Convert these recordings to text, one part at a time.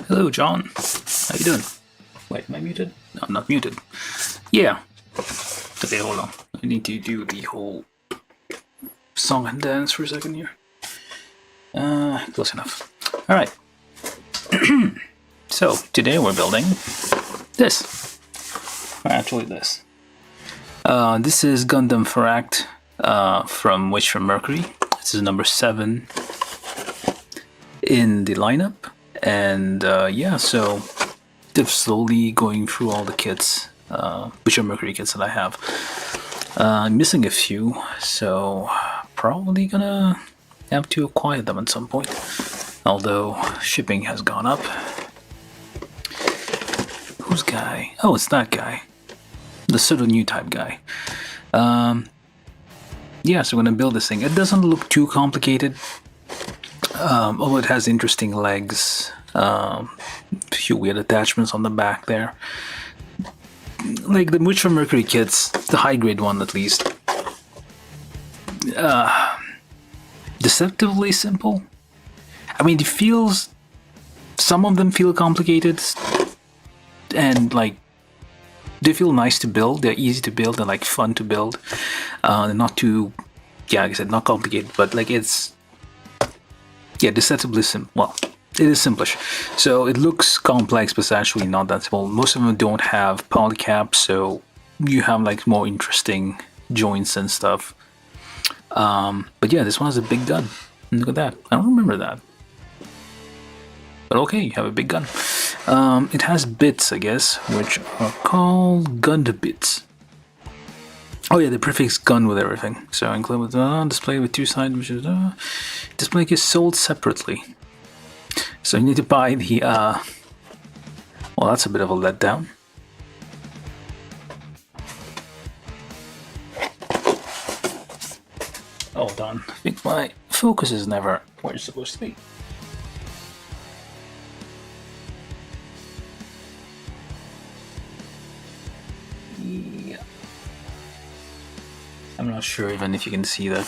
Hello, John. How you doing? Wait, am I muted? No, I'm not muted. Yeah. Okay, hold on. I need to do the whole song and dance for a second here. Close enough. Alright. So, today we're building this. Actually, this. This is Gundam Pharact from Mercury. This is number 7 in the lineup. And yeah, so they're slowly going through all the kits, which are Mercury kits that I have. I'm missing a few, so probably gonna have to acquire them at some point. Although shipping has gone up. Who's guy? Oh, it's that guy. The sort of new type guy. Yeah, so we're gonna build this thing. It doesn't look too complicated. Although it has interesting legs, a few weird attachments on the back there. Like the Much for Mercury kits, the high grade one at least, deceptively simple. I mean, it feels, some of them feel complicated, and like, they feel nice to build, they're easy to build, they're like fun to build. They're not too, yeah, like I said, not complicated, but like it's, yeah, deceptively simple. Well, it is simplish. So it looks complex, but it's actually not that simple. Most of them don't have polycaps, so you have like more interesting joints and stuff. But yeah, this one has a big gun. Look at that. I don't remember that. But okay, you have a big gun. It has bits, I guess, which are called Gundam bits. Oh yeah, the prefix gun with everything. So include with display with 2 sides, which is display is sold separately. So you need to buy the well, that's a bit of a letdown. Hold on, I think my focus is never where it's supposed to be. I'm not sure even if you can see that.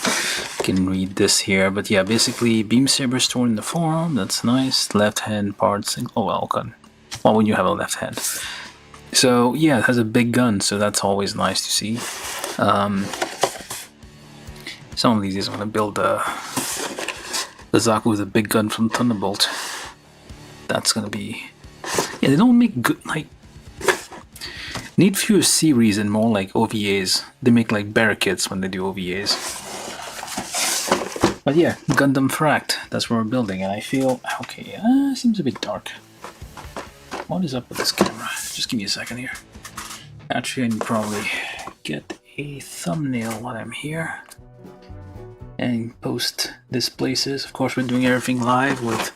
You can read this here, but yeah, basically beam saber stored in the forearm. That's nice. Left hand parts. Oh well, gun. Well, when you have a left hand. So yeah, it has a big gun, so that's always nice to see. Some of these days I'm gonna build the Zaku with a big gun from Thunderbolt. That's gonna be. Yeah, they don't make good like. Need fewer series and more like OVAs. They make like barricades when they do OVAs. But yeah, Gundam Pharact, that's what we're building, and I feel okay. Seems a bit dark. What is up with this camera? Just give me a second here. Actually, I can probably get a thumbnail while I'm here and post this places. Of course, we're doing everything live with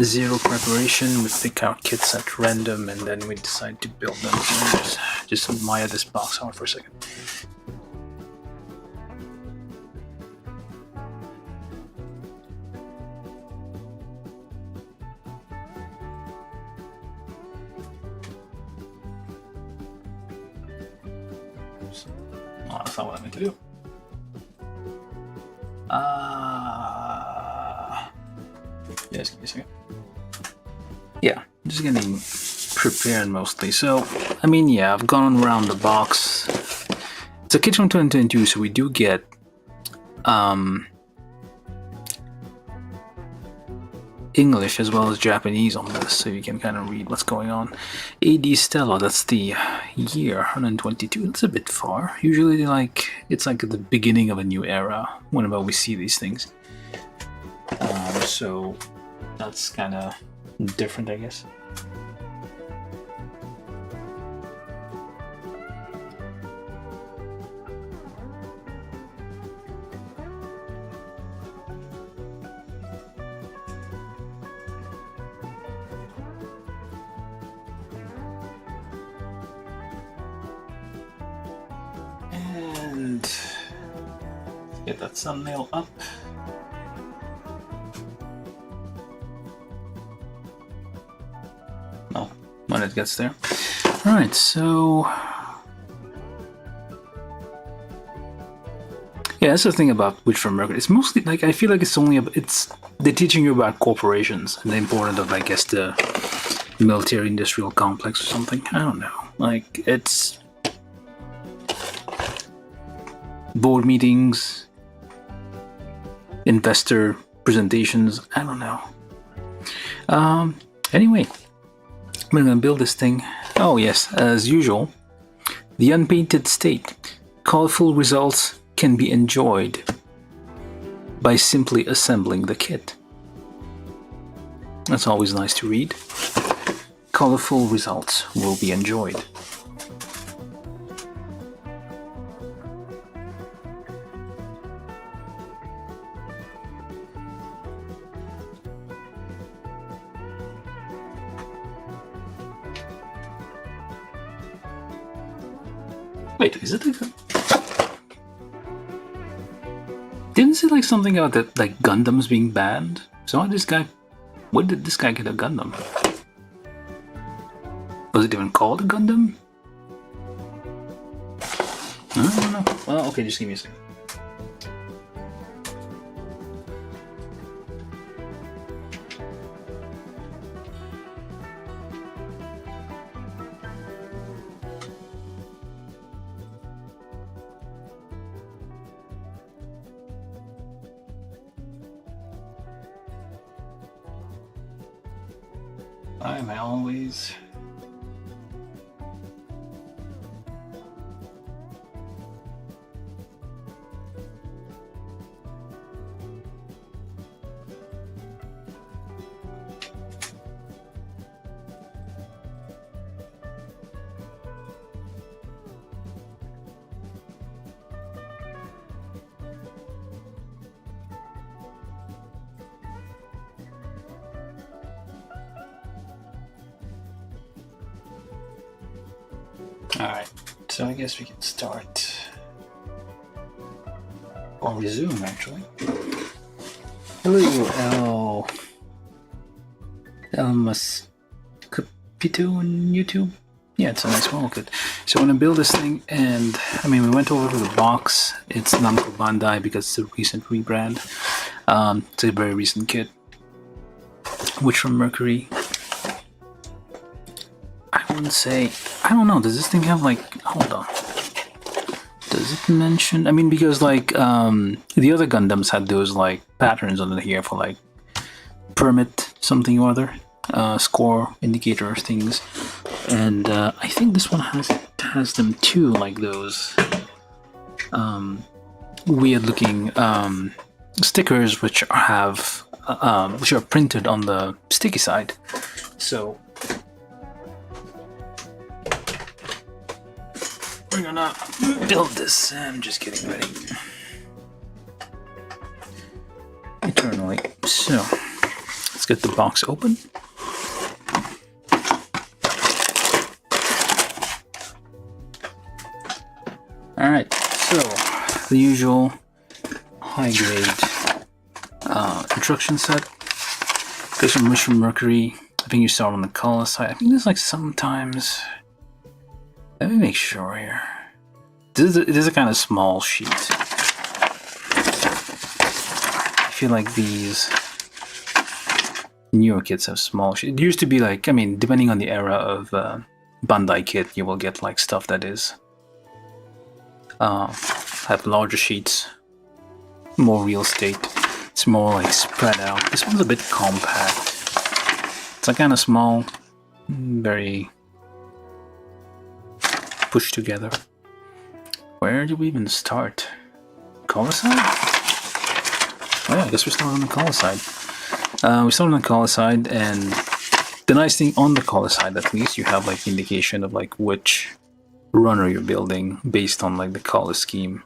zero preparation. We pick our kits at random and then we decide to build them. Just admire this box art for a second. Oops. Oh, that's not what I meant to do. Yes, give me a second. Yeah, just getting prepared mostly. So, I mean, yeah, I've gone around the box. It's a kit from 2022, so we do get English as well as Japanese on this, so you can kind of read what's going on. AD Stella, that's the year 122. That's a bit far. Usually, like it's like at the beginning of a new era whenever we see these things. So that's kind of different, I guess. And get that thumbnail up. No, when it gets there. Alright, so yeah, that's the thing about Which from Mercury. It's mostly like I feel like it's only they're teaching you about corporations and the importance of, I guess, the military industrial complex or something. I don't know. Like, it's board meetings, investor presentations. I don't know. Anyway, I'm gonna build this thing. Oh yes, as usual, the unpainted state. Colorful results can be enjoyed by simply assembling the kit. That's always nice to read. Colorful results will be enjoyed. Wait, is it like didn't it say like something about that, like Gundams being banned? So when did this guy get a Gundam? Was it even called a Gundam? I don't know. Well, okay, just give me a second. Why am I always... Alright, so I guess we can start, or resume actually. Hello, Elmas Capito on YouTube. Yeah, it's a nice model kit. So I'm gonna build this thing, and I mean, we went over to the box. It's Namco Bandai because it's a recent rebrand. It's a very recent kit, which from Mercury. I wouldn't say, I don't know, does this thing have like, hold on, does it mention, I mean, because like the other Gundams had those like patterns under here for like permit something or other, score indicator things, and I think this one has them too, like those weird looking stickers which are printed on the sticky side. So we're gonna build this. I'm just getting ready. Eternally. So let's get the box open. Alright, so the usual high grade instruction set. There's some from Mercury. I think you saw it on the color side. I think there's like sometimes. Let me make sure here. This is a kind of small sheet. I feel like these newer kits have small sheets. It used to be like, I mean, depending on the era of Bandai kit, you will get like stuff that is have larger sheets, more real estate. It's more like spread out. This one's a bit compact. It's like kind of small, very pushed together. Where do we even start? Color side? Oh yeah, I guess we start on the color side. We start on the color side, and the nice thing on the color side, at least, you have like indication of like which runner you're building based on like the color scheme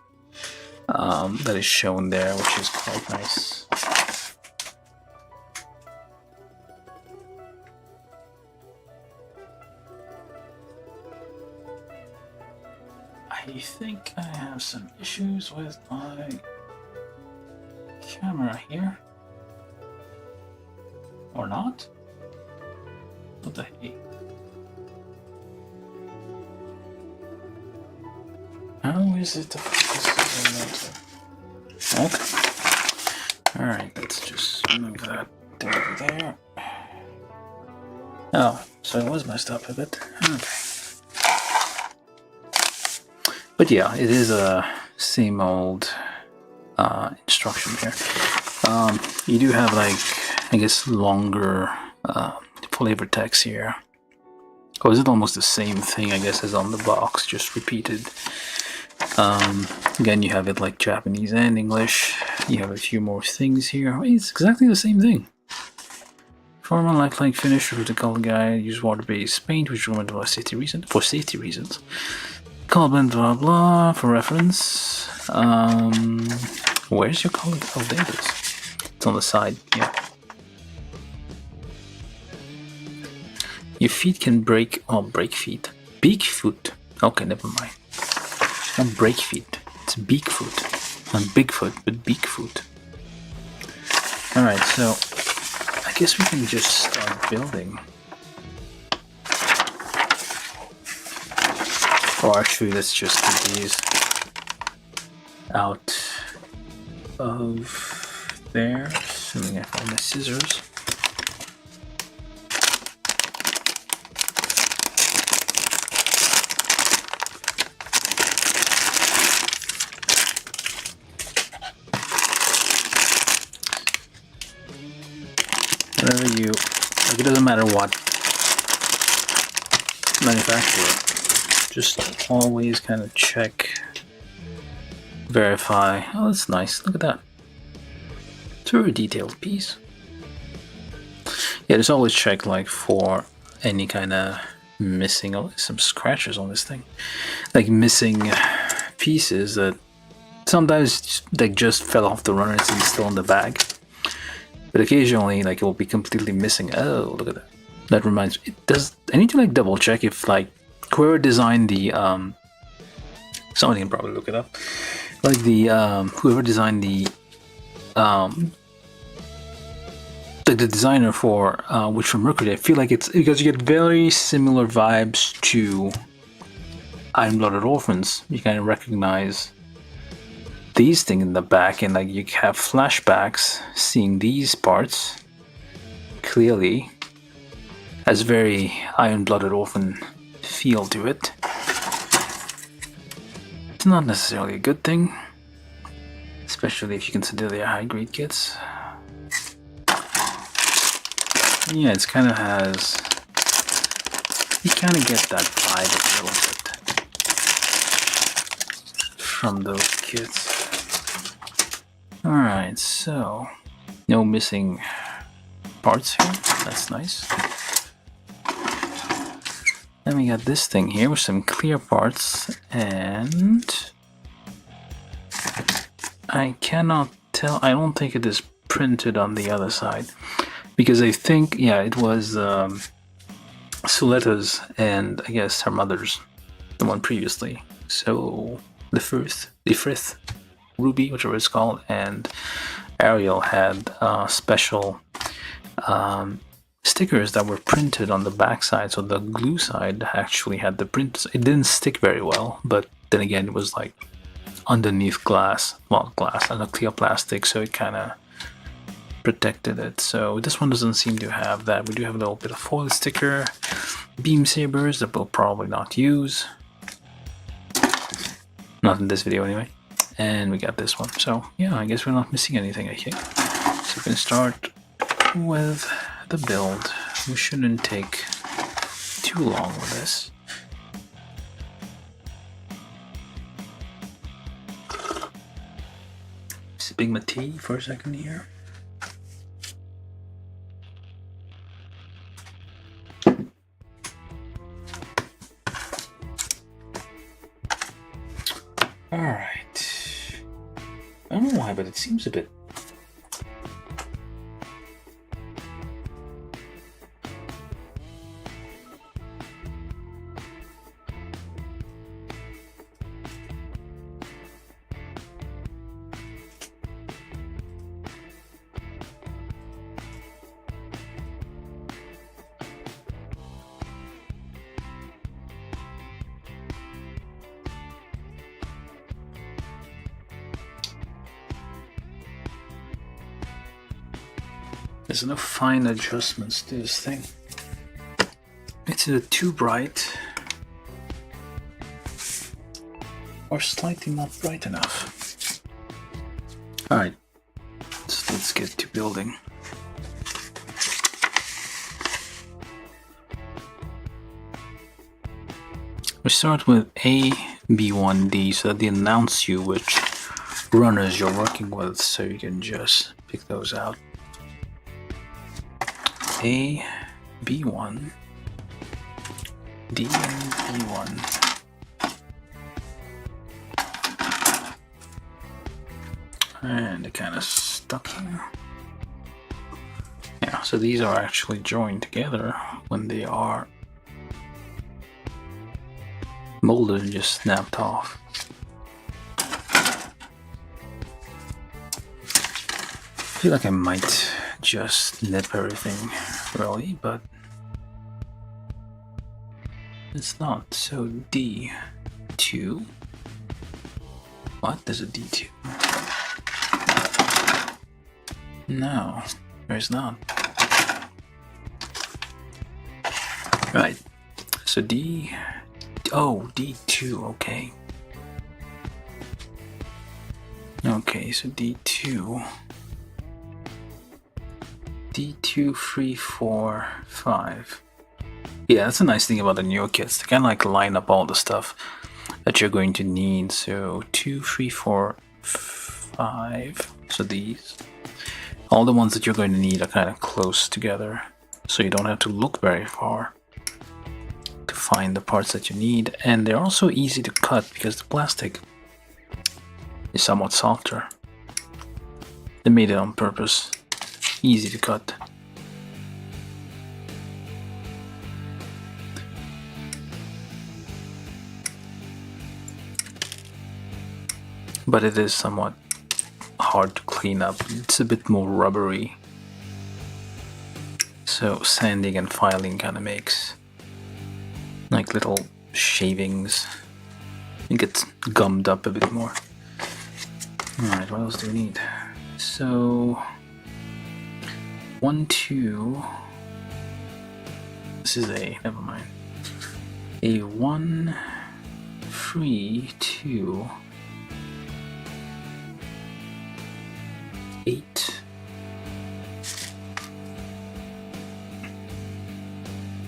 that is shown there, which is quite nice. I think I have some issues with my camera here. Or not? What the heck? How is it the focus? Okay. Alright, let's just move that over there. Oh, so it was messed up a bit. Okay. But yeah, it is a same old instruction here. You do have like, I guess, longer flavor text here. Or is it almost the same thing, I guess, as on the box, just repeated? Again, you have it like Japanese and English. You have a few more things here. It's exactly the same thing. Formal lifelike finish with the color guide. Use water-based paint, which recommended for safety reasons. Color blend, blah blah, for reference. Where's your color? Oh, there it is. It's on the side. Yeah. Your feet can break. Oh, break feet. Beak foot. Okay, never mind. It's not break feet. It's beak foot. Not Bigfoot, but beak foot. Alright, so I guess we can just start building. Or actually, let's just get these out of there, assuming I find my scissors. Whenever you, like, it doesn't matter what manufacturer, just always kind of check, verify. Oh, that's nice. Look at that. It's a very detailed piece. Yeah, just always check like for any kind of missing, oh, some scratches on this thing, like missing pieces that sometimes they just fell off the runners and still in the bag. But occasionally, like, it will be completely missing. Oh, look at that. That reminds me. I need to like double check if like whoever designed the somebody can probably look it up. Like the whoever designed the designer for which for Mercury, I feel like it's because you get very similar vibes to Iron-Blooded Orphans. You kind of recognize these things in the back, and like you have flashbacks seeing these parts clearly. Has very Iron-Blooded Orphan feel to it. It's not necessarily a good thing, especially if you consider they are high-grade kits. Yeah, it's kind of has. You kind of get that vibe a little bit from those kits. Alright, so no missing parts here. That's nice. Then we got this thing here with some clear parts, and I cannot tell. I don't think it is printed on the other side, because I think, yeah, it was Suletta's and I guess her mother's, the one previously. So the fifth Ruby, whichever it's called, and Ariel had special stickers that were printed on the backside, so the glue side actually had the print. It didn't stick very well, but then again, it was like underneath glass, under clear plastic, so it kind of protected it. So this one doesn't seem to have that. We do have a little bit of foil sticker, beam sabers that we'll probably not use, not in this video anyway. And we got this one. So yeah, I guess we're not missing anything, I think. So we can start with the build. We shouldn't take too long with this. Sipping my tea for a second here. Alright. I don't know why, but it seems a bit. There's no fine adjustments to this thing. It's either too bright or slightly not bright enough. Alright, so let's get to building. We start with A, B1, D, so that they announce you which runners you're working with, so you can just pick those out. A, B1, D, and B1. And they're kind of stuck here. Yeah, so these are actually joined together when they are molded and just snapped off. I feel like I might just nip everything really, but it's not. So D2. What? There's a D2. No, there's not. Right. So D. Oh, D2. Okay. Okay, so D2. D2, 3, 4, 5. Yeah, that's a nice thing about the newer kits. They kind of like line up all the stuff that you're going to need. So 2, 3, 4, 5. So these. All the ones that you're going to need are kind of close together. So you don't have to look very far to find the parts that you need. And they're also easy to cut because the plastic is somewhat softer. They made it on purpose. Easy to cut. But it is somewhat hard to clean up. It's a bit more rubbery. So sanding and filing kind of makes like little shavings. It gets gummed up a bit more. Alright, what else do we need? So 1, 2. This is A, never mind. A 1, 3, 2, 8.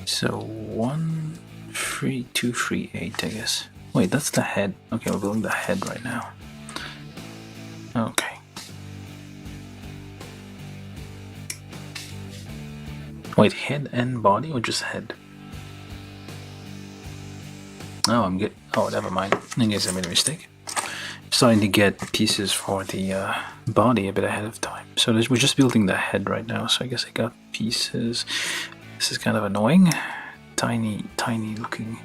So 1, 3, 2, 3, 8, I guess. Wait, that's the head. Okay, we're building the head right now. Okay. Wait, head and body or just head? Oh, oh, never mind. I guess I made a mistake. Starting to get pieces for the body a bit ahead of time. So we're just building the head right now. So I guess I got pieces. This is kind of annoying. Tiny looking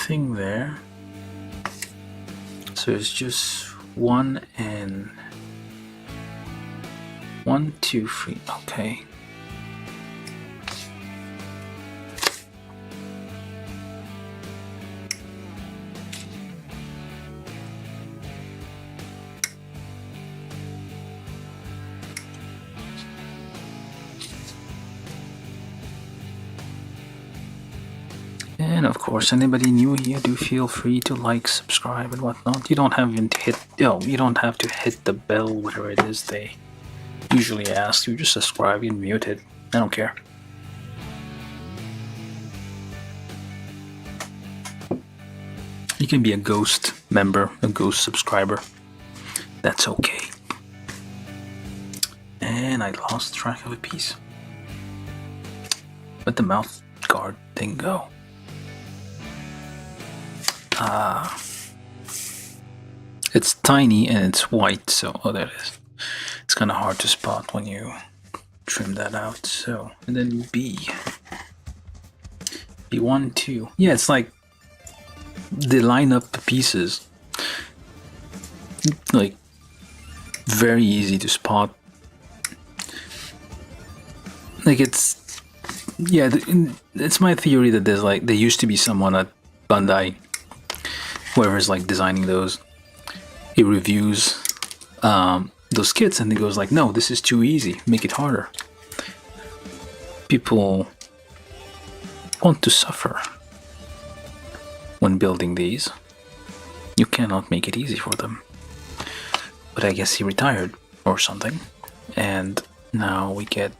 thing there. So it's just 1 and 1, 2, 3. Okay. And of course, anybody new here, do feel free to like, subscribe, and whatnot. You don't have to hit the bell, whatever it is they usually ask. You just subscribe and mute it. I don't care. You can be a ghost member, a ghost subscriber. That's okay. And I lost track of a piece. Where'd the mouth guard thing go? It's tiny and it's white, so oh, there it is. It's kind of hard to spot when you trim that out. So, and then B1, 2. Yeah, it's like they line up the pieces. Like very easy to spot. Like it's my theory that there used to be someone at Bandai, whoever's like designing those, he reviews those kits and he goes like, no, this is too easy, make it harder. People want to suffer when building these. You cannot make it easy for them. But I guess he retired or something. And now we get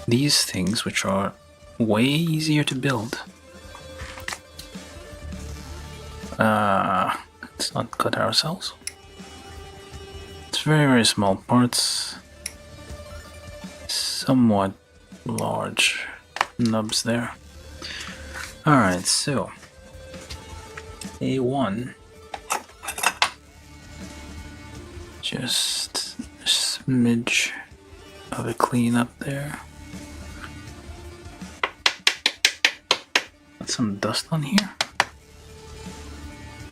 these things, which are way easier to build. Let's not cut ourselves. It's very, very small parts. Somewhat large nubs there. Alright, so A1. Just a smidge of a cleanup there. Got some dust on here.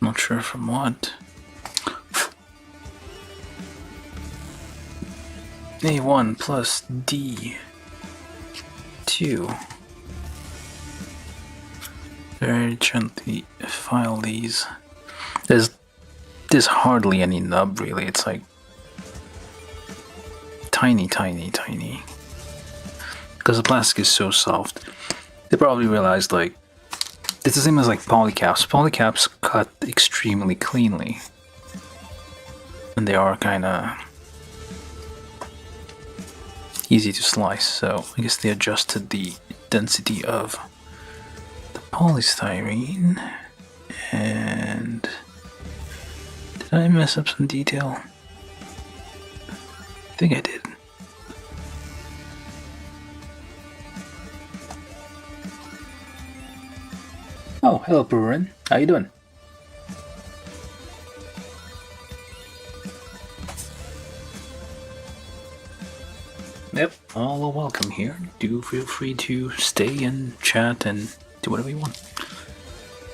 Not sure from what. A1 plus D2. Very gently file these. There's hardly any nub really. It's like tiny, tiny, tiny. Because the plastic is so soft. They probably realized like it's the same as like polycaps. Polycaps cut extremely cleanly. And they are kinda easy to slice, so I guess they adjusted the density of the polystyrene. And did I mess up some detail? I think I did. Oh, hello Purin. How you doing? Yep, all are welcome here. Do feel free to stay and chat and do whatever you want.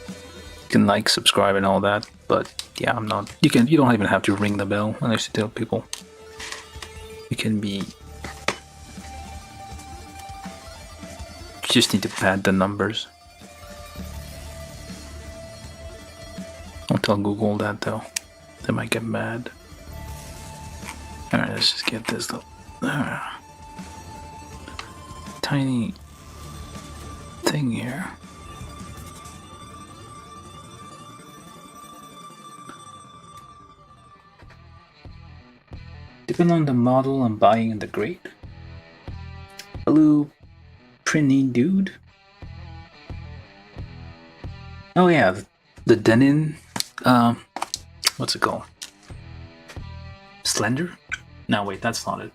You can like, subscribe, and all that. But yeah, I'm not. You don't even have to ring the bell unless you tell people. You can be. You just need to pad the numbers. Don't tell Google that though. They might get mad. Alright, let's just get this though. Tiny thing here. Depending on the model I'm buying in the grade. Hello, Prinny dude. Oh yeah, the Denin. What's it called? Slender? No, wait, that's not it.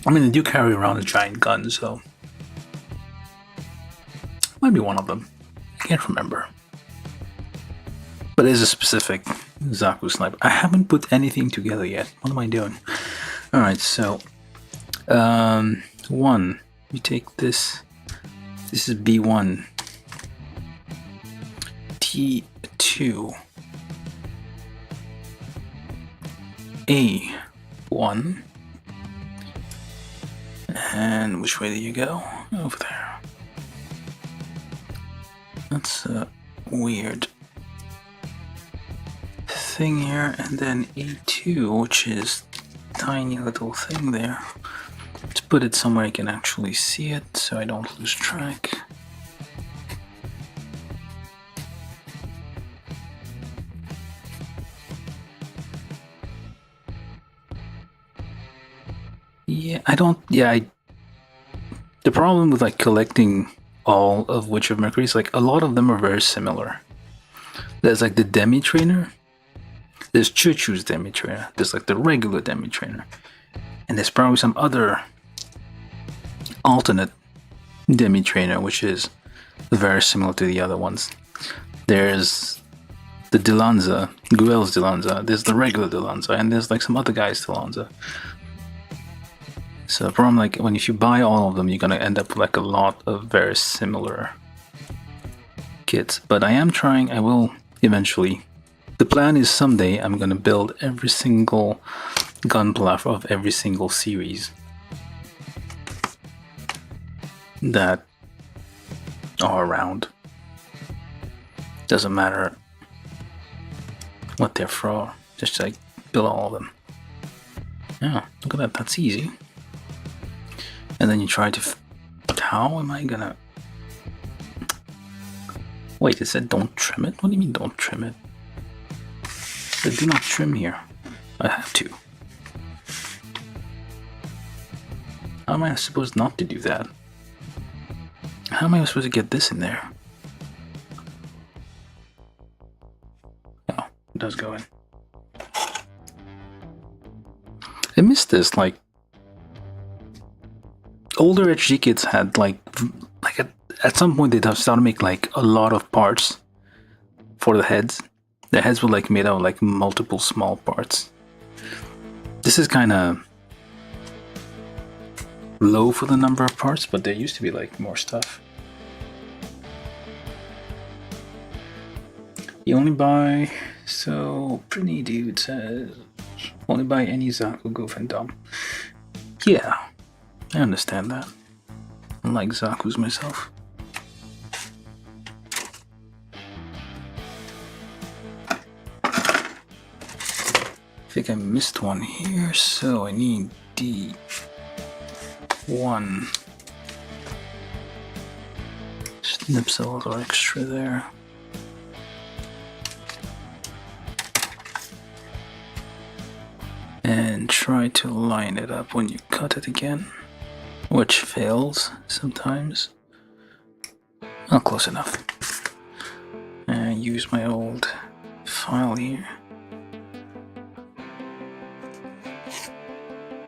I mean, they do carry around a giant gun, so might be one of them. I can't remember. But it is a specific Zaku sniper. I haven't put anything together yet. What am I doing? Alright, so 1. You take this. This is B1. T2. A1. And which way do you go? Over there. That's a weird thing here. And then A2, which is tiny little thing there. Let's put it somewhere I can actually see it so I don't lose track. Yeah, the problem with like collecting all of Witch of Mercury is like a lot of them are very similar. There's like the Demi Trainer. There's Chuchu's Demi Trainer. There's like the regular Demi Trainer. And there's probably some other alternate Demi Trainer, which is very similar to the other ones. There's the Dilanza, Guel's Dilanza. There's the regular Dilanza, and there's like some other guy's Dilanza. So the problem, like, if you buy all of them, you're gonna end up with like a lot of very similar kits. But I will eventually. The plan is someday I'm gonna build every single gun platform of every single series that are around. Doesn't matter what they're for. Just like build all of them. Yeah, look at that. That's easy. And then you try to. How am I gonna? Wait, it said don't trim it? What do you mean don't trim it? It do not trim here. I have to. How am I supposed not to do that? How am I supposed to get this in there? Oh, it does go in. I missed this, like older HG kits had like at some point they'd have started to make like a lot of parts for the heads. The heads were like made out of like multiple small parts. This is kind of low for the number of parts, but there used to be like more stuff. You only buy, so Pretty Dude says, only buy any Zaku, Goof, and Dom. Yeah, I understand that. I like Zaku's myself. I think I missed one here, so I need D1. Snips a little extra there. And try to line it up when you cut it again, which fails sometimes. Oh, close enough. And use my old file here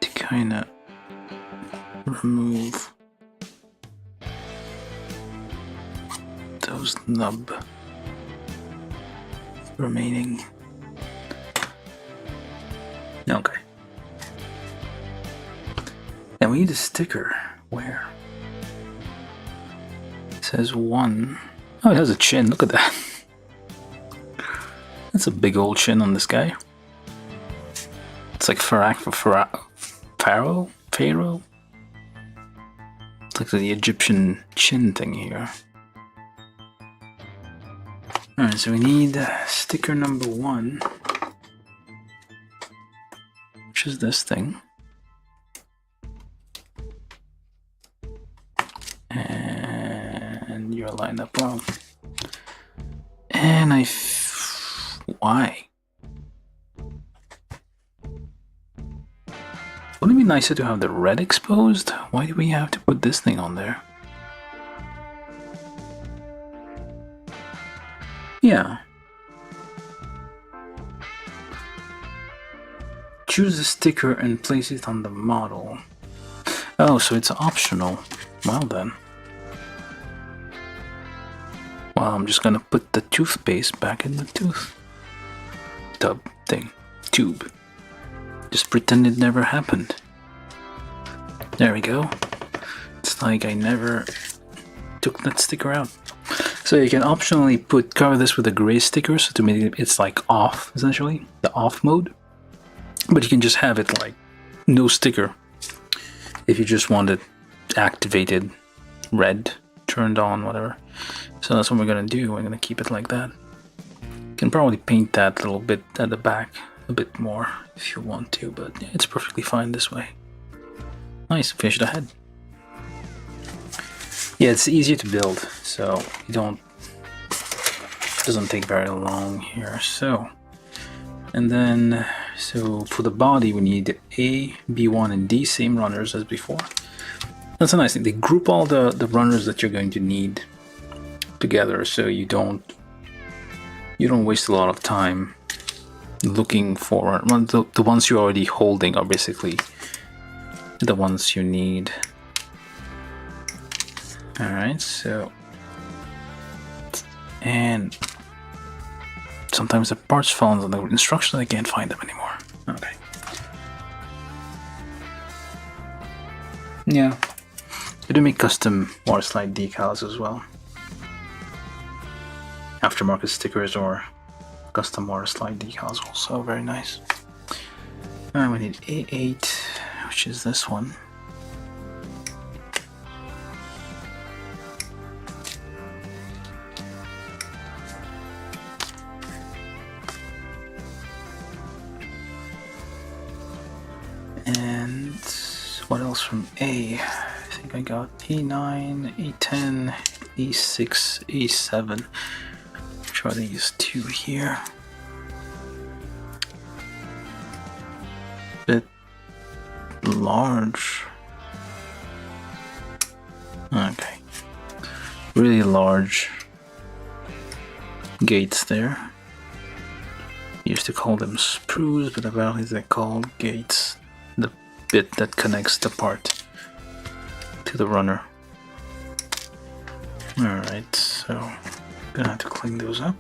to kind of remove those nub remaining. Okay. And we need a sticker. Where? It says 1. Oh, it has a chin. Look at that. That's a big old chin on this guy. It's like Pharact for Pharaoh? It's like the Egyptian chin thing here. Alright, so we need sticker number 1. Which is this thing. And you're lined up wrong. And why? Wouldn't it be nicer to have the red exposed? Why do we have to put this thing on there? Yeah. Choose a sticker and place it on the model. Oh, so it's optional. Well then. Well, I'm just gonna put the toothpaste back in the tooth tub thing. Tube. Just pretend it never happened. There we go. It's like I never took that sticker out. So you can optionally cover this with a gray sticker, so to make it's like off, essentially, the off mode. But you can just have it like no sticker if you just want it activated, red, turned on, whatever. So that's what we're gonna do. We're gonna keep it like that. You can probably paint that little bit at the back a bit more if you want to, but it's perfectly fine this way. Nice, finish the head. Yeah, it's easier to build, so you don't. It doesn't take very long here. So, and then so for the body we need A, B1, and D, same runners as before. That's a nice thing. They group all the runners that you're going to need together, so you don't waste a lot of time looking for the ones you're already holding are basically the ones you need. Alright, so and sometimes the parts fall on the instructions, I can't find them anymore. Okay. Yeah. I do make custom water slide decals as well. Aftermarket stickers or custom water slide decals also very nice. And we need A8, which is this one. What else from A? I think I got A9, A10, A6, A7. Try to use 2 here. Bit large. Okay. Really large gates there. Used to call them sprues, but apparently they're called gates. The bit that connects the part to the runner. Alright, so I'm gonna have to clean those up.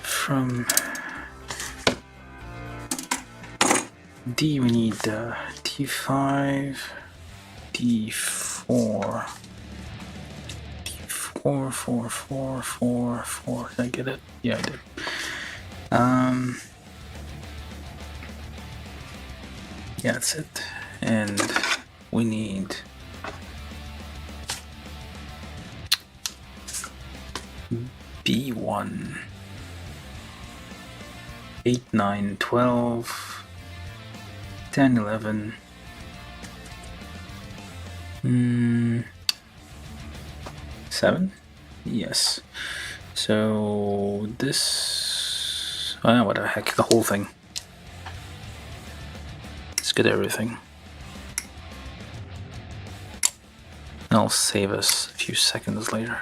From D we need D5, D4, D4, 4, 4, 4, 4. Did I get it? Yeah, I did. Yeah, that's it. And we need B1, 8, 9, 12, 10, 11, 7? Yes. So this, what the heck, the whole thing. Let's get everything. I'll save us a few seconds later.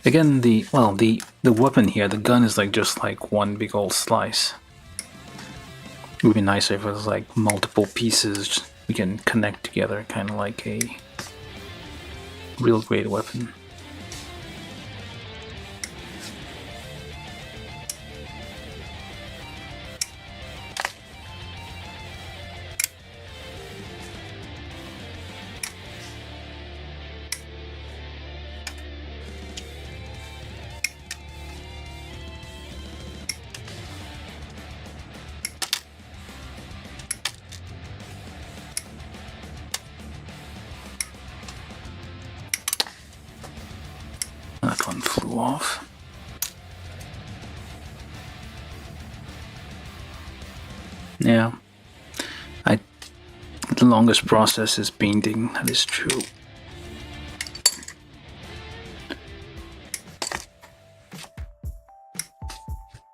Again, the weapon here, the gun is like just like one big old slice. It would be nicer if it was like multiple pieces we can connect together, kind of like a real great weapon. That one flew off. Yeah, the longest process is painting, that is true.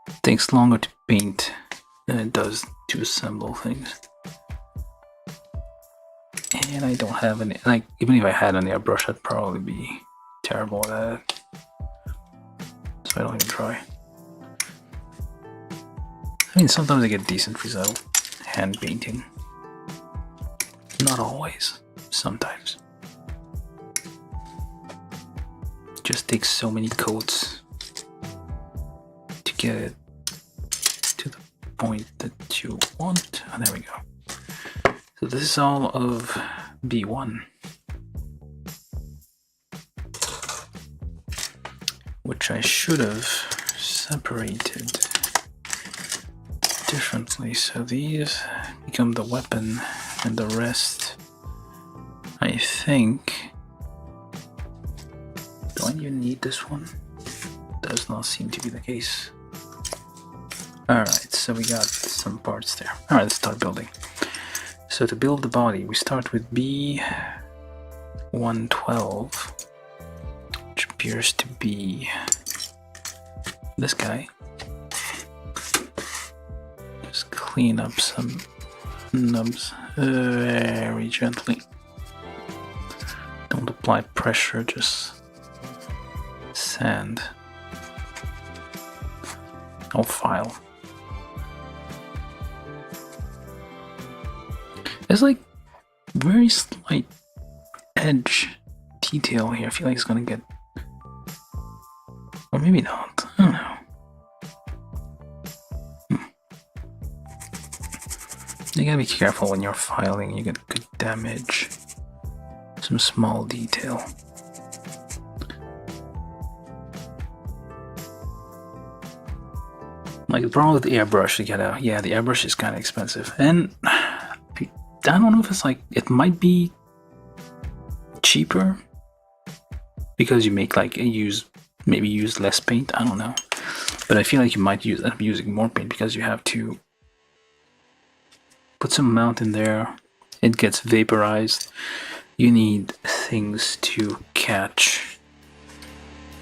It takes longer to paint than it does to assemble things. And I don't have any, like, even if I had an airbrush, I'd probably be terrible at it. So I don't even try. I mean, sometimes I get decent result hand painting. Not always, sometimes. It just takes so many coats to get it to the point that you want. Oh, there we go. So this is all of B1. Which I should have separated differently. So these become the weapon, and the rest, I think. Do I even need this one? Does not seem to be the case. Alright, so we got some parts there. Alright, let's start building. So to build the body, we start with B112. Which appears to be this guy. Just clean up some nubs very gently. Don't apply pressure, just sand. No file. There's like very slight edge detail here. I feel like it's gonna get, or maybe not. I don't know. You gotta be careful when you're filing. You get good damage. Some small detail. Like the problem with the airbrush, you gotta, yeah, the airbrush is kind of expensive, and I don't know if it's like, it might be cheaper because you make like maybe use less paint. I don't know, but I feel like you might end up using more paint because you have to put some amount in there. It gets vaporized. You need things to catch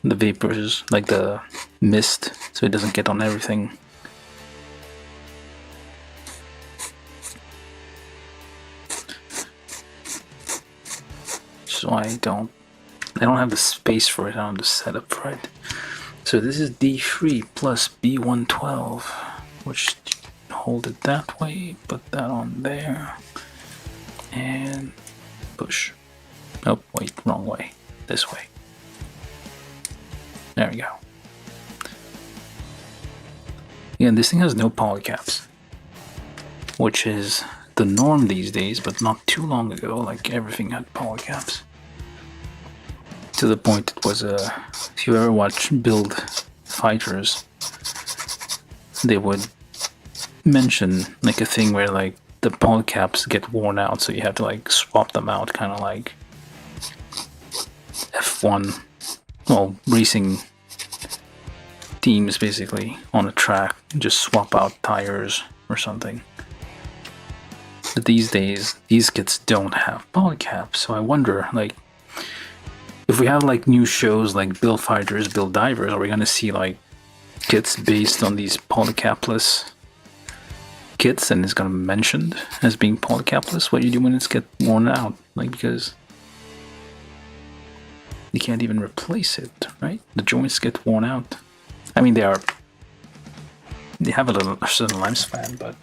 the vapors, like the mist, so it doesn't get on everything. So I don't have the space for it. I don't have the setup for it. So this is D3 plus B112, which hold it that way, put that on there, and push. Oh, wait, wrong way. This way. There we go. Again, this thing has no polycaps, which is the norm these days, but not too long ago, like everything had polycaps. To the point it was if you ever watch Build Fighters, they would mention like a thing where like the polycaps get worn out, so you have to like swap them out, kind of like F1, well, racing teams basically on a track, just swap out tires or something. But these days, these kits don't have polycaps, so I wonder, like, if we have like new shows like Build Fighters, Build Divers, are we gonna see like kits based on these polycapless kits, and it's gonna be mentioned as being polycapless? What do you do when it's get worn out? Like, because you can't even replace it, right? The joints get worn out. I mean, they have a certain lifespan, but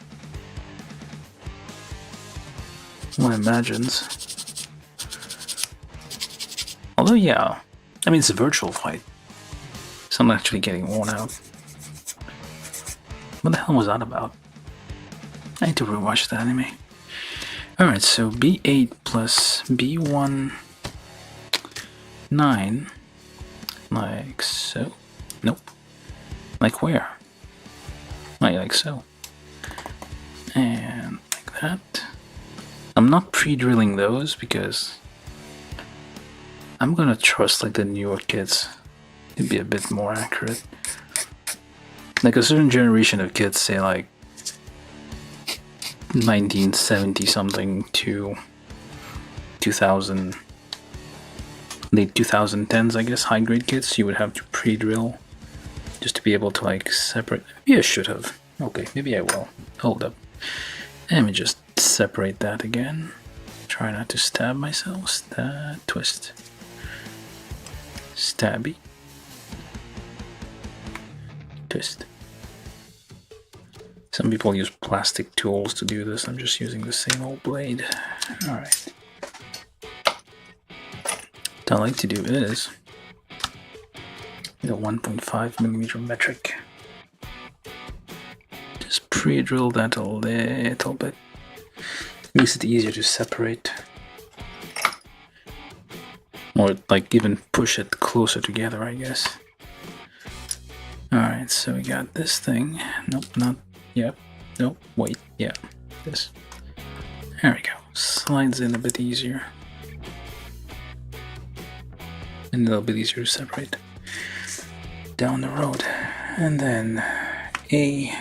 one imagines. Although, yeah, I mean, it's a virtual fight. It's not actually getting worn out. What the hell was that about? I need to rewatch the anime. Alright, so B8 plus B1 9, like so. Nope. Like where? Like so. And like that. I'm not pre-drilling those because I'm gonna trust like the newer kits to be a bit more accurate. Like a certain generation of kits, say like 1970 something to 2000, late 2010s, I guess, high grade kits, you would have to pre-drill just to be able to like separate. Maybe I should have. Okay, maybe I will. Hold up. Let me just separate that again. Try not to stab myself. Twist. Stabby. Twist. Some people use plastic tools to do this. I'm just using the same old blade. Alright. What I like to do is the 1.5mm metric. Just pre-drill that a little bit. Makes it easier to separate. Or like even push it closer together, I guess. Alright, so we got this thing. Nope, not. Yep. Nope, wait. Yeah. This. There we go. Slides in a bit easier. And a little bit easier to separate down the road. And then a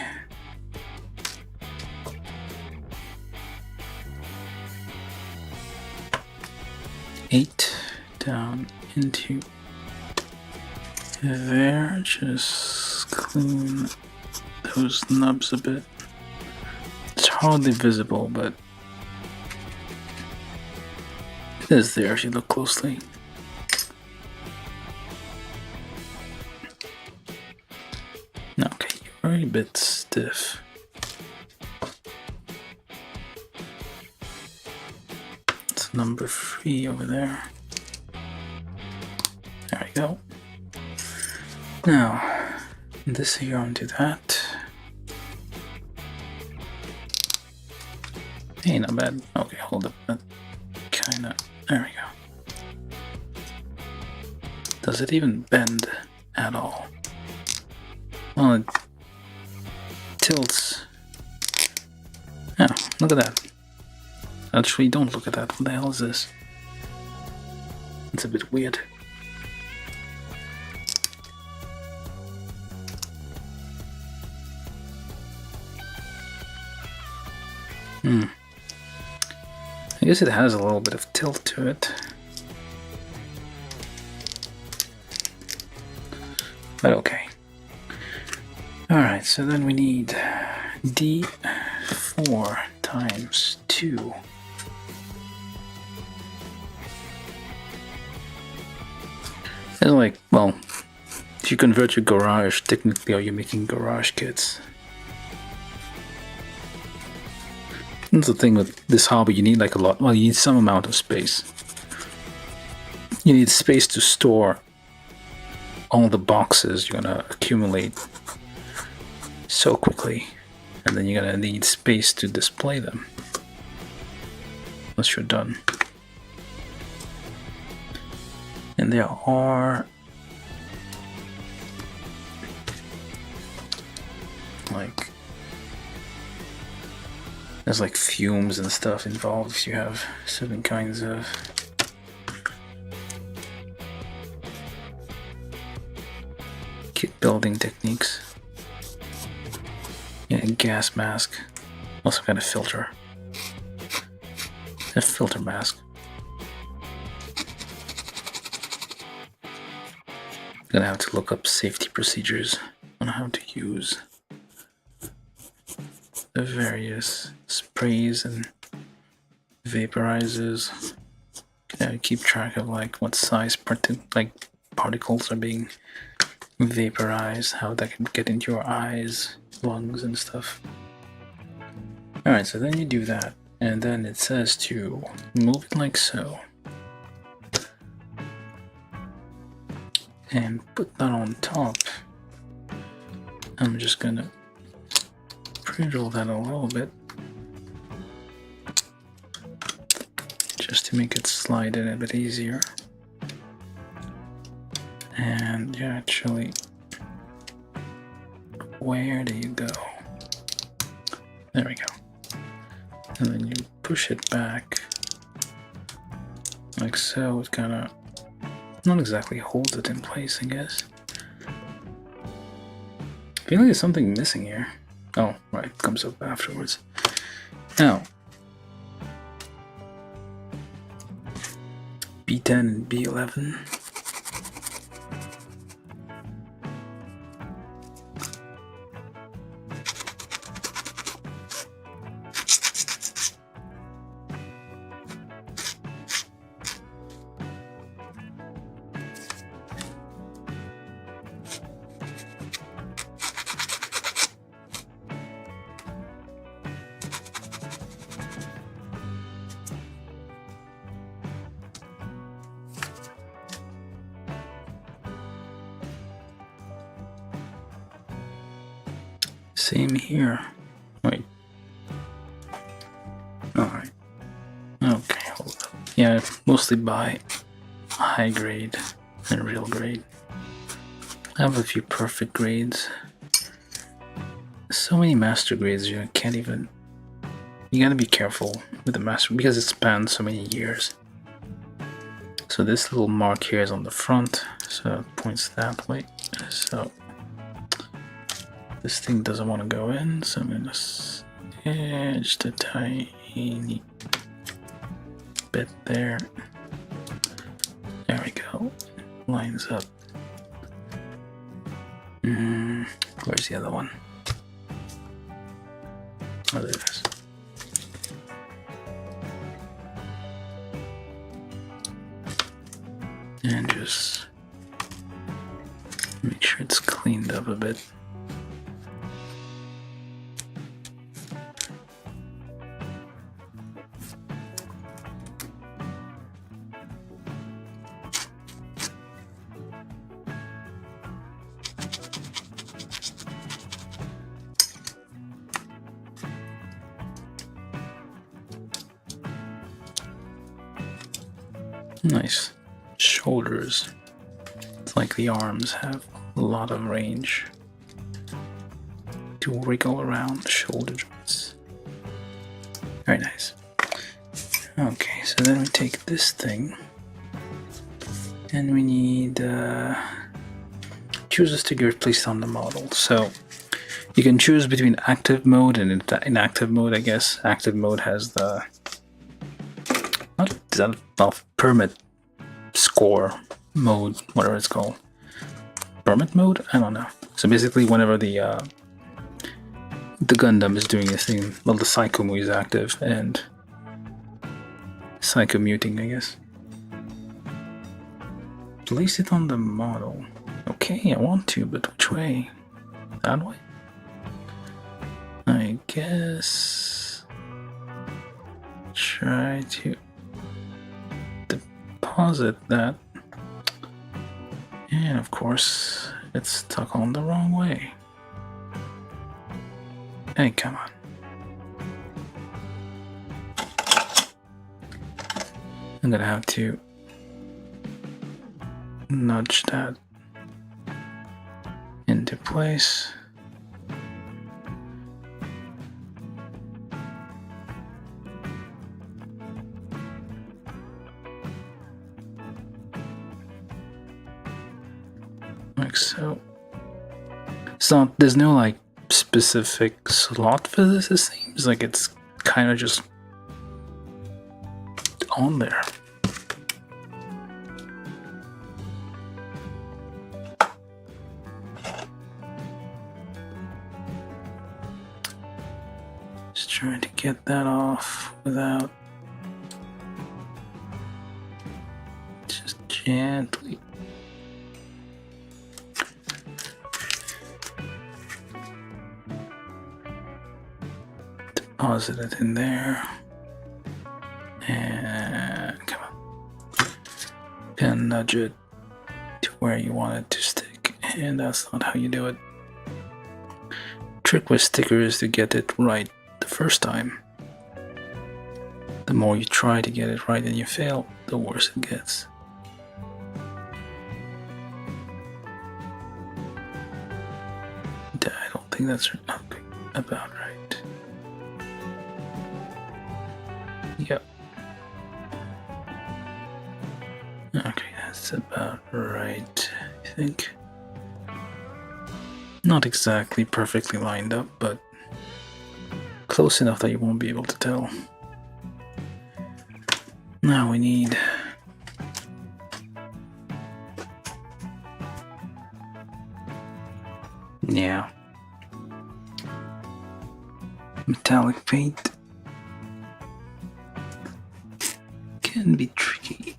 eight down into there. Just clean those nubs a bit. It's hardly visible, but it is there if you look closely. Okay, you're a bit stiff. It's number 3 over there. There we go. Now, this here onto that. Hey, not bad. Okay, hold up. That kinda. There we go. Does it even bend at all? Well, it tilts. Yeah, look at that. Actually, don't look at that. What the hell is this? It's a bit weird. I guess it has a little bit of tilt to it. But okay. Alright, so then we need D4 times 2. And like, well, if you convert your garage, technically are you making garage kits? That's the thing with this hobby, you need like a lot, well, you need some amount of space. You need space to store all the boxes you're gonna accumulate so quickly, and then you're gonna need space to display them once you're done. And there are like there's like fumes and stuff involved if you have certain kinds of kit building techniques. Yeah, gas mask. Also got a filter. A filter mask. Gonna have to look up safety procedures on how to use the various sprays and vaporizers. Gotta keep track of like what size particles are being vaporized, how that can get into your eyes, lungs and stuff. Alright, so then you do that, and then it says to move it like so. And put that on top. I'm just gonna pre-roll that a little bit just to make it slide in a bit easier. And you actually, where do you go? There we go. And then you push it back like so. It kind of not exactly holds it in place, I guess. I feel like there's something missing here. Oh, right, it comes up afterwards. Now, B10 and B11. Same here. Wait. Alright. Okay, hold up. Yeah, mostly buy high grade and real grade. I have a few perfect grades. So many master grades you can't even... You gotta be careful with the master because it spans so many years. So this little mark here is on the front, so it points that way. So this thing doesn't want to go in, so I'm gonna edge the tiny bit there. There we go. Lines up. Where's the other one? Oh, there it is. And just make sure it's cleaned up a bit. Nice. Shoulders. It's like the arms have a lot of range to wriggle around the shoulder joints. Very nice. Okay, so then we take this thing And we need choose a sticker placed on the model. So you can choose between active mode and inactive mode, I guess. Active mode has the permit score mode, whatever it's called. Permit mode? I don't know. So basically, whenever the Gundam is doing this thing, well, the Psycho mode is active and Psycho muting, I guess. Place it on the model. Okay, I want to, but which way? That way? I guess try to deposit that, and of course it's stuck on the wrong way. Hey, come on. I'm gonna have to nudge that into place. Like so. So there's no like specific slot for this, it seems like it's kind of just on there. Just trying to get that off without just gently. Deposit it in there. And come on. And nudge it to where you want it to stick. And that's not how you do it. Trick with stickers is to get it right the first time. The more you try to get it right and you fail, the worse it gets. I don't think that's about right. Yep. Okay, that's about right, I think. Not exactly perfectly lined up, but close enough that you won't be able to tell. Now we need metallic paint. Can be tricky.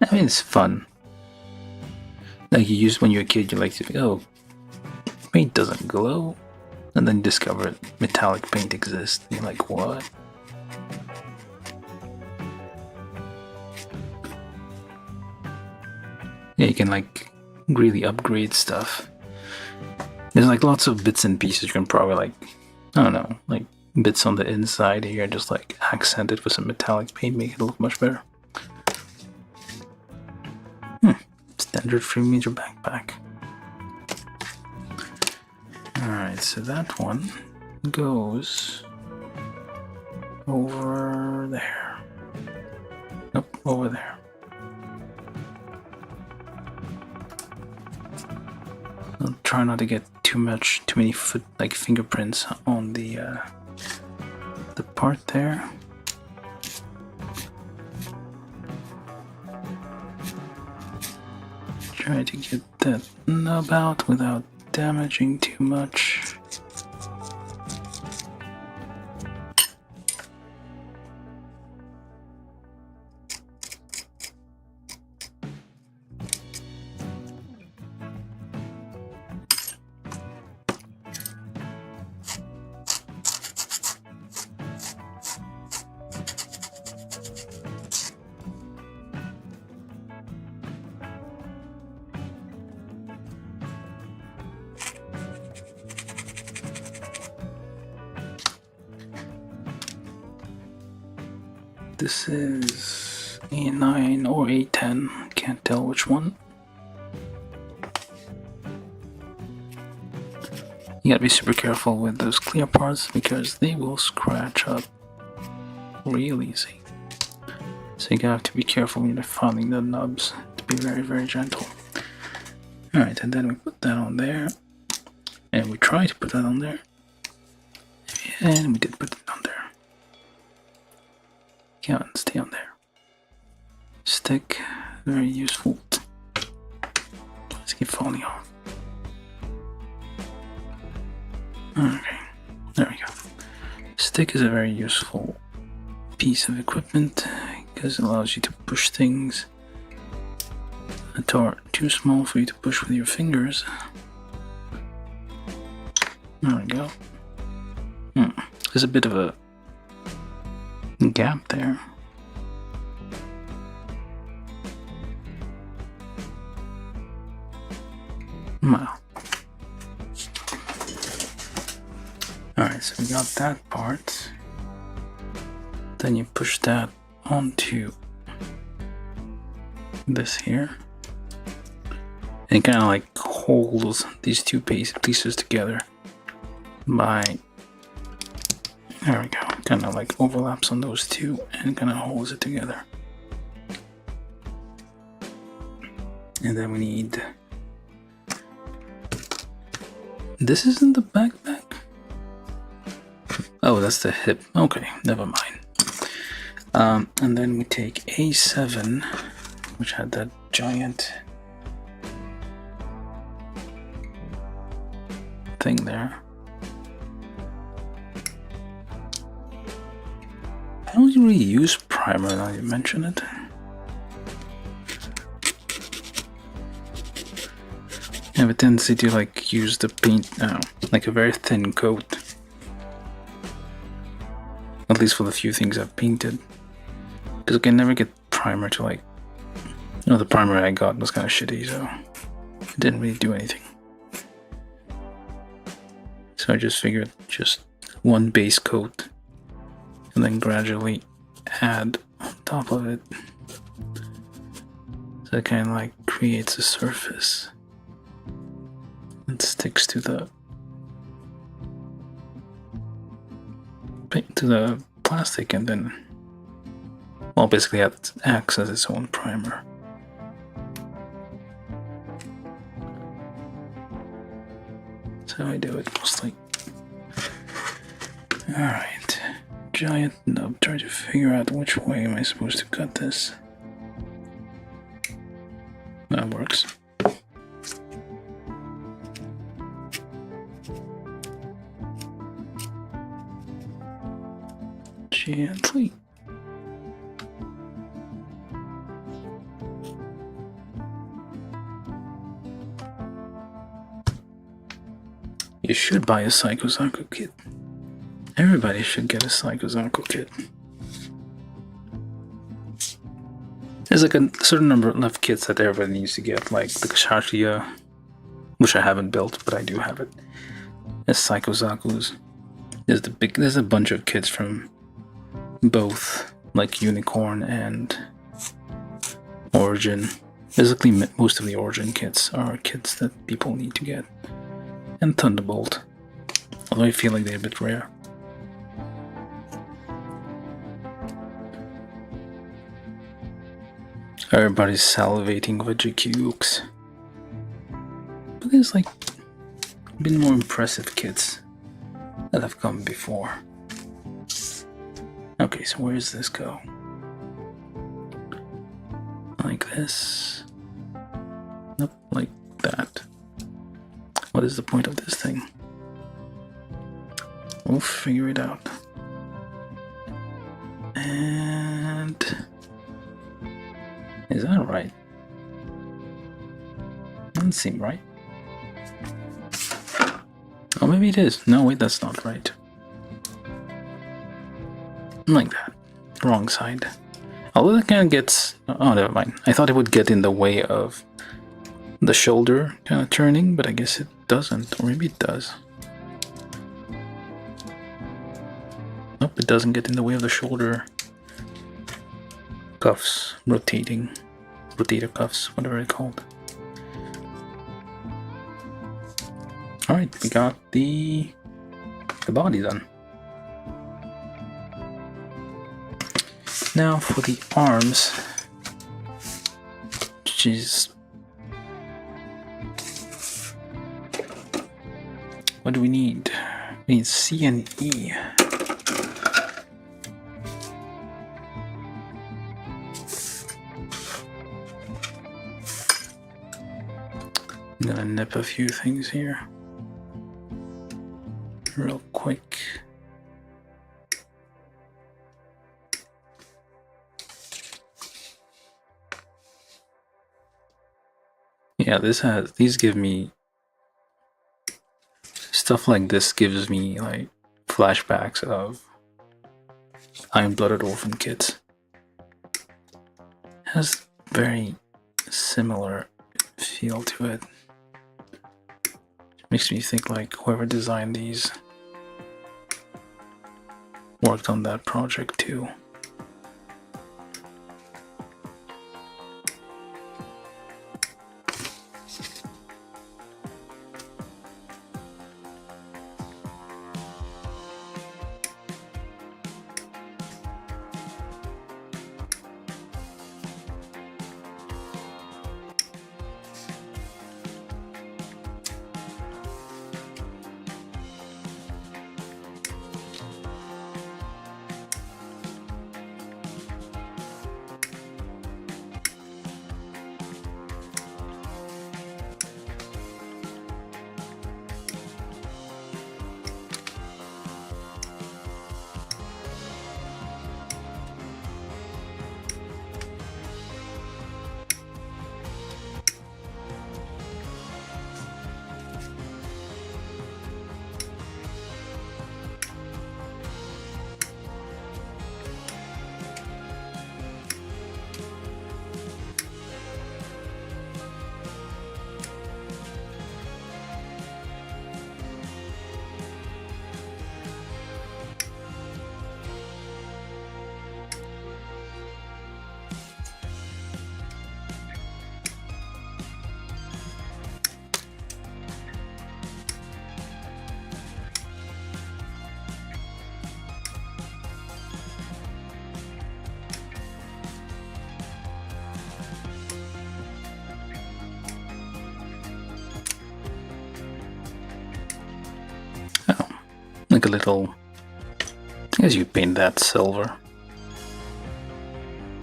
I mean, it's fun. Like you use when you're a kid, you like to think, oh, paint doesn't glow, and then you discover metallic paint exists. And you're like, what? Yeah, you can like really upgrade stuff. There's like lots of bits and pieces you can probably like, I don't know, like bits on the inside here, just like accent it with some metallic paint, make it look much better. Standard 3-meter backpack. Alright, so that one goes over there. Nope, over there. I'll try not to get too many fingerprints on the part there. Try to get that nub out without damaging too much. This is A9 or A10, can't tell which one. You gotta be super careful with those clear parts because they will scratch up real easy. So you have to be careful when you're filing the nubs to be very, very gentle. Alright, and then we put that on there. And we try to put that on there. And we did put it on there. Come on, stay on there. Stick, very useful. Let's keep falling off. Okay, there we go. Stick is a very useful piece of equipment because it allows you to push things that are too small for you to push with your fingers. There we go. There's a bit of a gap there. Wow. Alright, so we got that part. Then you push that onto this here. And it kind of like holds these two pieces together by, there we go, kind of like overlaps on those two and kind of holds it together. And then we need, this isn't the backpack? Oh, that's the hip. Okay, never mind. And then we take A7, which had that giant thing there. I don't really use primer now you mention it. I have a tendency to like use the paint, like a very thin coat. At least for the few things I've painted. Because I can never get primer to like, you know, the primer I got was kind of shitty, so it didn't really do anything. So I just figured just one base coat and then gradually add on top of it. So it kind of like creates a surface that sticks to the plastic, and then, well, basically it acts as its own primer. So I do it mostly. Alright, giant nub, try to figure out which way am I supposed to cut this. That works. Gently. You should buy a Psychozaku kit. Everybody should get a Psychozaku kit. There's like a certain number of kits that everybody needs to get, like the Kshatriya, which I haven't built, but I do have it. There's Psychozakus. There's a bunch of kits from both like Unicorn and Origin. Basically, most of the Origin kits are kits that people need to get. And Thunderbolt, although I feel like they're a bit rare. Everybody's salivating over GQs. But there's like been more impressive kits that have come before. Okay, so where does this go? Like this? Nope, like that. What is the point of this thing? We'll figure it out. And is that right? Doesn't seem right. Oh, maybe it is. No, wait, that's not right. Like that. Wrong side. Although that kind of gets... Oh, never mind. I thought it would get in the way of the shoulder kind of turning, but I guess it doesn't. Or maybe it does. Nope, it doesn't get in the way of the shoulder cuffs rotating. Rotator cuffs, whatever it's called. Alright, we got the body done. Now for the arms, which is... what do we need? We need C and E. I'm gonna nip a few things here real quick. Yeah, these give me stuff like this, gives me like flashbacks of Iron-Blooded Orphan Kids. Has very similar feel to it. Makes me think like whoever designed these worked on that project too. Like a little, as you paint that silver,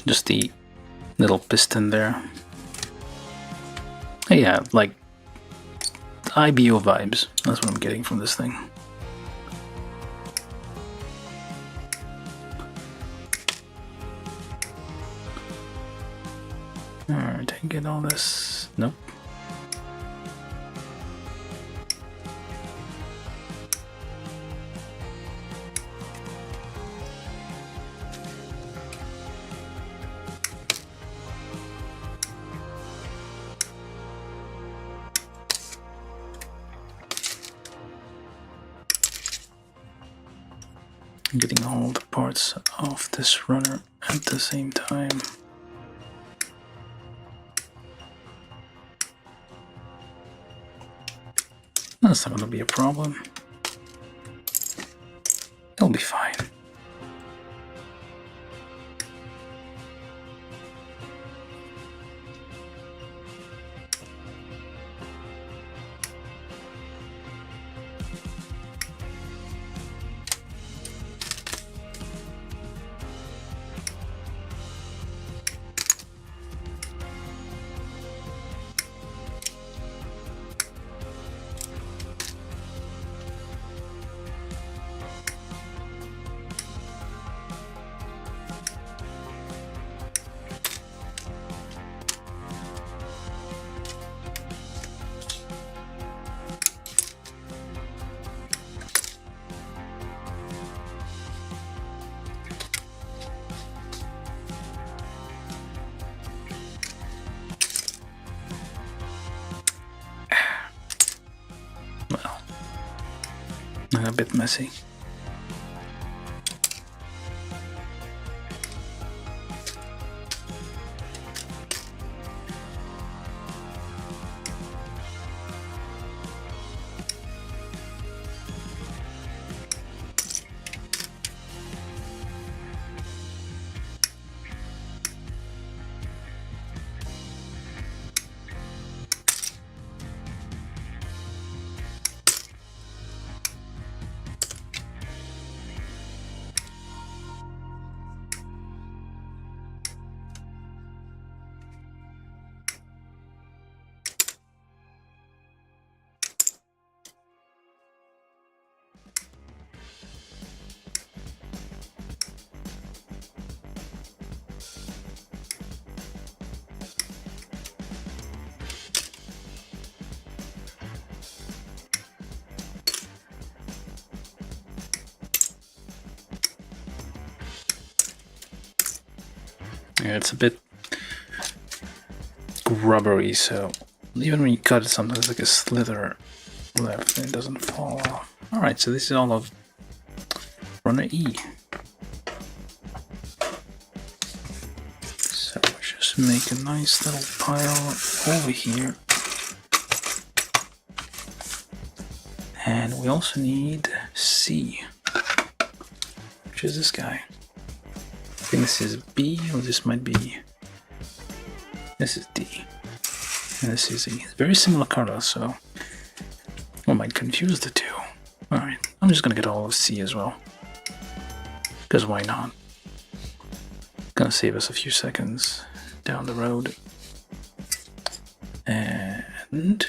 just the little piston there. Yeah, like IBO vibes. That's what I'm getting from this thing. Alright, did I get all this? Nope. Getting all the parts of this runner at the same time. That's not going to be a problem. It'll be fine. A bit messy. Yeah, it's a bit rubbery, so even when you cut it, sometimes like a slither left and it doesn't fall off. Alright, so this is all of runner E. So just make a nice little pile over here. And we also need C, which is this guy. I think this is B, or this might be... This is D. And this is E. It's very similar color, so one might confuse the two. Alright, I'm just gonna get all of C as well. Because why not? Gonna save us a few seconds down the road. And...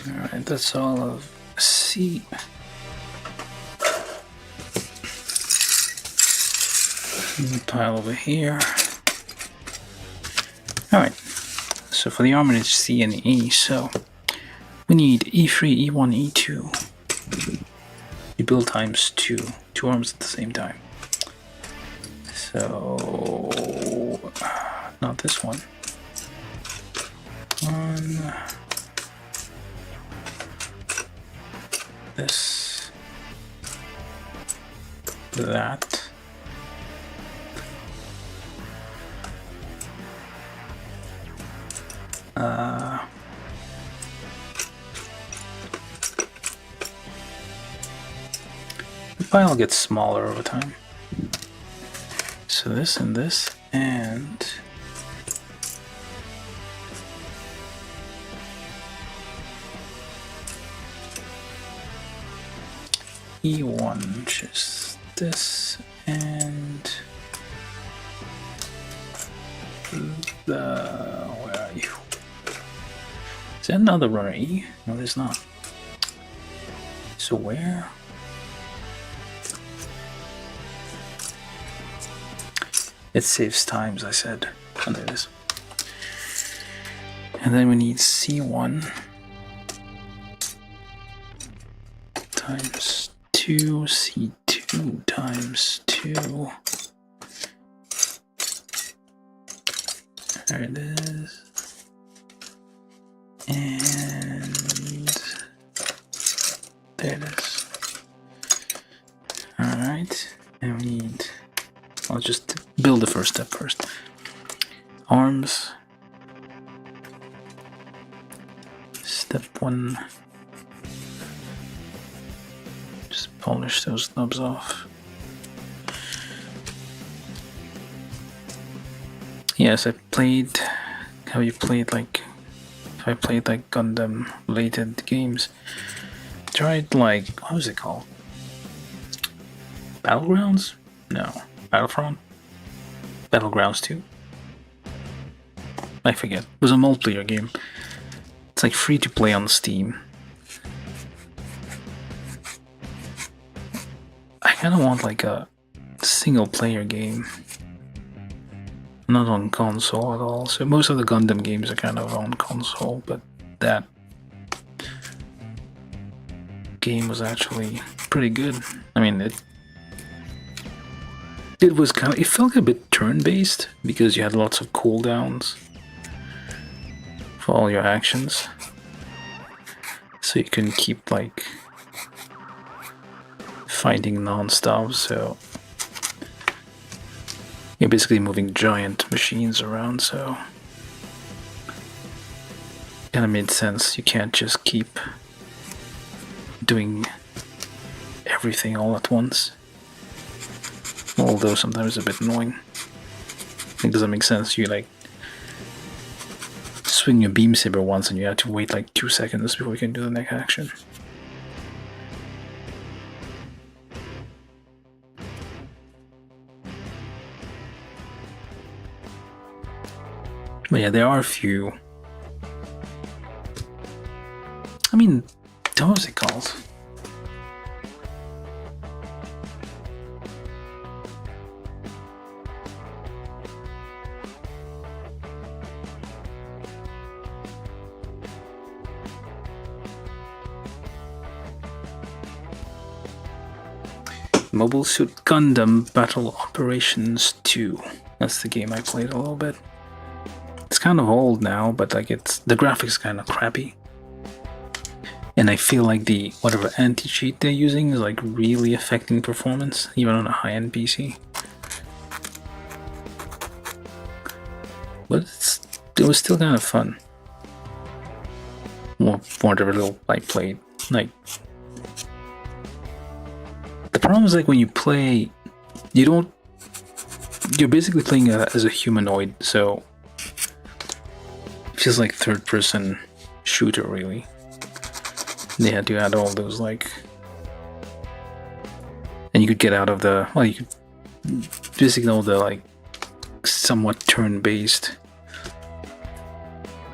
Alright, that's all of C. Pile over here. Alright, so for the armor it's C and E, so we need E3, E1, E2. You build times two arms at the same time. So, not this one. One. This. That. The file gets smaller over time. So this and this and E1, which is this and where are you? Is that another runner E? No, there's not. So where? It saves times, I said. Oh, there it is. And then we need C1 times 2, C2 times 2. There it is. And there it is. Alright, and we need, I'll just build the first step first. Arms. Step 1. Just polish those knobs off. Yes, I played, how you played like, if I played like Gundam related games. Tried like, what was it called? Battlegrounds? No. Battlefront? Battlegrounds 2? I forget. It was a multiplayer game. It's like free to play on Steam. I kinda want like a single player game. Not on console at all. So most of the Gundam games are kind of on console, but that game was actually pretty good. I mean, it was kind of, it felt a bit turn-based because you had lots of cooldowns for all your actions. So you couldn't keep like fighting non-stop, so you're basically moving giant machines around, so it kind of made sense. You can't just keep doing everything all at once. Although sometimes it's a bit annoying. It doesn't make sense. You like swing your beam saber once and you have to wait like 2 seconds before you can do the next action. But yeah, there are a few. I mean, what was it called? Mobile Suit Gundam Battle Operations 2. That's the game I played a little bit. It's kind of old now, but like the graphics kind of crappy. And I feel like the whatever anti-cheat they're using is like really affecting performance, even on a high-end PC. But it was still kind of fun. Whatever little I played. Like, the problem is like when you play, you're basically playing as a humanoid, so it feels like third-person shooter, really. They had to add all those, like... And you could get out of the... Well, you could... Basically all the, like, somewhat turn-based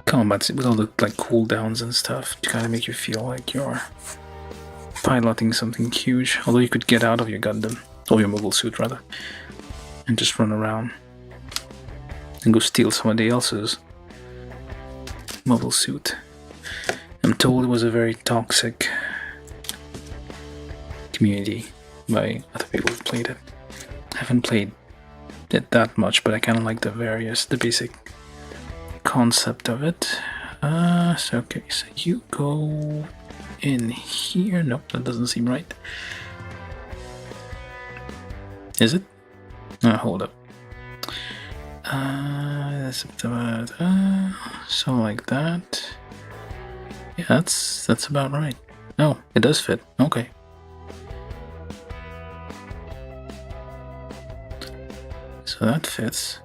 combats with all the, like, cooldowns and stuff to kind of make you feel like you're piloting something huge. Although you could get out of your Gundam, or your mobile suit, rather, and just run around and go steal somebody else's mobile suit. I'm told it was a very toxic community by other people who've played it. I haven't played it that much, but I kind of like the basic concept of it. So okay, so you go in here. Nope, that doesn't seem right. Is it? Hold up. That's about, so like that. Yeah, that's about right. Oh, it does fit. Okay. So that fits.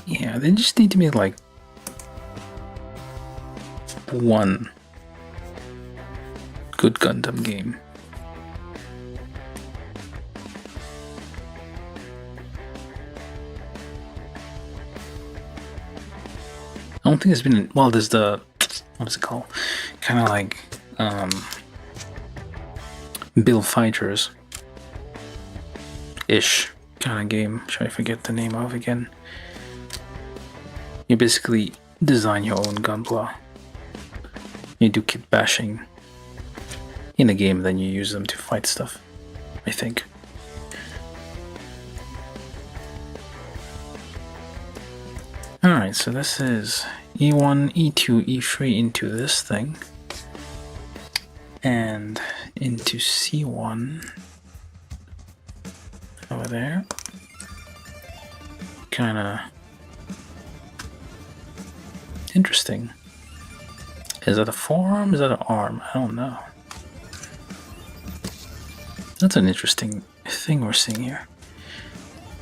Yeah, they just need to be like one good Gundam game. I don't think there's been... Well, there's the what's it called? Kind of like Build Fighters ish kind of game. Should I forget the name of again? You basically design your own Gunpla. You do kit bashing in a game, then you use them to fight stuff, I think. Alright, so this is E1, E2, E3 into this thing. And into C1 over there. Kinda interesting. Is that a forearm? Is that an arm? I don't know. That's an interesting thing we're seeing here.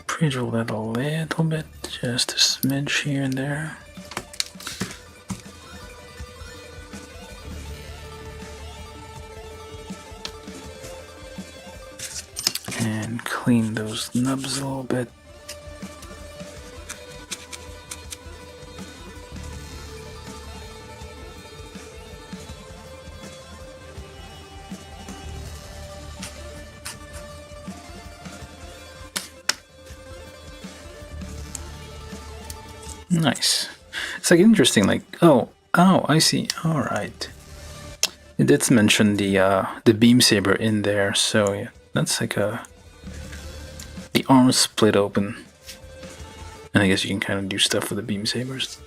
Pre-drill that a little bit, just a smidge here and there. And clean those nubs a little bit. Nice. It's like interesting, like, oh, I see. All right. It did mention the beam saber in there, so yeah, that's like the arms split open, and I guess you can kind of do stuff with the beam sabers.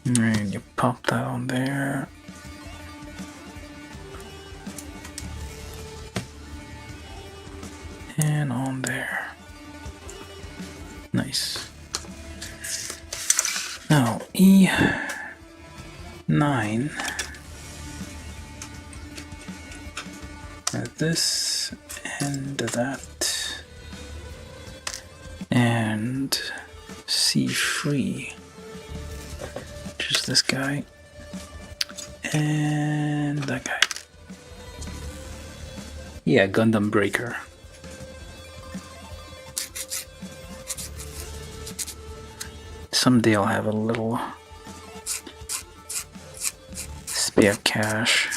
And you pop that on there. And on there. Nice. Now E9. At this and that. And C3. Just this guy. And that guy. Yeah, Gundam Breaker. Someday I'll have a little spare cash.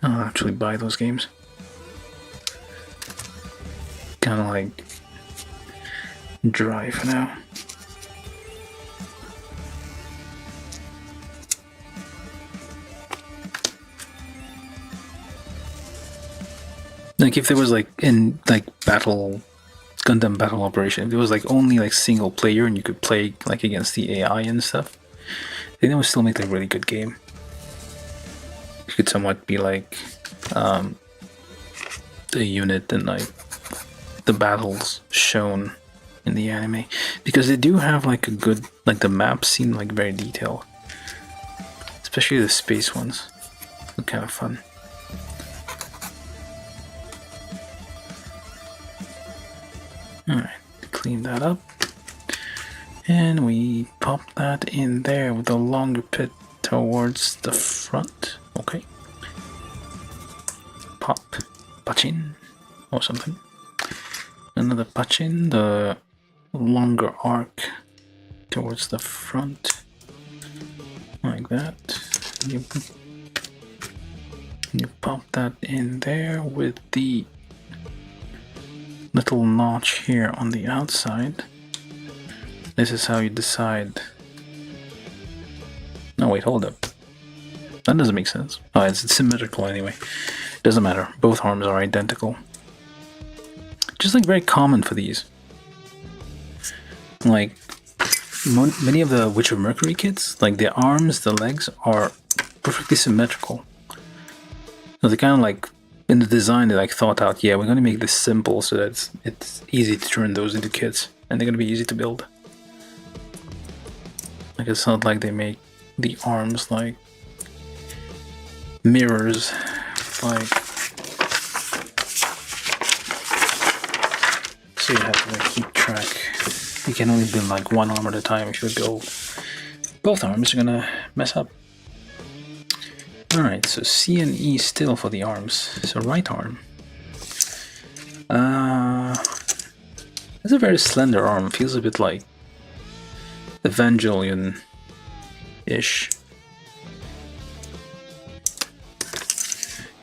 I'll actually buy those games. Kind of like dry for now. Like if there was like in like Gundam Battle Operation, if it was like only like single player and you could play like against the AI and stuff, I think it would still make like a really good game. It could somewhat be like the unit and like the battles shown in the anime, because they do have like a good, like the maps seem like very detailed, especially the space ones. Look kind of fun. Alright, clean that up. And we pop that in there with a longer pit towards the front. Okay. Pop, pachin, or something. Another pachin, the longer arc towards the front. Like that. You pop that in there with the little notch here on the outside. This is how you decide. No, wait, hold up. That doesn't make sense. Oh, it's symmetrical anyway. Doesn't matter. Both arms are identical. Just like very common for these. Like many of the Witch of Mercury kits, like the arms, the legs are perfectly symmetrical. So they kind of like, in the design, they like thought out, yeah, we're going to make this simple so that it's easy to turn those into kits, and they're going to be easy to build. Like it's not like they make the arms like mirrors, like, so you have to like keep track. You can only build like one arm at a time. If you build both arms, you're gonna mess up. Alright, so C and E still for the arms. So right arm. It's a very slender arm. It feels a bit like Evangelion-ish.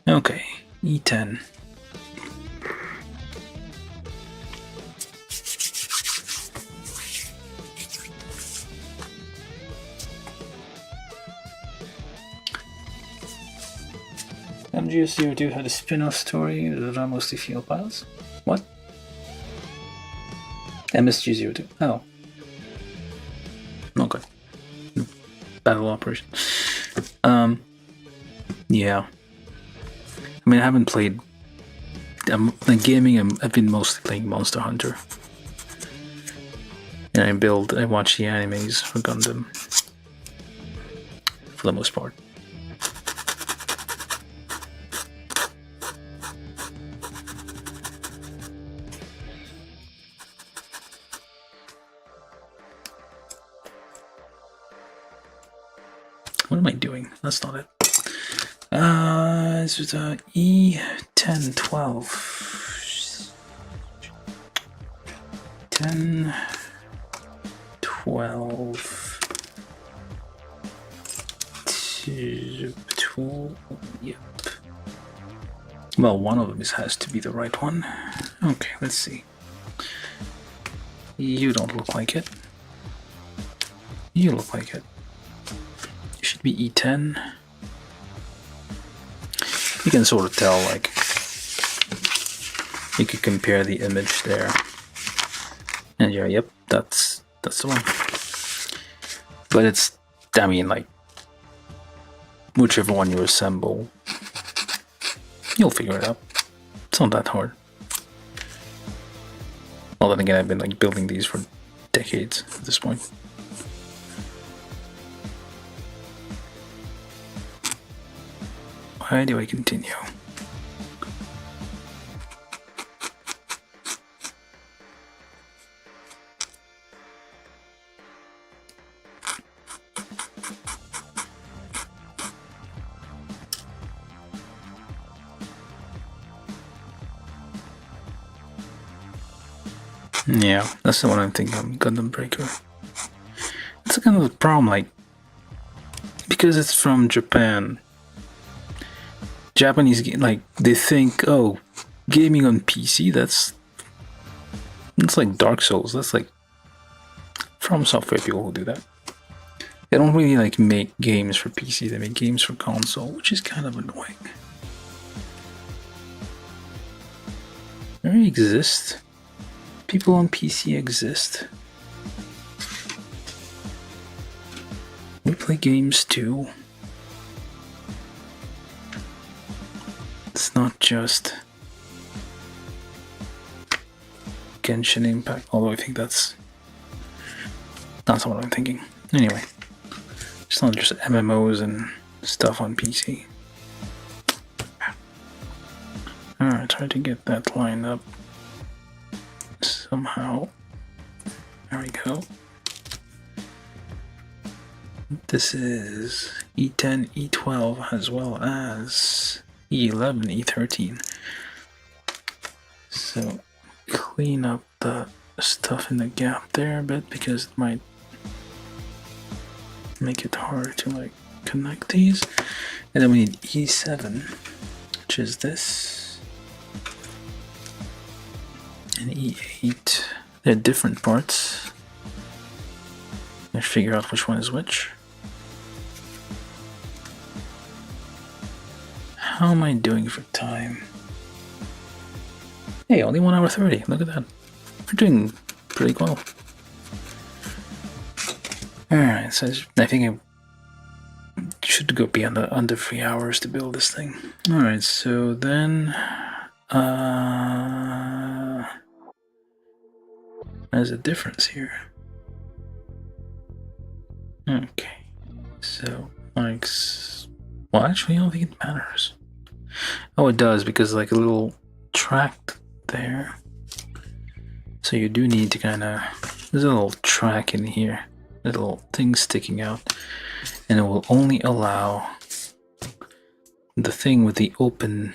Okay, E10. MGS02 had a spin-off story that are mostly field pilots. What? MSG02. Oh. Okay. Battle operation. Yeah. I mean, I haven't played like gaming. I've been mostly playing Monster Hunter, and I watch the animes for Gundam for the most part. What am I doing? That's not it. This was E10, 12. 10, 12. 12. Yep. Well, one of them has to be the right one. Okay, let's see. You don't look like it. You look like it. It should be E10. You can sort of tell, like, you could compare the image there. And yeah, yep, that's the one. But it's, I mean, like, whichever one you assemble, you'll figure it out. It's not that hard. Well, then again, I've been, like, building these for decades at this point. Why do I continue? Yeah, that's the one I'm thinking of, Gundam Breaker. It's kind of the problem, like, because it's from Japan. Japanese, like, they think, oh, gaming on PC, that's like Dark Souls. That's like From Software people who do that. They don't really, like, make games for PC. They make games for console, which is kind of annoying. There exist. People on PC exist. We play games too. It's not just Genshin Impact, although I think that's what I'm thinking. Anyway, it's not just MMOs and stuff on PC. Alright, try to get that line up somehow. There we go. This is E10, E12, as well as E11, E13. So clean up the stuff in the gap there a bit, because it might make it hard to, like, connect these. And then we need E7, which is this, and E8. They're different parts. Let's figure out which one is which. How am I doing for time? Hey, only 1 hour 30. Look at that. We're doing pretty well. Alright, so I think I should go be under 3 hours to build this thing. Alright, so then there's a difference here. Okay. So like, well, actually I don't think it matters. Oh, it does, because like a little track there. So you do need to there's a little track in here, a little thing sticking out, and it will only allow the thing with the open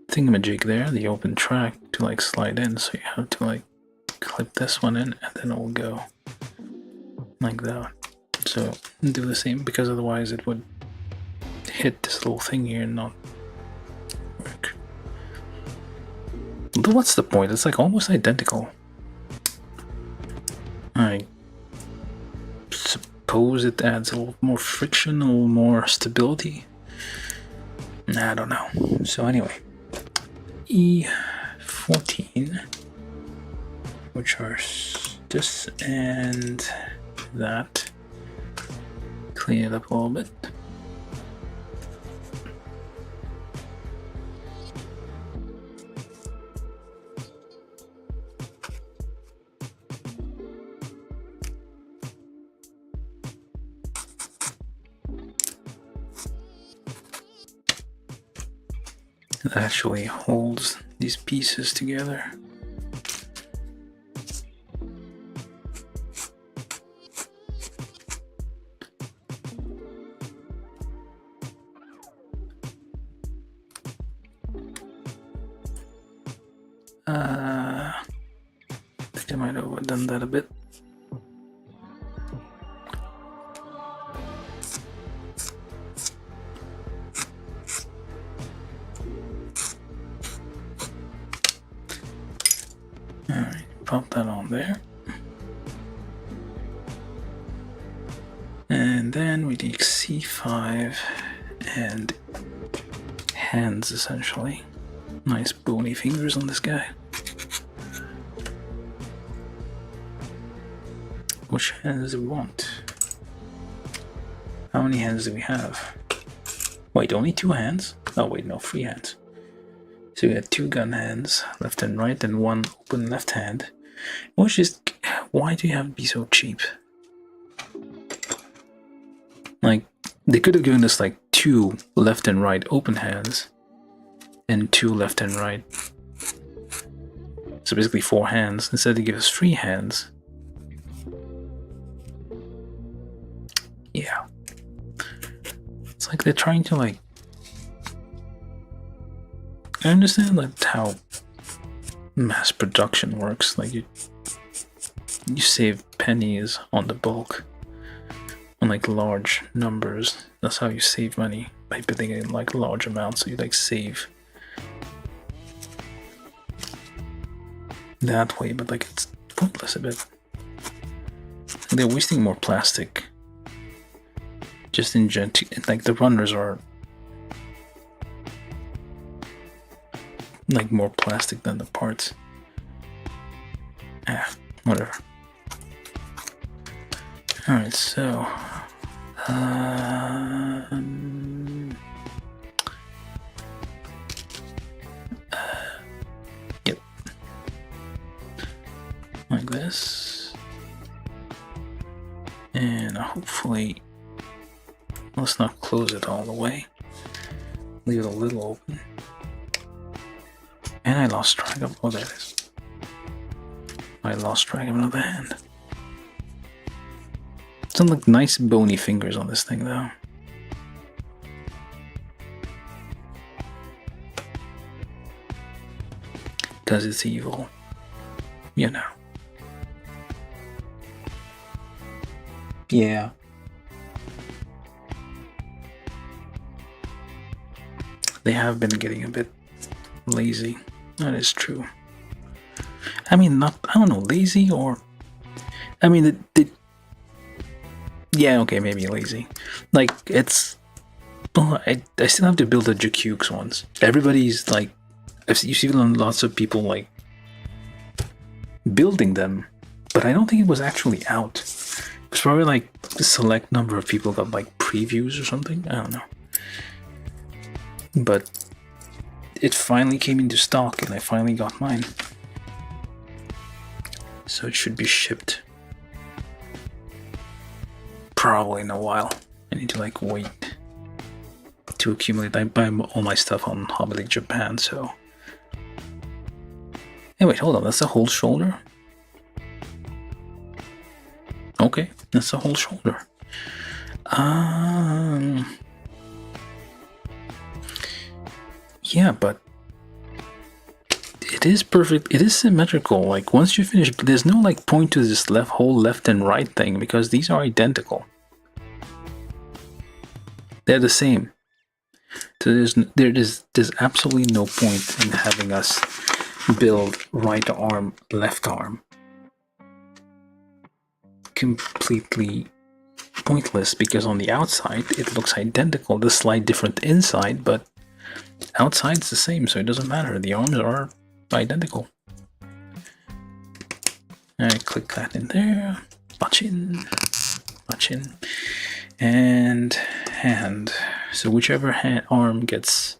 thingamajig there, the open track, to like slide in, so you have to like clip this one in and then it will go like that. So do the same, because otherwise it would hit this little thing here and not work. But what's the point? It's like almost identical. I suppose it adds a little more friction, a little more stability. I don't know. So anyway, E14, which are this and that. Clean it up a little bit. It actually holds these pieces together. I think I might have overdone that a bit. Alright, pop that on there. And then we take C5 and hands, essentially. Nice bony fingers on this guy. Which hands do we want? How many hands do we have? Wait, only 2 hands? Oh wait, no, 3 hands. So we got 2 gun hands, left and right, and 1 open left hand. Which is, why do you have to be so cheap? Like, they could have given us like 2 left and right open hands, and 2 left and right. So basically 4 hands. Instead they give us 3 hands. Yeah. It's like they're trying to like... I understand like how mass production works. Like you save pennies on the bulk. On like large numbers. That's how you save money. By bidding in like large amounts. So you like save that way, but like it's pointless a bit. They're wasting more plastic. Just in like the runners are like more plastic than the parts. Whatever. Alright, so yep. Like this. And hopefully, let's not close it all the way. Leave it a little open. And I lost track of, oh there it is. I lost track of another hand. Some like nice bony fingers on this thing though. Because it's evil. You know. Yeah. They have been getting a bit lazy. That is true. I mean, not, I don't know, lazy or... I mean, yeah, okay, maybe lazy. Like, it's... Well, I still have to build the Jakukes ones. Everybody's like... You see lots of people like... building them. But I don't think it was actually out. It's probably like a select number of people got like previews or something. I don't know. But it finally came into stock and I finally got mine. So it should be shipped. Probably in a while. I need to like wait to accumulate. I buy all my stuff on Hobby League Japan, so... Hey, wait, hold on. That's the whole shoulder? Okay, that's the whole shoulder. Yeah, but it it is perfect. It is symmetrical. Like once you finish, there's no like point to this whole left and right thing because these are identical. They're the same. So there's absolutely no point in having us build right arm, left arm. Completely pointless because on the outside it looks identical. The slight different inside, but outside it's the same, so it doesn't matter. The arms are identical. I click that in there. Bachin, and hand. So whichever arm gets,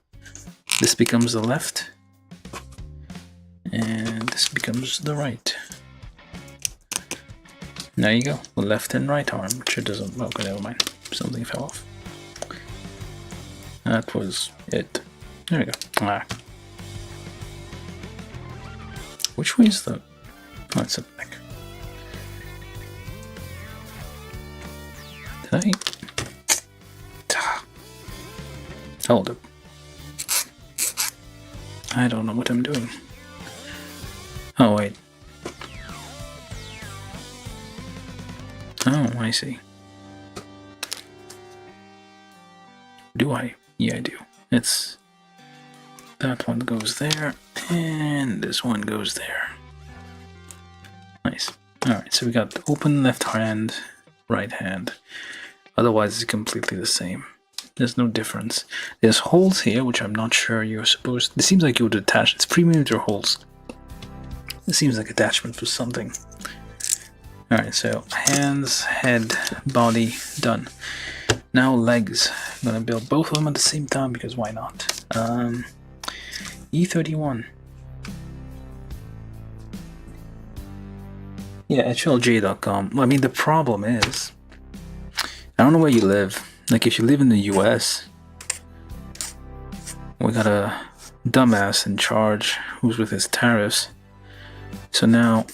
this becomes the left, and this becomes the right. There you go, the left and right arm, which it doesn't. Okay, never mind. Something fell off. That was it. There we go. Ah. Which way is the? Oh, it's up back. Did I? Hold up. I don't know what I'm doing. Oh wait. Oh, I see. Do I? Yeah, I do. It's that one goes there, and this one goes there. Nice. Alright, so we got open left hand, right hand. Otherwise, it's completely the same. There's no difference. There's holes here, which I'm not sure you're supposed. It seems like you would attach. It's 3mm holes. It seems like attachment for something. Alright, so hands, head, body, done. Now legs. I'm gonna build both of them at the same time because why not? E31. Yeah, HLJ.com. I mean, the problem is, I don't know where you live. Like, if you live in the US, we got a dumbass in charge who's with his tariffs. So now,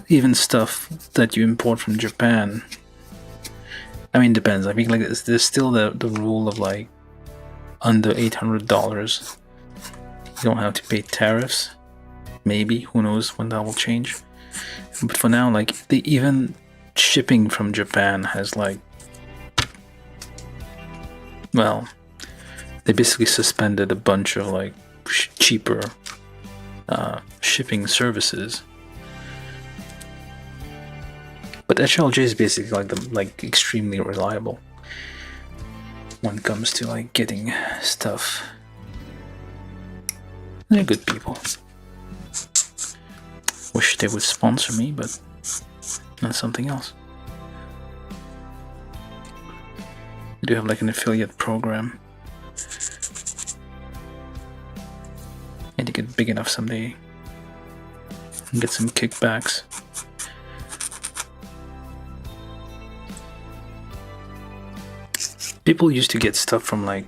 even stuff that you import from Japan, I mean, depends. I think like there's still the rule of like under $800 you don't have to pay tariffs. Maybe, who knows when that will change. But for now, like even shipping from Japan has like, well, they basically suspended a bunch of like cheaper shipping services. But HLJ is basically like extremely reliable when it comes to like getting stuff. They're good people. Wish they would sponsor me, but that's something else. I do have like an affiliate program. I need to get big enough someday and get some kickbacks. People used to get stuff from like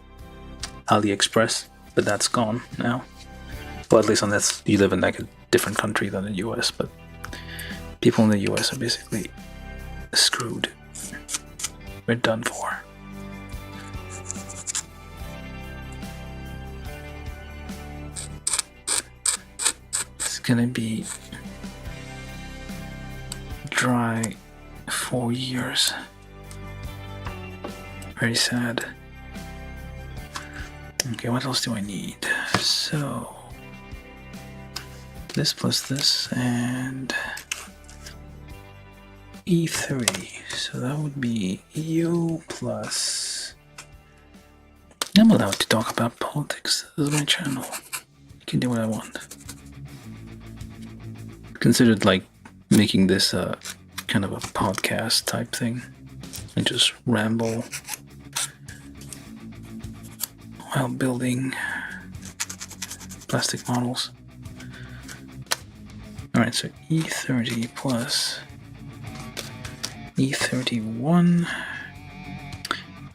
AliExpress, but that's gone now. Well, at least unless you live in like a different country than the US, but people in the US are basically screwed. We're done for. It's gonna be dry 4 years. Very sad. Okay, what else do I need? So this plus this and E3. So that would be EU plus. I'm allowed to talk about politics. This is my channel. I can do what I want. Considered like making this kind of a podcast type thing and just ramble while building plastic models. Alright, so E30 plus E31.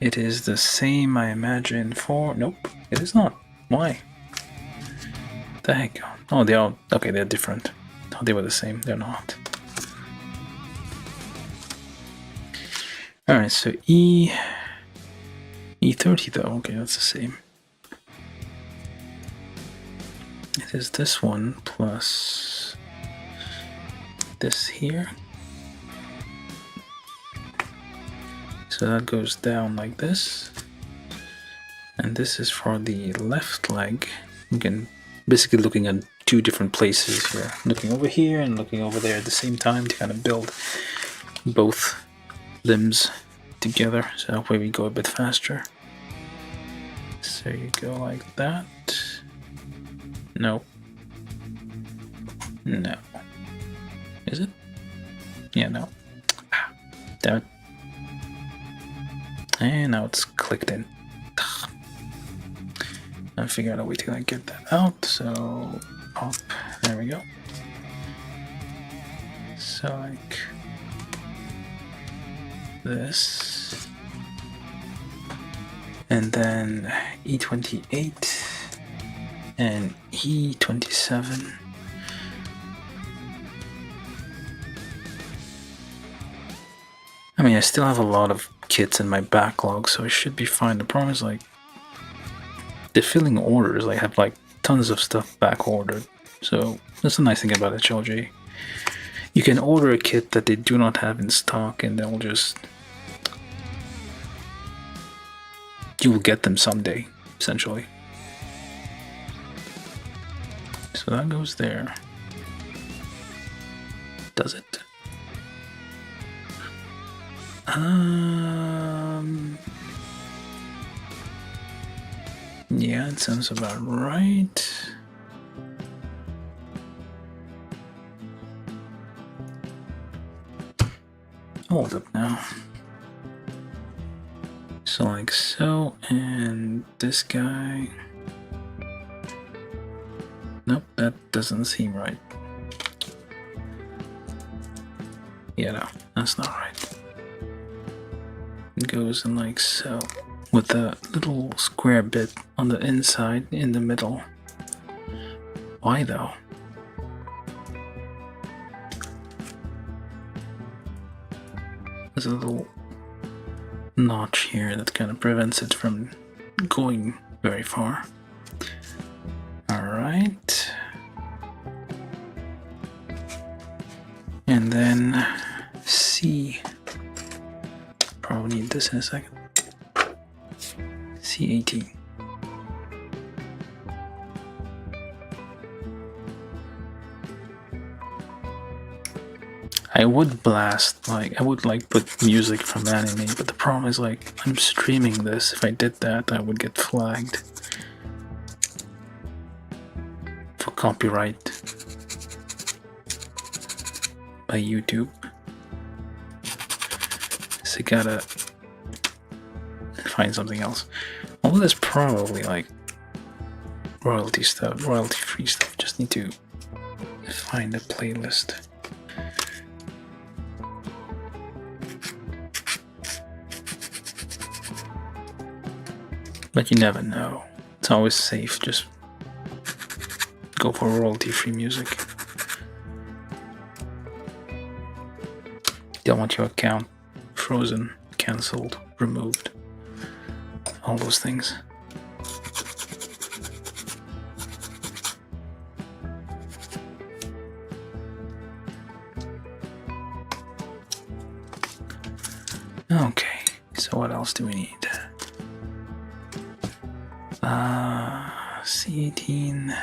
It is the same, I imagine, for... Nope, it is not. Why? The heck? Oh, they are... Okay, they're different. Oh, they were the same. They're not. Alright, so E30 though. Okay, that's the same. It is this one plus this here. So that goes down like this. And this is for the left leg. You can basically looking at two different places here. Looking over here and looking over there at the same time to kind of build both limbs together. So that way we go a bit faster. So you go like that. No. No. Is it? Yeah, no. Damn it. And now it's clicked in. I figured out a way to like get that out, so up, there we go. So like this, and then E28 and E27. I mean, I still have a lot of kits in my backlog, so it should be fine. The problem is like the filling orders. I have like tons of stuff back ordered, so that's the nice thing about HLJ. You can order a kit that they do not have in stock, and they'll just you will get them someday, essentially. So that goes there. Does it? Yeah, it sounds about right. Hold up now. So like so, and this guy. Nope, that doesn't seem right. Yeah, no, that's not right. It goes in like so, with a little square bit on the inside in the middle. Why though? There's a little notch here that kind of prevents it from going very far. Alright. And then C. Probably need this in a second. C18. I would blast, like, I would like put music from anime, but the problem is like, I'm streaming this. If I did that, I would get flagged for copyright by YouTube. So gotta find something else. Although there's probably like royalty stuff, royalty-free stuff. Just need to find a playlist. But you never know. It's always safe. Just go for royalty-free music. Don't want your account frozen, cancelled, removed. All those things. Okay, so what else do we need? C18.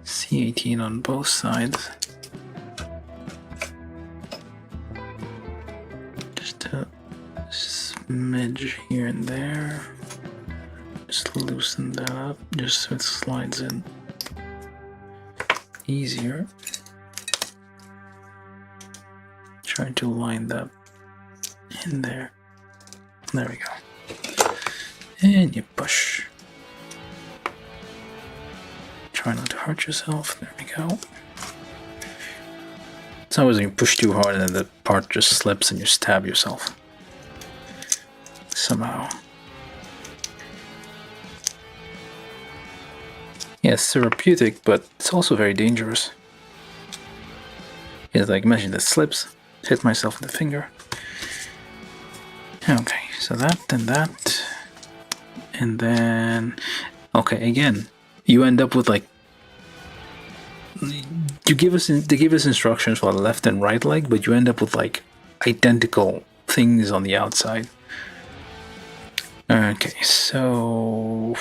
C18 on both sides. Just a smidge here and there. Just loosen that up just so it slides in easier. Try to line that in there. There we go. And you push. Try not to hurt yourself. There we go. It's always when you push too hard and then the part just slips and you stab yourself. Somehow. Yeah, it's therapeutic, but it's also very dangerous. Yeah, like imagine that slips, hit myself in the finger. Okay, so that and that. And then, okay, again, you end up with like they give us instructions for the left and right leg, but you end up with like identical things on the outside. Okay, so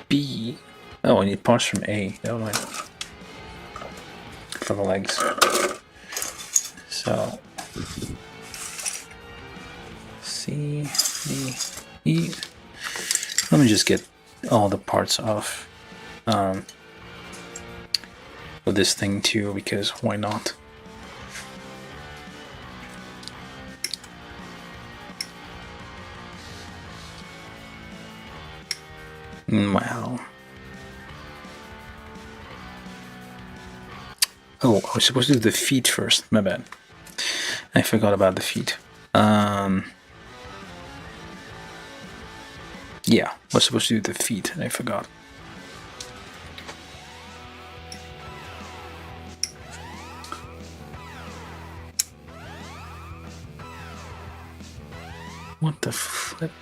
B. Oh, I need parts from A. Never mind. For the legs. So C, D, E. Let me just get all the parts off for this thing too, because why not? Wow. Oh, I was supposed to do the feet first. My bad. I forgot about the feet. Yeah, I was supposed to do the feet, and I forgot. What the flip?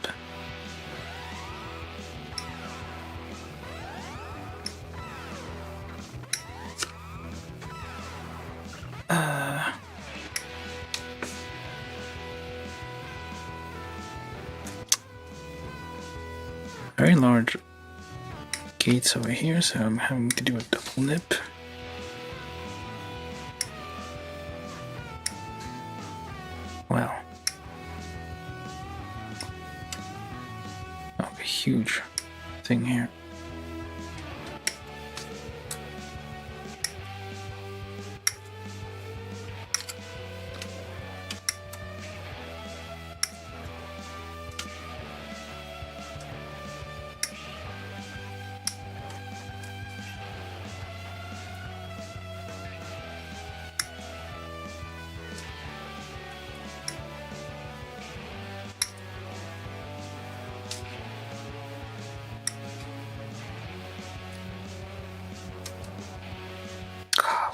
Very large gates over here, so I'm having to do a double nip. Wow. Oh, a huge thing here.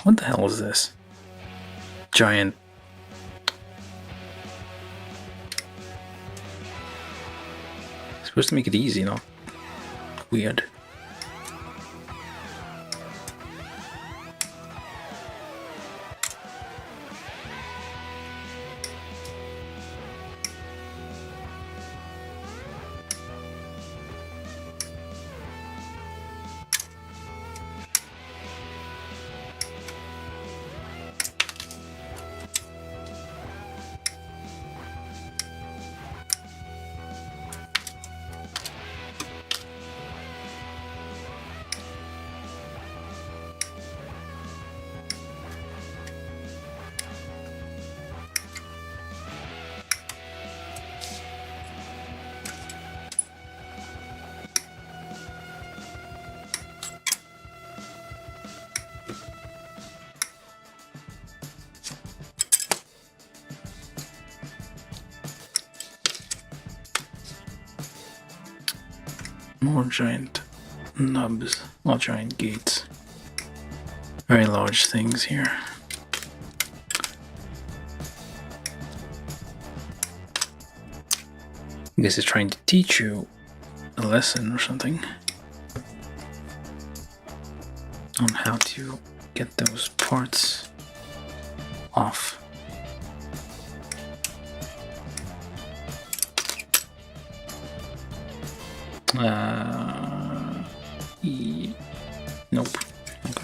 What the hell is this? Giant. Supposed to make it easy, no? Weird. More giant nubs, or giant gates. Very large things here. I guess it's trying to teach you a lesson or something on how to get those parts off. Nope. Okay.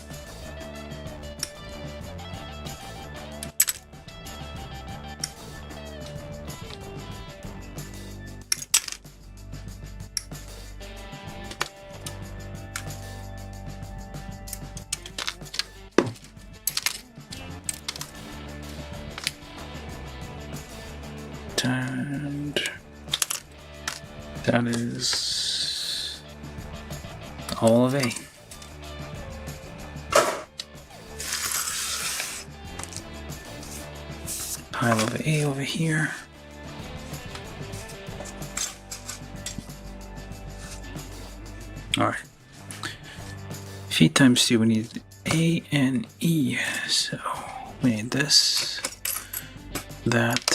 And that is all of A. Pile of A over here. Alright. Feet times 2, we need A and E. So we need this, that,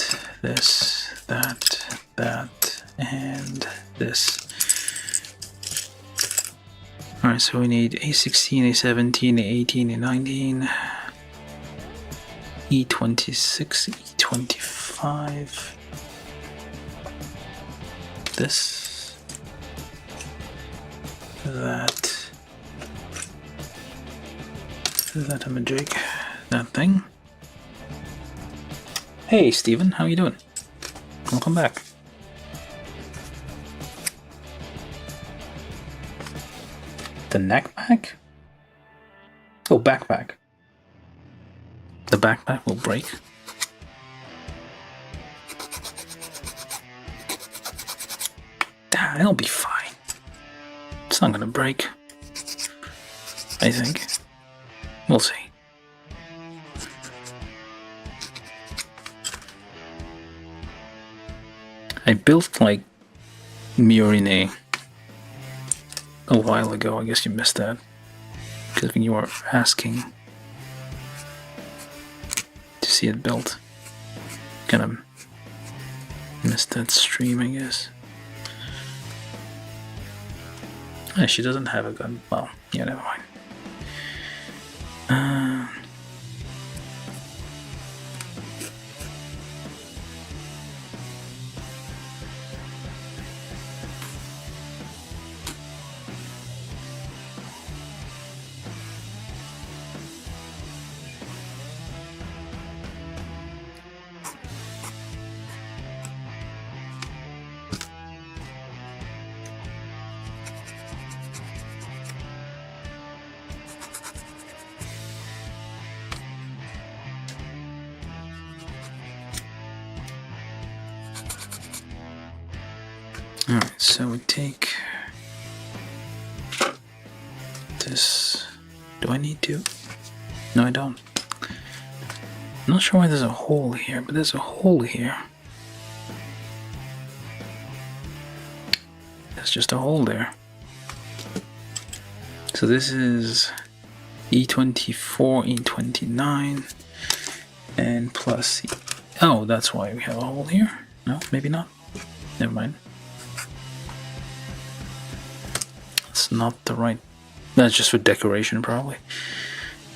and this. Alright, so we need A16, A17, A18, A19, E26, E25. This, that I'm a jig, that thing. Hey Steven, how you doing? Welcome back. The neckpack? Oh, backpack. The backpack will break. It'll be fine. It's not gonna break. I think. We'll see. I built like Murine a while ago. I guess you missed that. Because when you were asking to see it built, kind of missed that stream, I guess. She doesn't have a gun. Well, yeah, never mind. Alright, so we take this. Do I need to? No, I don't. I'm not sure why there's a hole here, but there's a hole here. There's just a hole there. So this is E24, E29, and plus... Oh, that's why we have a hole here? No, maybe not. Never mind. That's not the right... That's just for decoration, probably.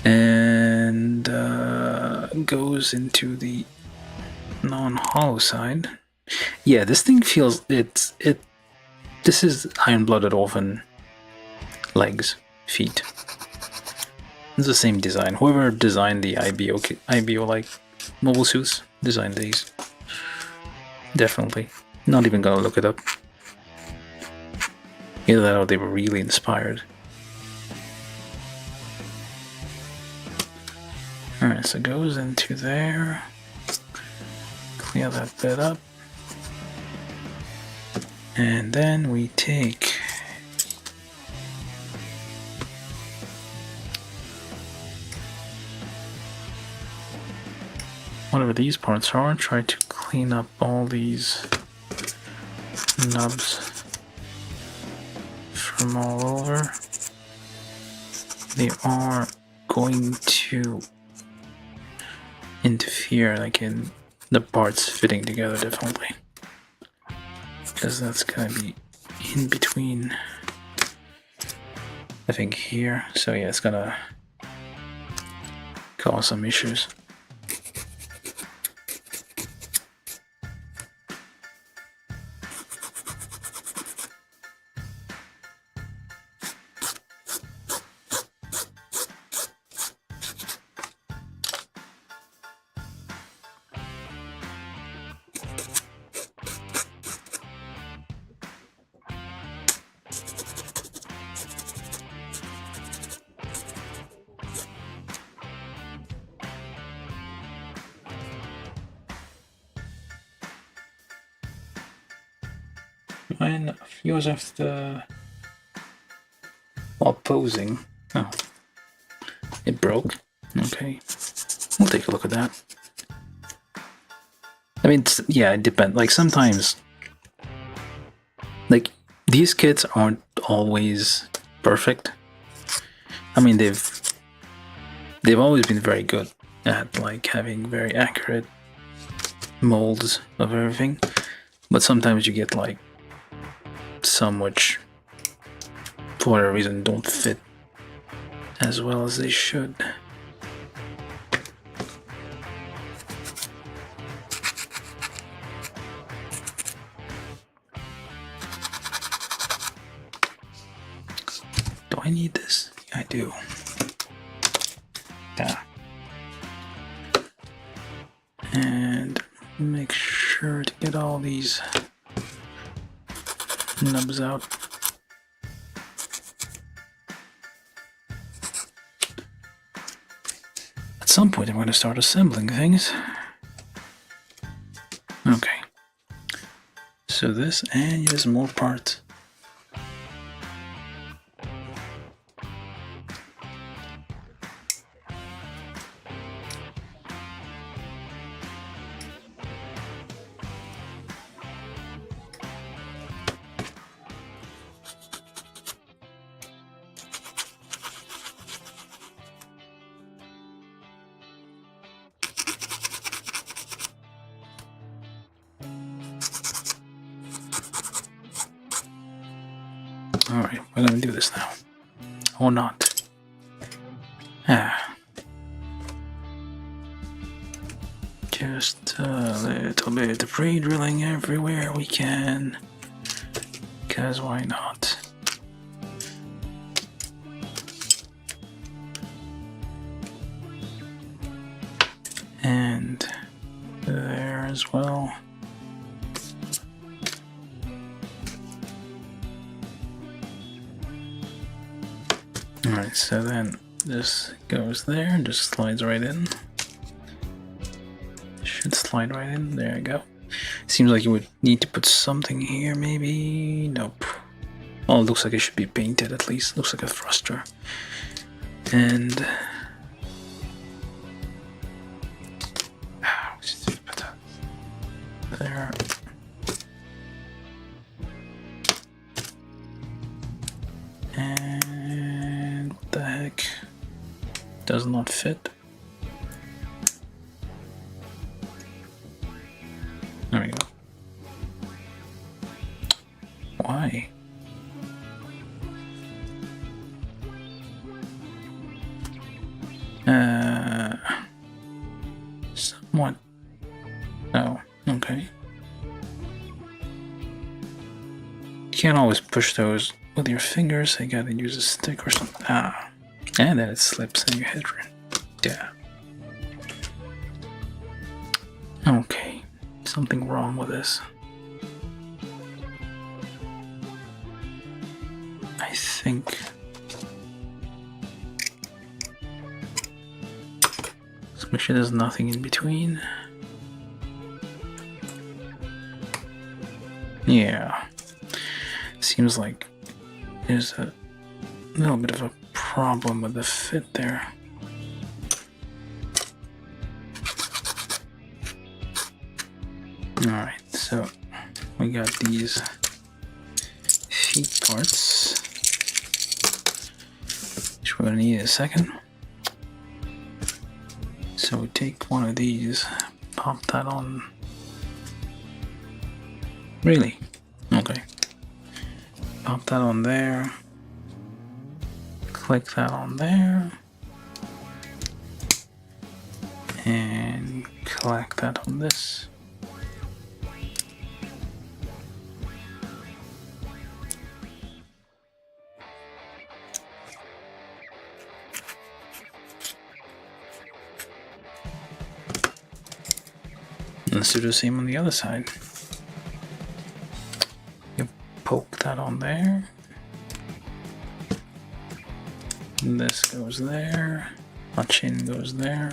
And goes into the non-hollow side. Yeah, this thing feels... This is Iron-Blooded Orphan legs, feet. It's the same design. Whoever designed the IBO like mobile suits designed these. Definitely. Not even gonna look it up. Either that or they were really inspired. Alright, so it goes into there. Clear that bit up. And then we take whatever these parts are, try to clean up all these nubs from all over. They are going to interfere, like in the parts fitting together, definitely. Because that's gonna be in between, I think, here. So yeah, it's gonna cause some issues. And a few hours after, while posing, oh, it broke. Okay, we'll take a look at that. I mean, yeah, it depends. Like sometimes, like these kits aren't always perfect. I mean, they've always been very good at like having very accurate molds of everything, but sometimes you get like some which for whatever reason, don't fit as well as they should. Do I need this? Yeah, I do. Yeah. And make sure to get all these nubs out. At some point I'm going to start assembling things. Okay. So this, and there's more parts. Alright, we're gonna do this now. Or not. Just a little bit of pre-drilling everywhere we can. Because why not? And there as well. Alright, so then this goes there and just slides right in. Should slide right in. There you go. Seems like you would need to put something here, maybe. Nope. Well, it looks like it should be painted at least. Looks like a thruster. And there. And what the heck? Does not fit. There we go. Why? Somewhat. Oh, okay. You can't always push those with your fingers, so you gotta use a stick or something. Ah. And then it slips and you hit it. Yeah. Okay. Something wrong with this. I think. Let's make sure there's nothing in between. Yeah. Seems like there's a little bit of a problem with the fit there. Alright, so we got these feet parts, which we're going to need in a second. So we take one of these, pop that on. Really? Okay. Pop that on there. Click that on there. And click that on this. Let's do the same on the other side. You poke that on there. And this goes there. My chin goes there.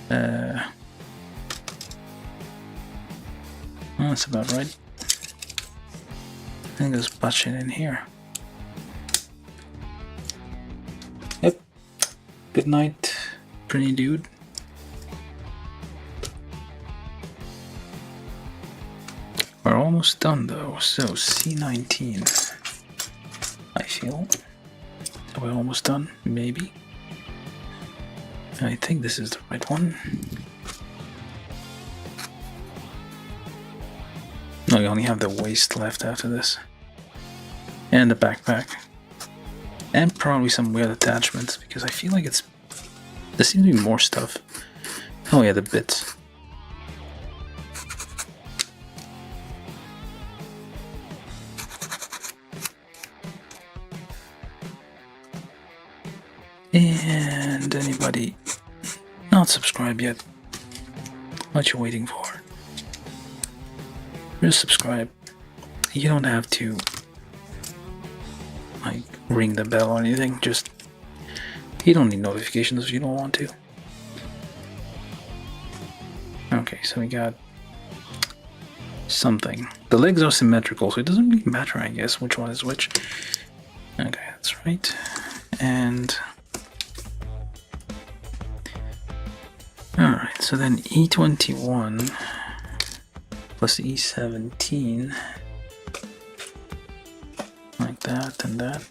Well, that's about right. And there's button in here. Yep. Good night, pretty dude. We're almost done though, so C19. I feel. Are we almost done? Maybe. I think this is the right one. No, you only have the waist left after this. And the backpack. And probably some weird attachments, because I feel like there seems to be more stuff. Oh yeah, the bits. And anybody not subscribed yet? What you waiting for? Just subscribe. You don't have to like ring the bell or anything. Just you don't need notifications if you don't want to. Okay, so we got something. The legs are symmetrical, so it doesn't really matter, I guess, which one is which. Okay, that's right. And alright, so then E21 plus E17, like that and that.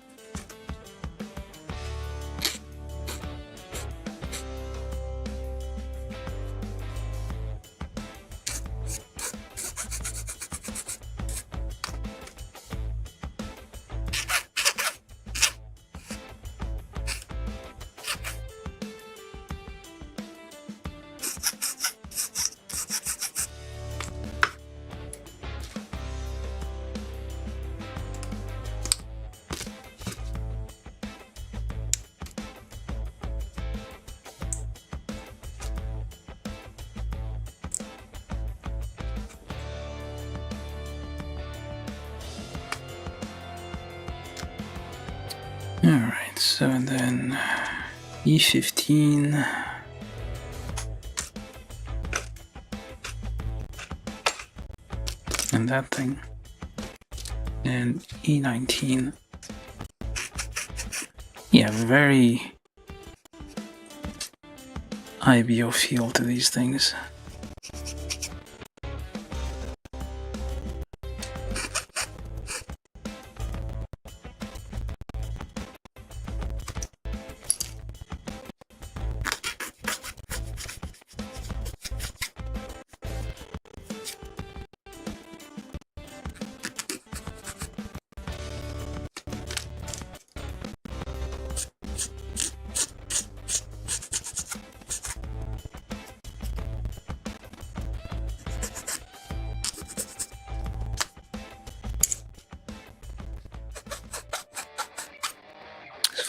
Alright, so then E15 and that thing, and E19. Yeah, very IBO feel to these things.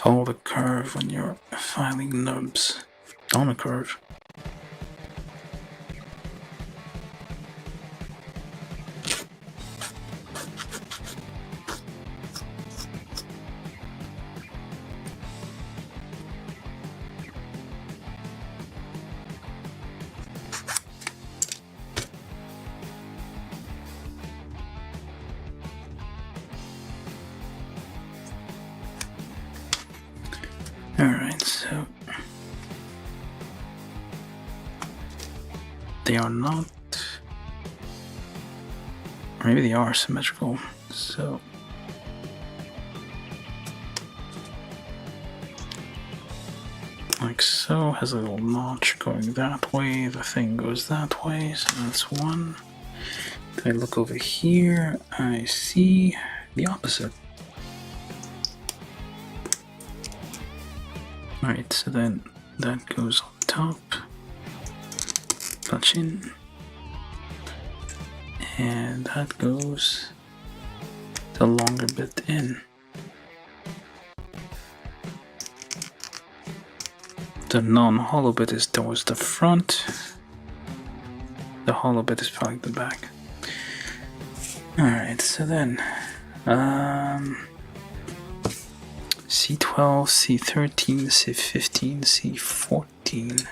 Follow the curve when you're filing nubs on a curve. Alright, so they are not, or maybe they are symmetrical, so like so, has a little notch going that way, the thing goes that way, so that's one. If I look over here, I see the opposite. Alright, so then that goes on top, punch in, and that goes the longer bit in. The non-hollow bit is towards the front, the hollow bit is probably the back. Alright, so then C12, C13, C15, C14.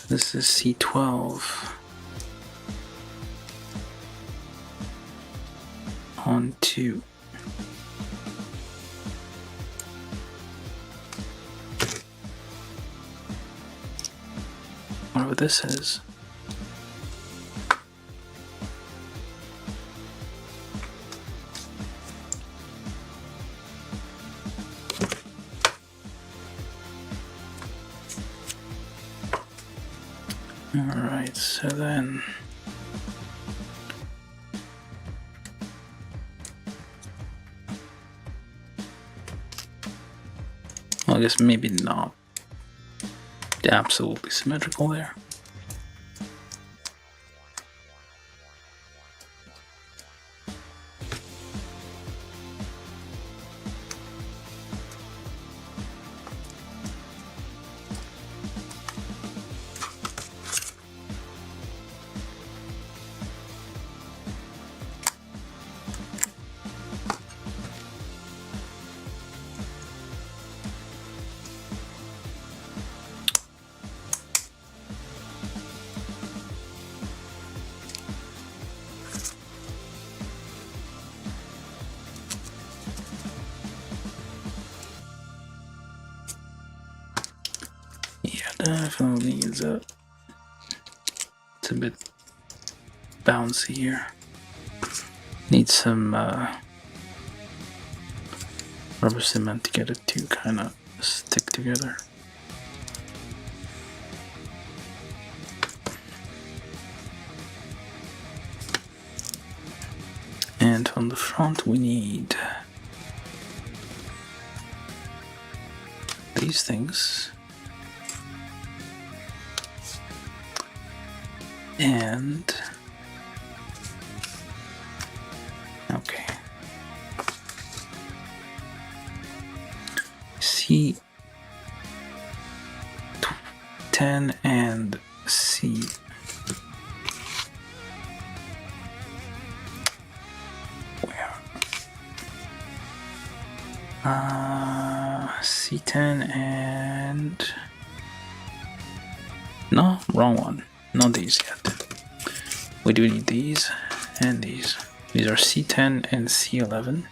This is C12 on 2. Whatever this is. Alright, so then well, I guess maybe not absolutely symmetrical there. Definitely needs a. It's a bit bouncy here. Needs some rubber cement to get it to kind of stick together. And on the front we need these things. And okay, C10 and C. Where? C10 and no, wrong one. Not these yet. We do need these and these. These are C10 and C11.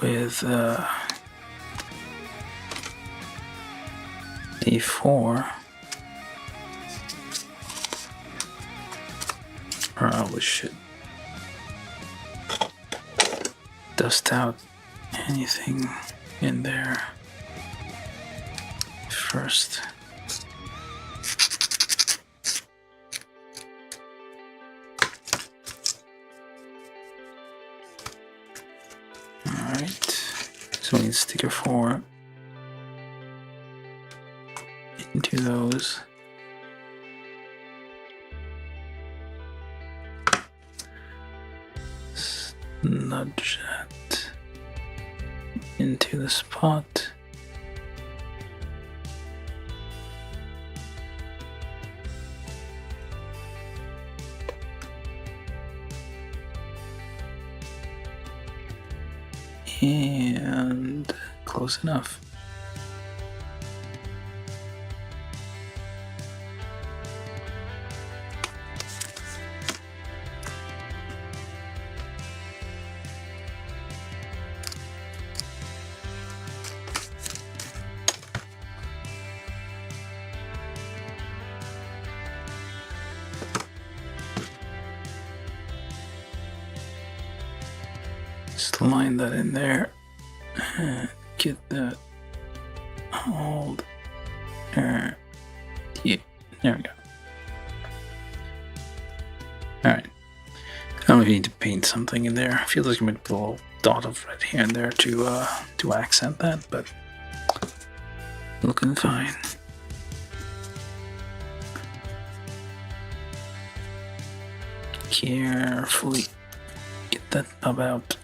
With A4, oh shit, dust out anything in there first. So we need sticker 4 into those. Nudge that into the spot. And close enough. line that in there and get that hold. Yeah, there we go. Alright. I don't know if you need to paint something in there. I feel like I'm going to put a little dot of red here and there to accent that, but looking fine. Carefully get that knob out.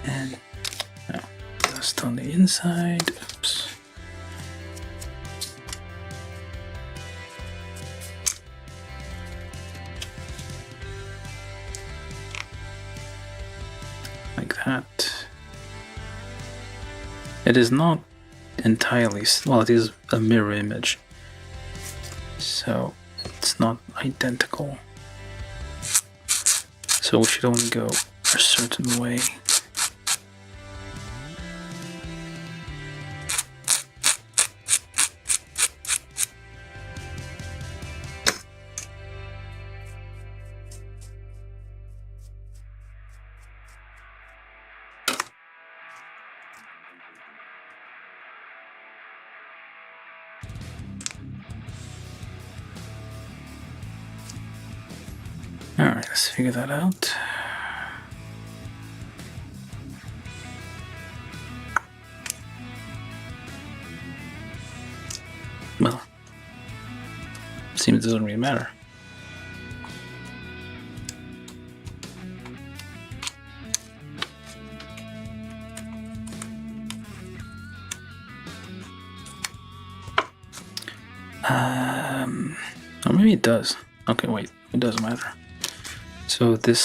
And now dust on the inside. Oops. Like that. It is not entirely, well, it is a mirror image, so it's not identical. So we should only go a certain way. Alright, let's figure that out. Well, seems it doesn't really matter. Or maybe it does. Okay, wait, it doesn't matter. So this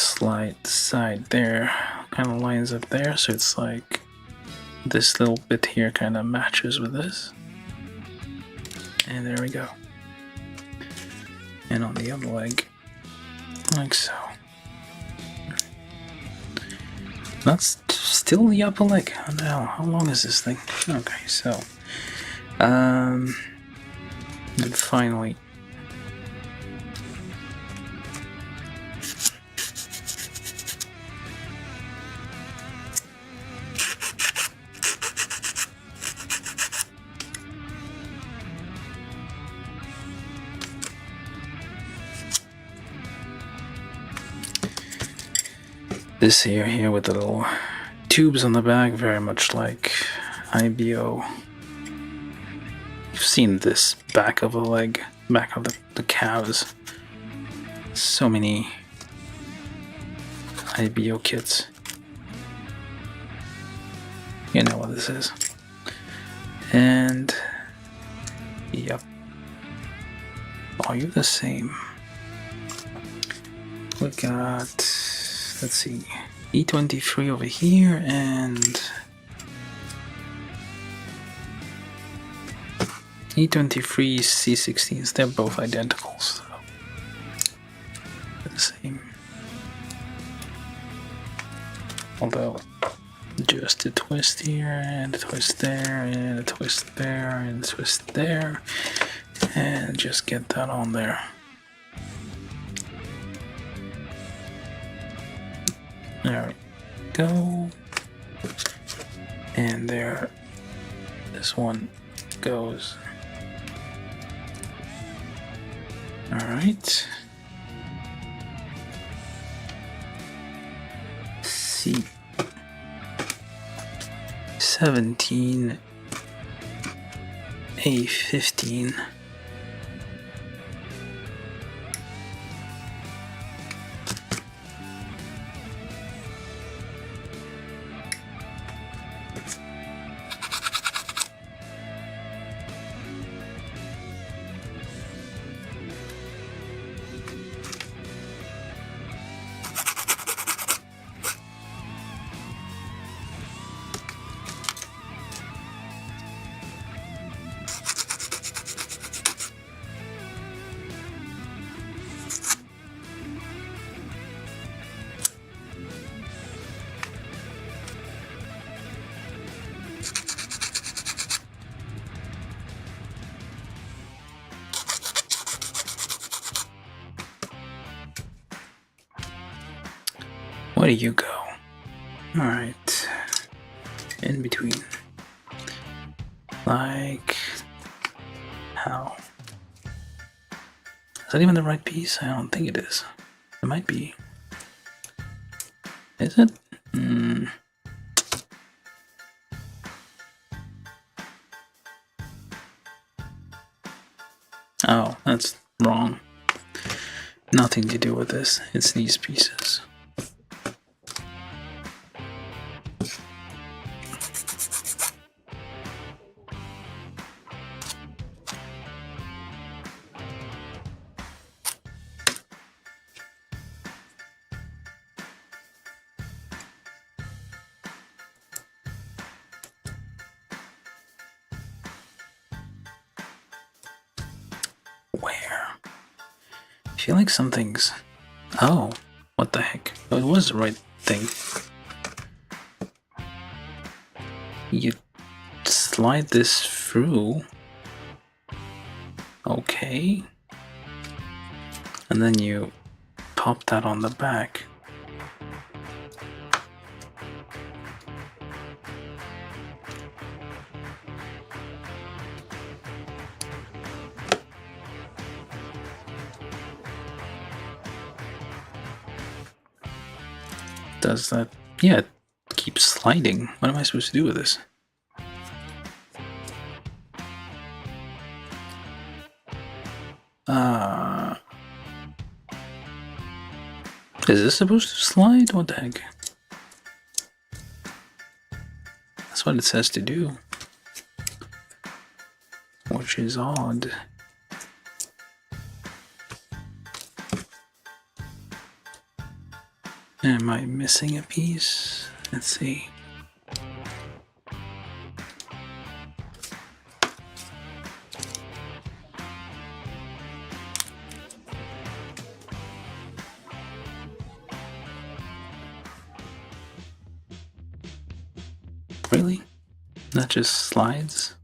side there kind of lines up there, so it's like this little bit here kind of matches with this. And there we go. And on the other leg, like so. That's still the upper leg. Oh no, how long is this thing? Okay, so and finally this here with the little tubes on the back, very much like IBO. You've seen this back of the leg, back of the calves. So many IBO kits. You know what this is. And yep. Are you the same? We got, let's see, E23 over here and E23 C16s. They're both identical, so they're the same. Although just a twist here and a twist there and a twist there and a twist there, and just get that on there. There we go. And there, this one goes. All right. C 17 A15. do you go? Alright. In between. Like... how? Is that even the right piece? I don't think it is. It might be. Is it? Oh, that's wrong. Nothing to do with this. It's these pieces. Where? I feel like something's... Oh, what the heck? Oh, it was the right thing. You slide this through. Okay. And then you pop that on the back. Does that... yeah, it keeps sliding. What am I supposed to do with this? Is this supposed to slide? What the heck? That's what it says to do. Which is odd. Am I missing a piece? Let's see. Really? That just slides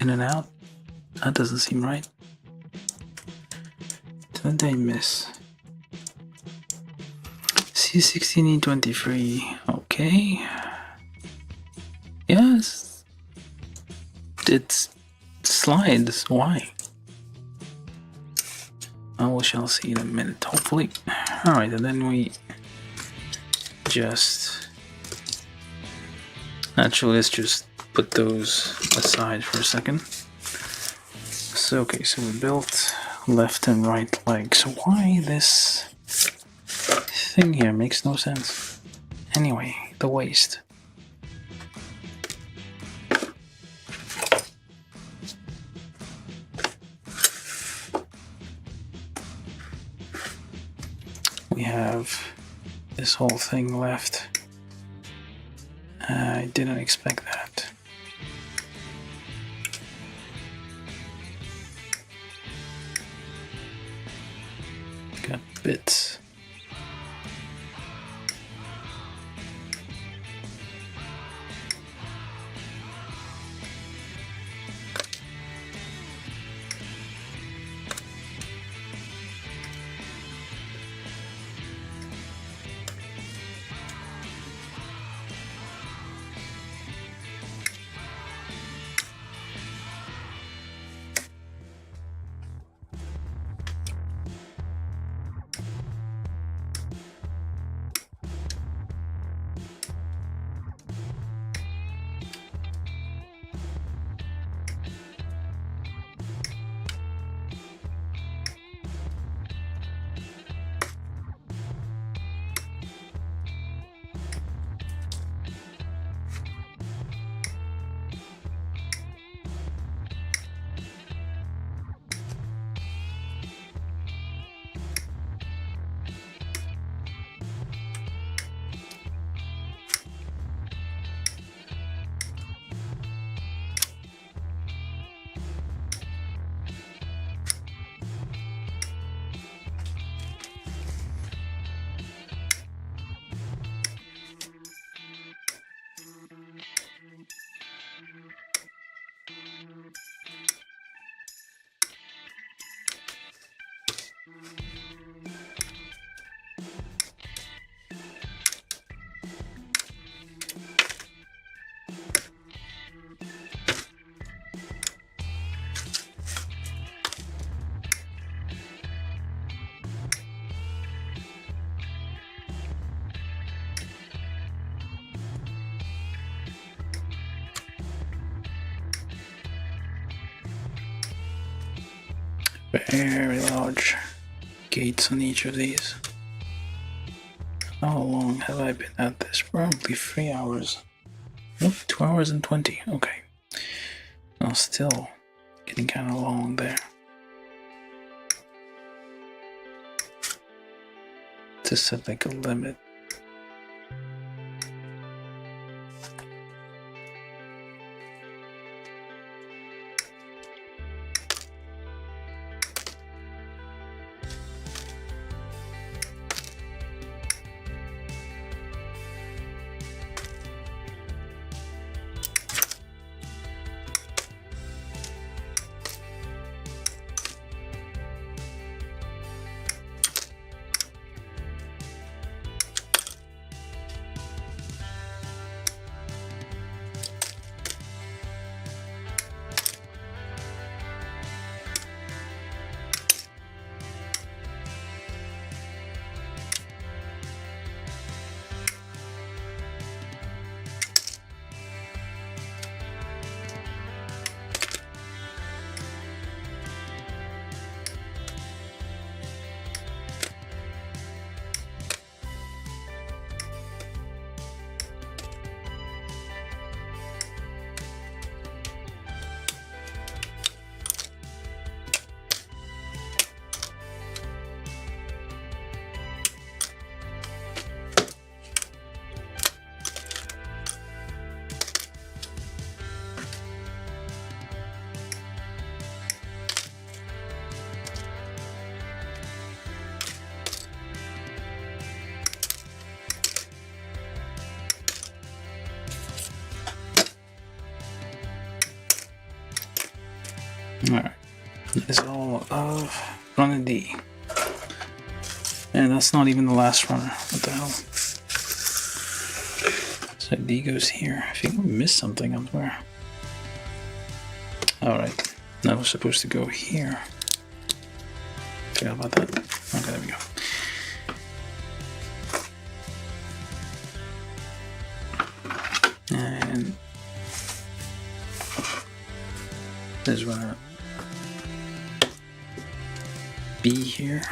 in and out? That doesn't seem right. Did I miss? C16E23. Okay. Yes. It slides. Why? Oh, we shall see in a minute, hopefully. Alright, and then we just... actually, let's just put those aside for a second. So, okay, so we built left and right legs. Why this thing here makes no sense? Anyway, the waist. We have this whole thing left. I didn't expect that. Got bits. Very large gates on each of these. How long have I been at this? Probably 3 hours. Nope, 2 hours and 20. Okay. Well, still getting kind of long there. To set like a limit. Alright, that is all of runner D. And that's not even the last runner. What the hell? So D goes here. I think we missed something up there. Alright, that was supposed to go here. Forgot about that. Okay, there we go. And there's runner B here.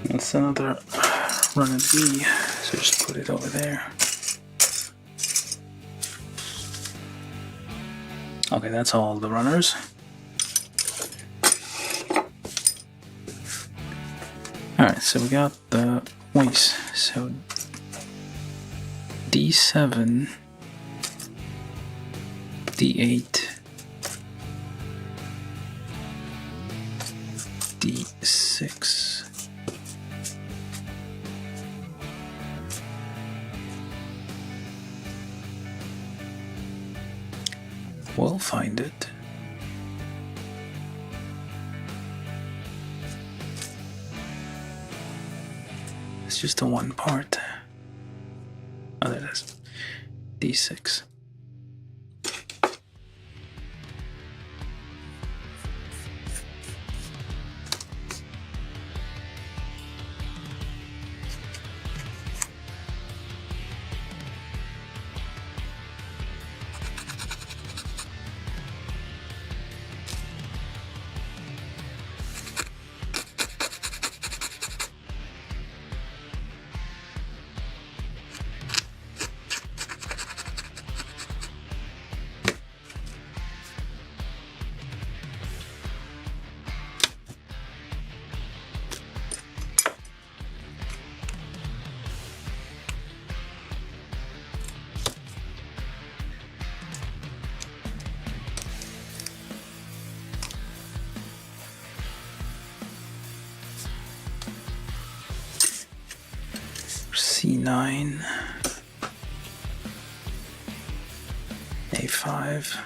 That's another runner B, so just put it over there. Okay, that's all the runners. Alright, so we got the waist. So D7, D8, D6. We'll find it. It's just the one part. Oh, there it is. D6. C9, A5.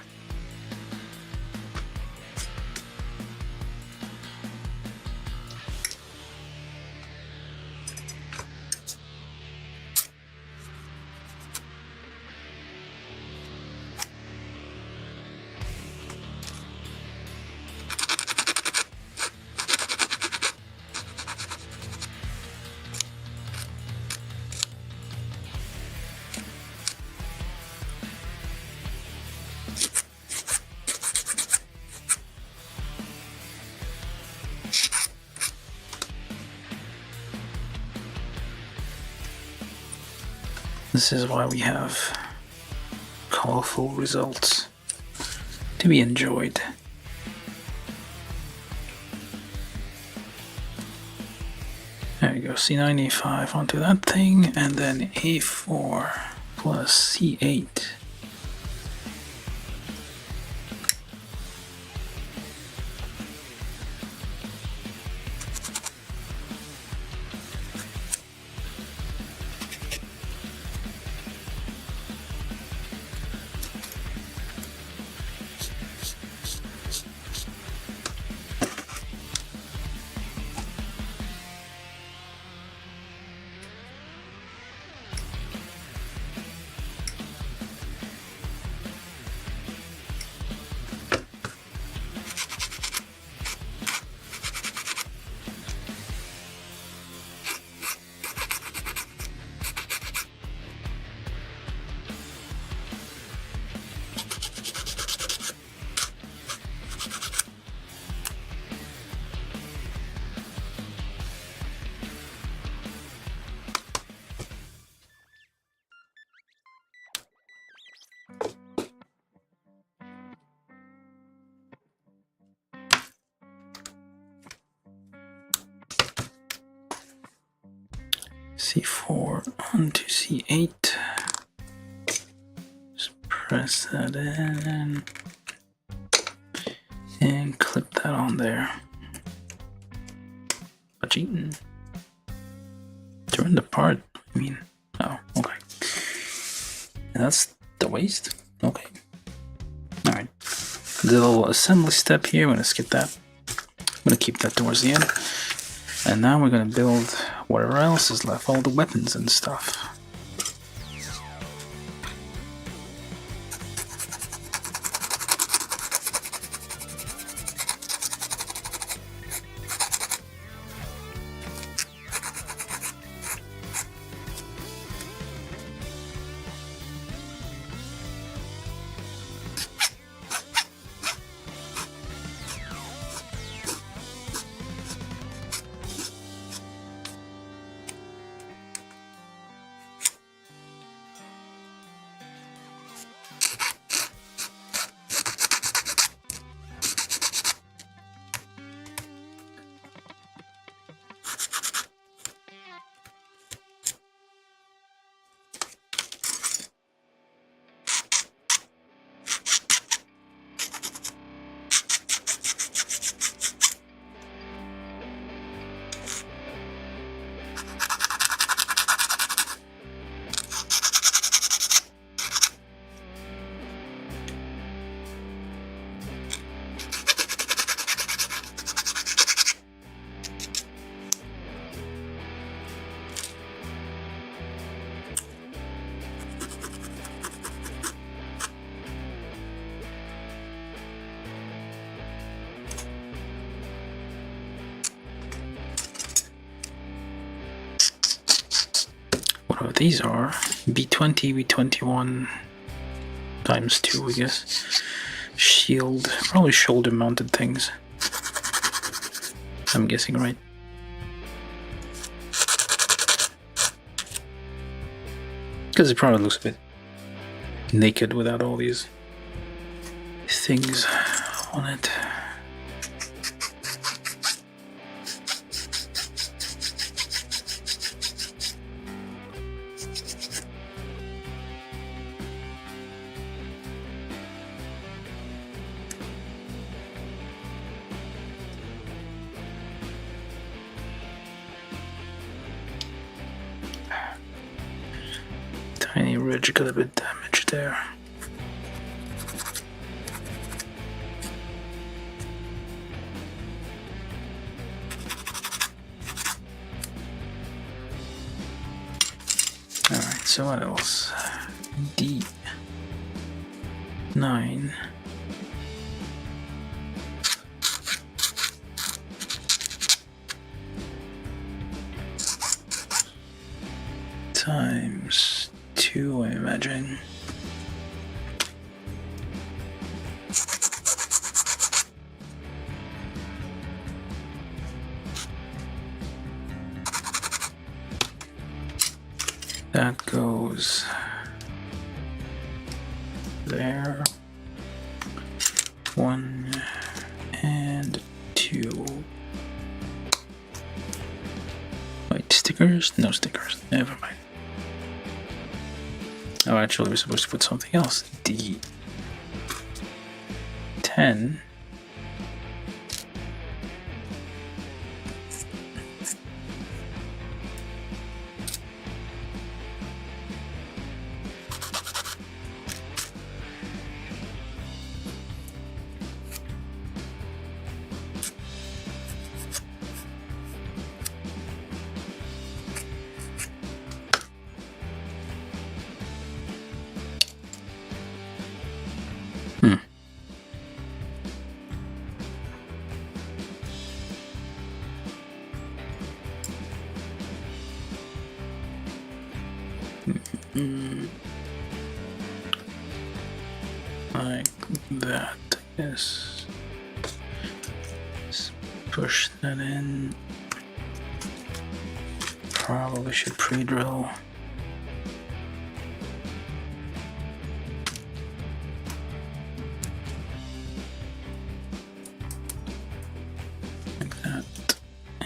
This is why we have colorful results to be enjoyed. There you go, C9, A5 onto that thing, and then A4 plus C8. C4 onto C8. Just press that in and clip that on there. But turn the part. I mean, oh, okay. And that's the waist. Okay. All right. The little assembly step here. I'm gonna skip that. I'm gonna keep that towards the end. And now we're gonna build whatever else is left, all the weapons and stuff. Oh, these are B20, B21 times 2, I guess. Shield, probably shoulder mounted things. I'm guessing, right? Because it probably looks a bit naked without all these things on it. Tiny ridge got a bit damaged there. Alright, so what else? D9. Times 2, I imagine. That goes there. 1 and 2. Wait, stickers? No stickers. Never mind. Oh, actually, we're supposed to put something else. D10. Like that, yes. Let's push that in. Probably should pre-drill. Like that.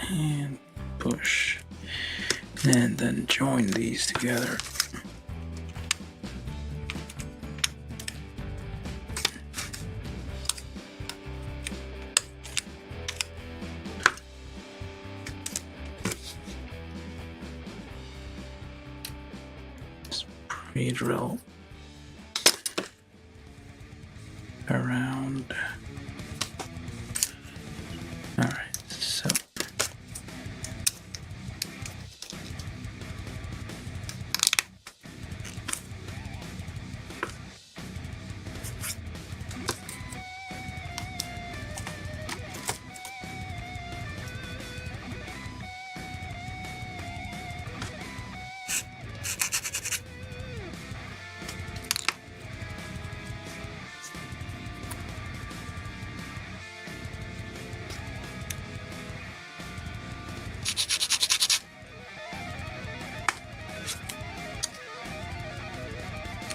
And push. And then join these together. Drill around. All right, so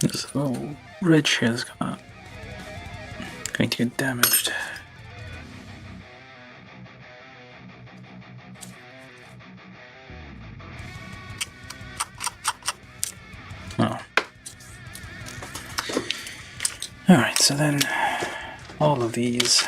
this little ridge here is going to get damaged. Oh. Alright, so then all of these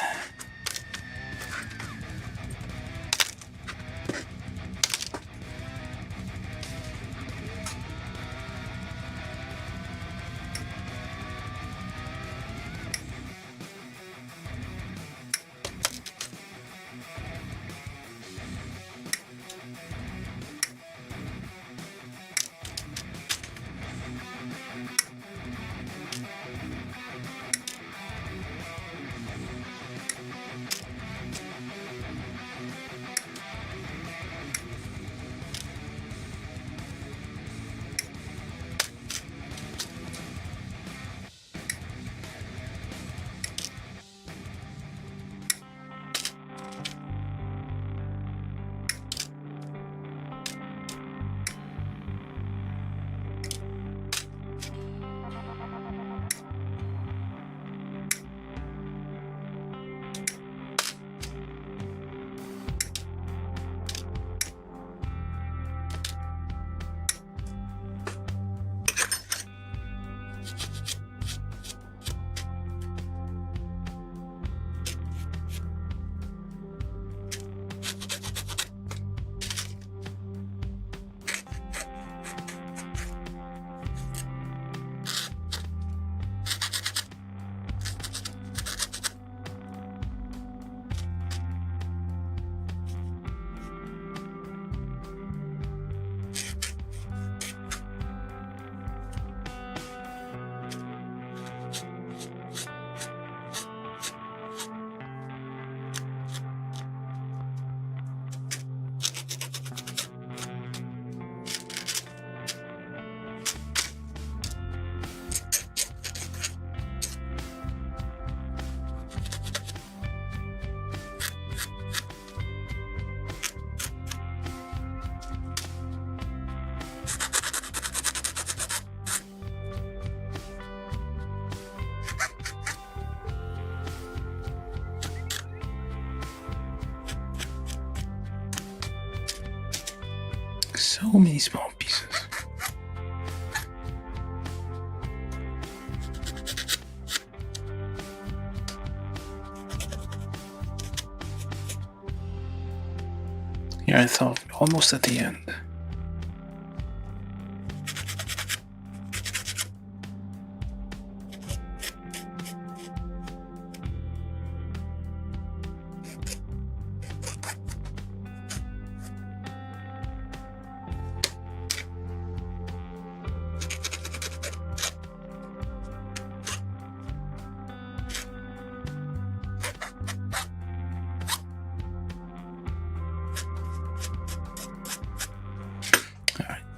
So many small pieces. Here I thought almost at the end.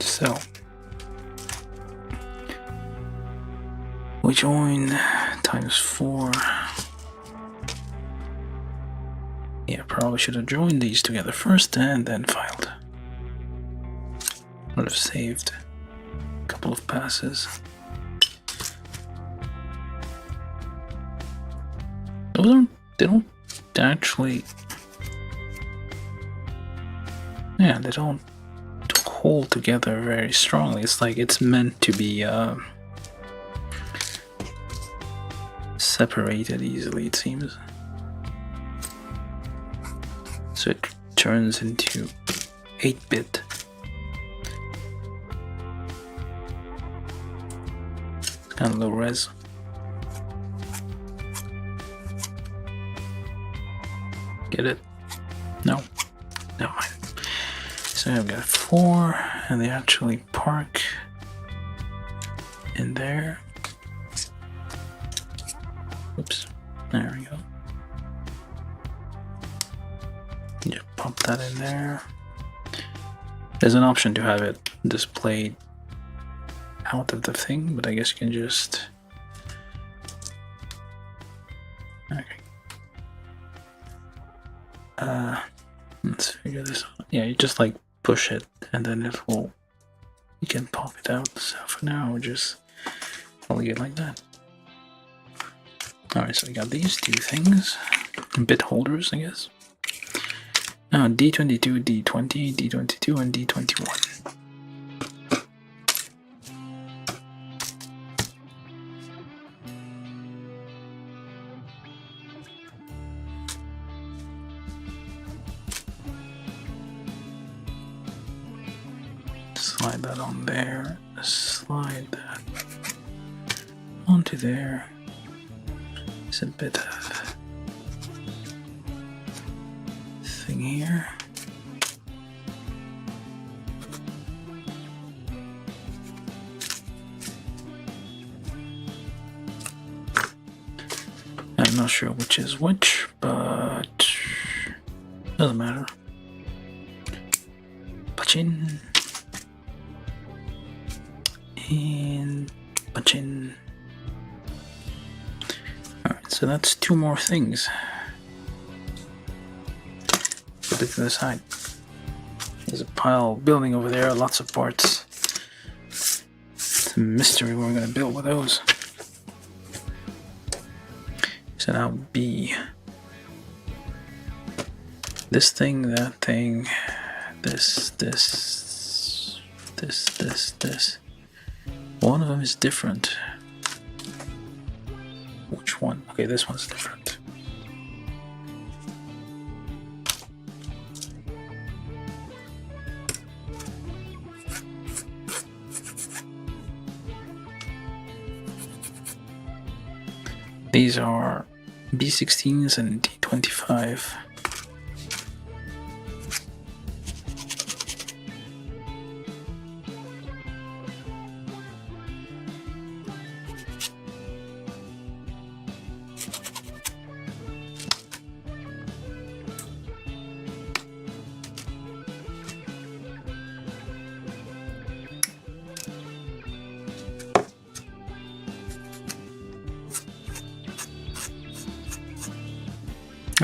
So we join times 4. Yeah, probably should have joined these together first and then filed. Would have saved a couple of passes. They don't actually. Yeah, they don't hold together very strongly. It's like it's meant to be separated easily, it seems. So it turns into 8-bit. It's kind of low res. Get it? No? Never mind. So I've got 4, and they actually park in there. Oops, there we go. Yeah, pop that in there. There's an option to have it displayed out of the thing, but I guess you can just... Okay. Let's figure this out. Yeah, you just like push it and then it will, you can pop it out. So for now we're just leave it like that. Alright, so we got these 2 things, bit holders, I guess. Now D22, D20, D22, and D21. Slide that on there, slide that onto there. It's a bit of thing here. I'm not sure which is which, but doesn't matter. Pachin. And pachin. Alright, so that's 2 more things. Put it to the side. There's a pile building over there, lots of parts. It's a mystery what we're gonna build with those. So now B. This thing, that thing, this. One of them is different. Which one? Okay, this one's different. These are B16s and D25.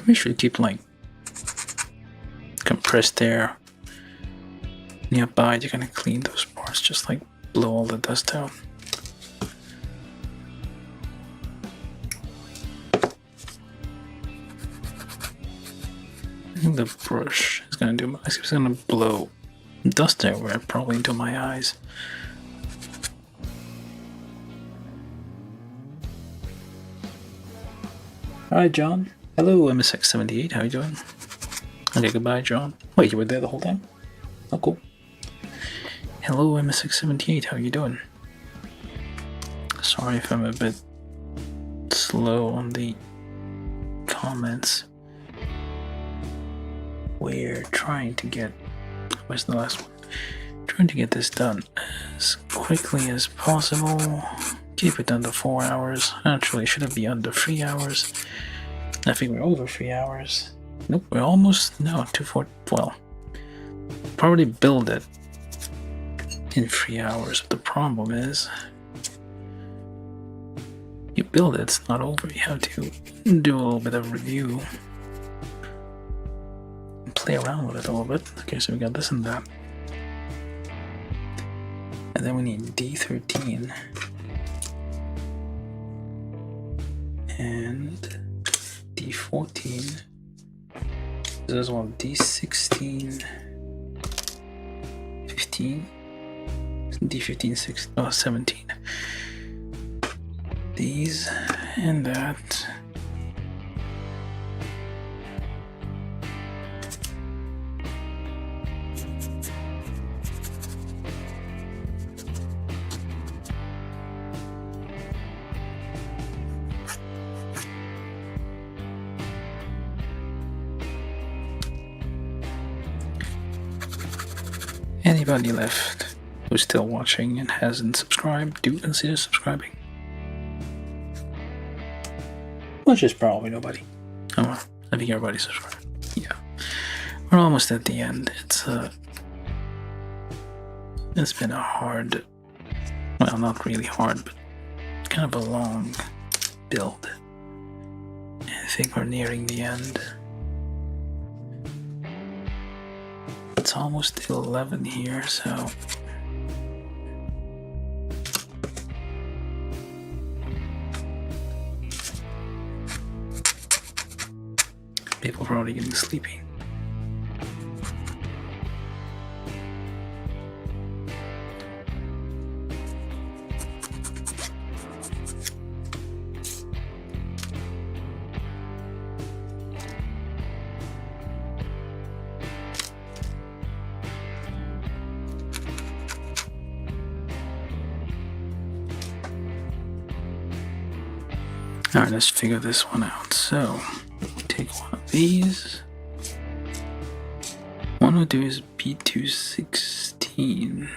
Make sure you keep like compressed air nearby. You're gonna clean those parts, just like blow all the dust out. I think the brush is gonna do. It's gonna blow Dust everywhere, probably into my eyes. Alright, John. Hello, MSX78, how you doing? Okay, goodbye, John. Wait, you were there the whole time? Oh, cool. Hello, MSX78, how you doing? Sorry if I'm a bit slow on the comments. We're trying to get... Where's the last one? Trying to get this done as quickly as possible. Keep it under 4 hours. Actually, should it be under 3 hours? I think we're over 3 hours. Nope, we're almost... No, 2-4... Well, probably build it in 3 hours. But the problem is... You build it, it's not over. You have to do a little bit of review. Play around with it a little bit. Okay, so we got this and that. And then we need D13. And D14. This is one D16. 15. D15, 16, 17. These and that. Anybody left who's still watching and hasn't subscribed, do consider subscribing. Which is probably nobody. Oh well, I think everybody subscribed. Yeah. We're almost at the end. It's been a hard, well, not really hard, but kind of a long build. I think we're nearing the end. It's almost 11 here, so people are probably getting sleepy. Alright, let's figure this one out. So, take one of these. One we'll do is B216.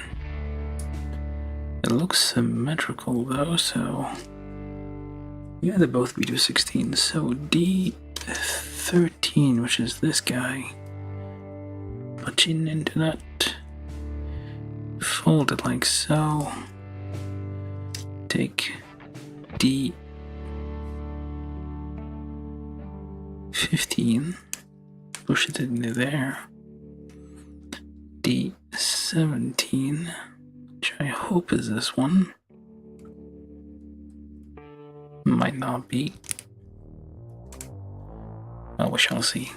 It looks symmetrical though, so... Yeah, they're both B216. So, D13, which is this guy. Punching into that. Fold it like so. Take D15, push it into there. D17, which I hope is this one. Might not be. Oh, we shall see.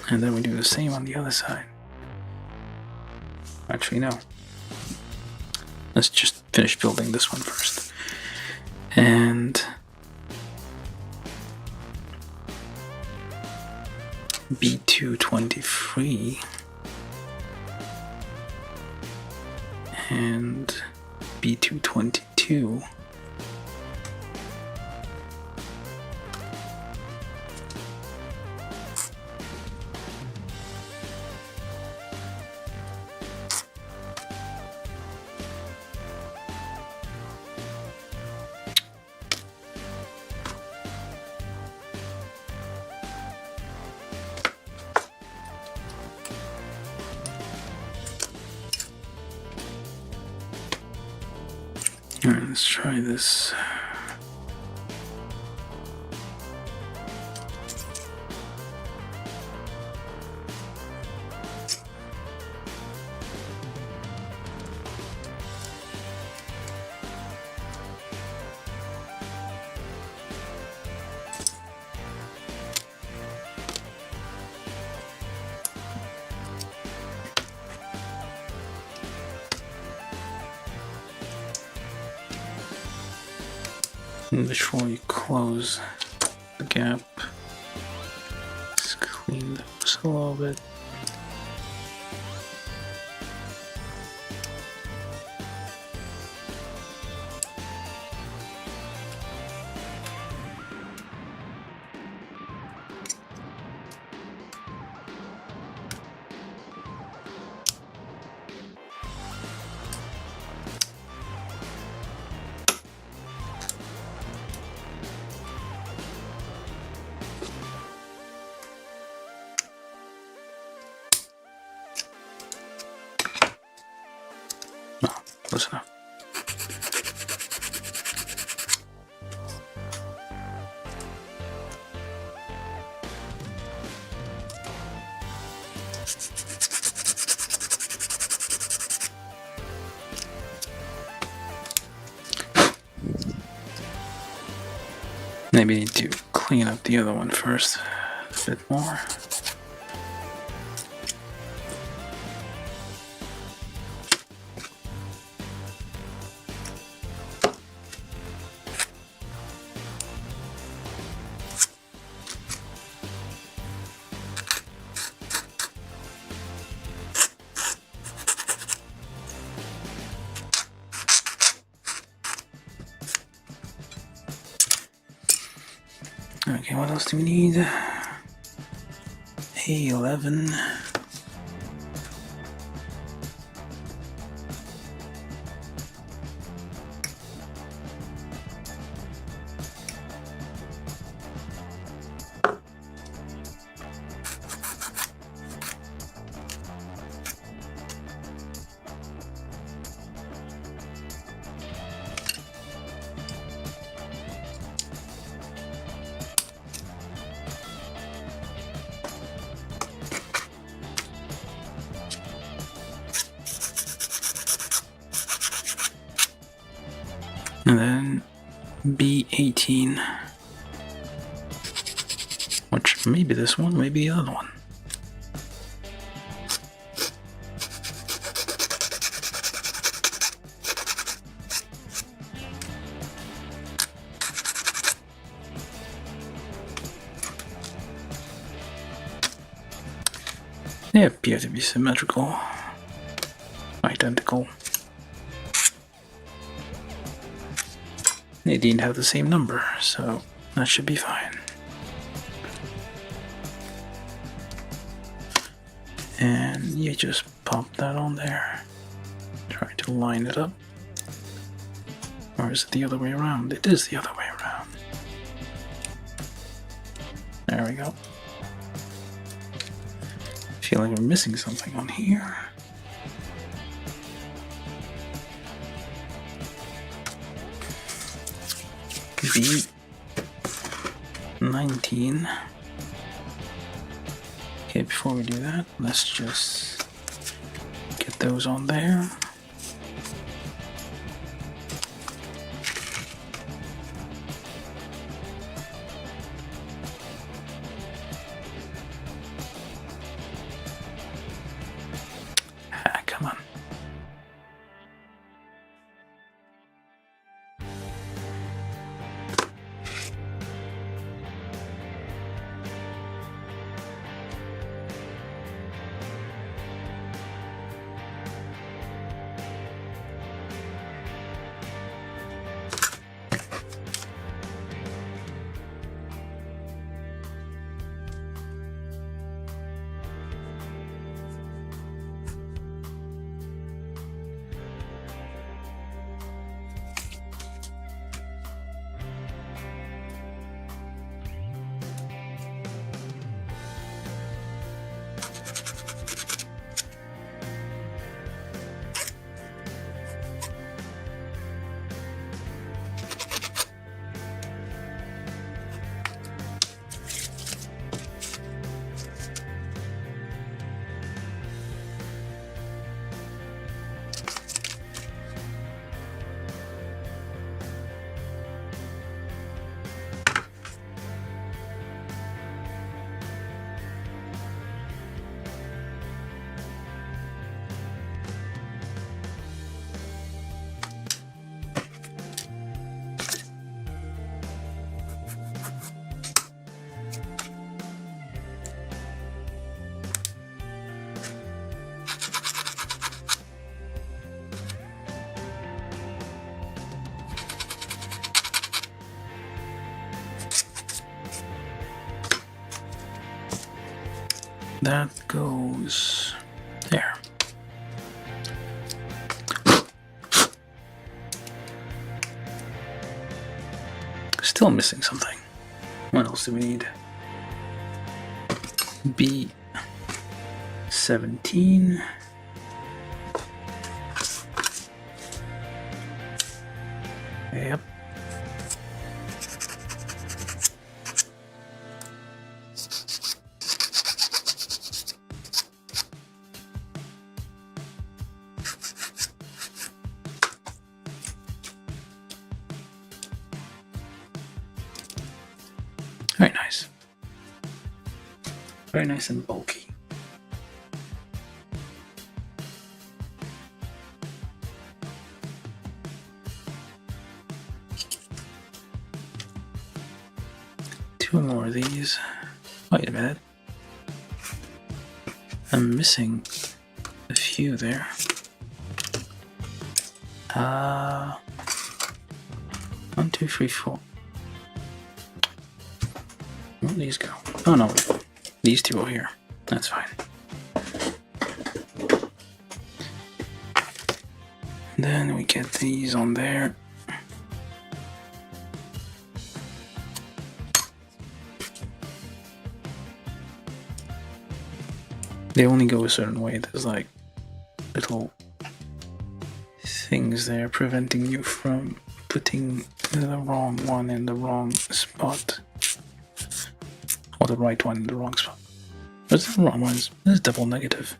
And then we do the same on the other side. Actually, no. Let's just finish building this one first. And B223 and B222. Alright, let's try this. before you close the gap. Let's clean those a little bit. Close enough. Maybe need to clean up the other one first a bit more. Okay, what else do we need? A11. And then B18, which maybe this one, maybe the other one. They appear to be symmetrical, identical. They didn't have the same number, so that should be fine. And you just pop that on there. Try to line it up. Or is it the other way around? It is the other way around. There we go. Feel like we're missing something on here. B19. Okay, before we do that, let's just get those on there. Ah, come on. That goes there. Still missing something. What else do we need? B17. Yep. Very nice. Very nice and bulky. Two more of these. Wait a minute. I'm missing a few there. 1, 2, 3, 4. Where'd these go? Oh no, these two are here. That's fine. Then we get these on there. They only go a certain way. There's like little things there preventing you from putting the wrong one in the wrong spot. Or the right one in the wrong spot. What's the wrong one? This is double negative.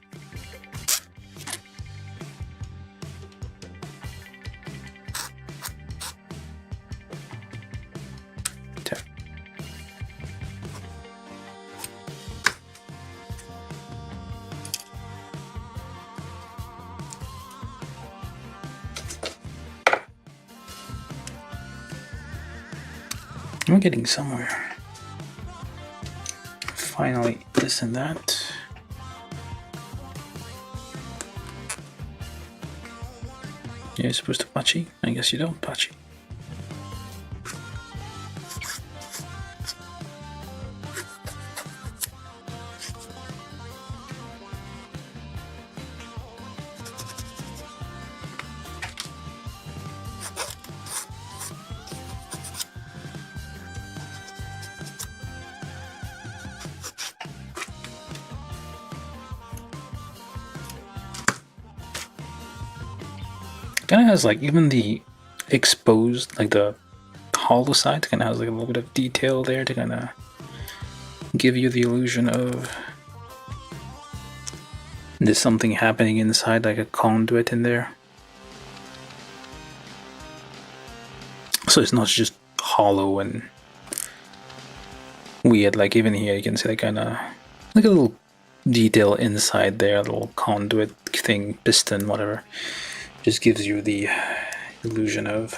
We're getting somewhere. Finally, this and that. You're supposed to patchy? I guess you don't patchy. Kind of has like even the exposed, like the hollow side, kind of has like a little bit of detail there to kind of give you the illusion of there's something happening inside, like a conduit in there. So it's not just hollow and weird. Like even here, you can see like kind of like a little detail inside there, a little conduit thing, piston, whatever. Just gives you the illusion of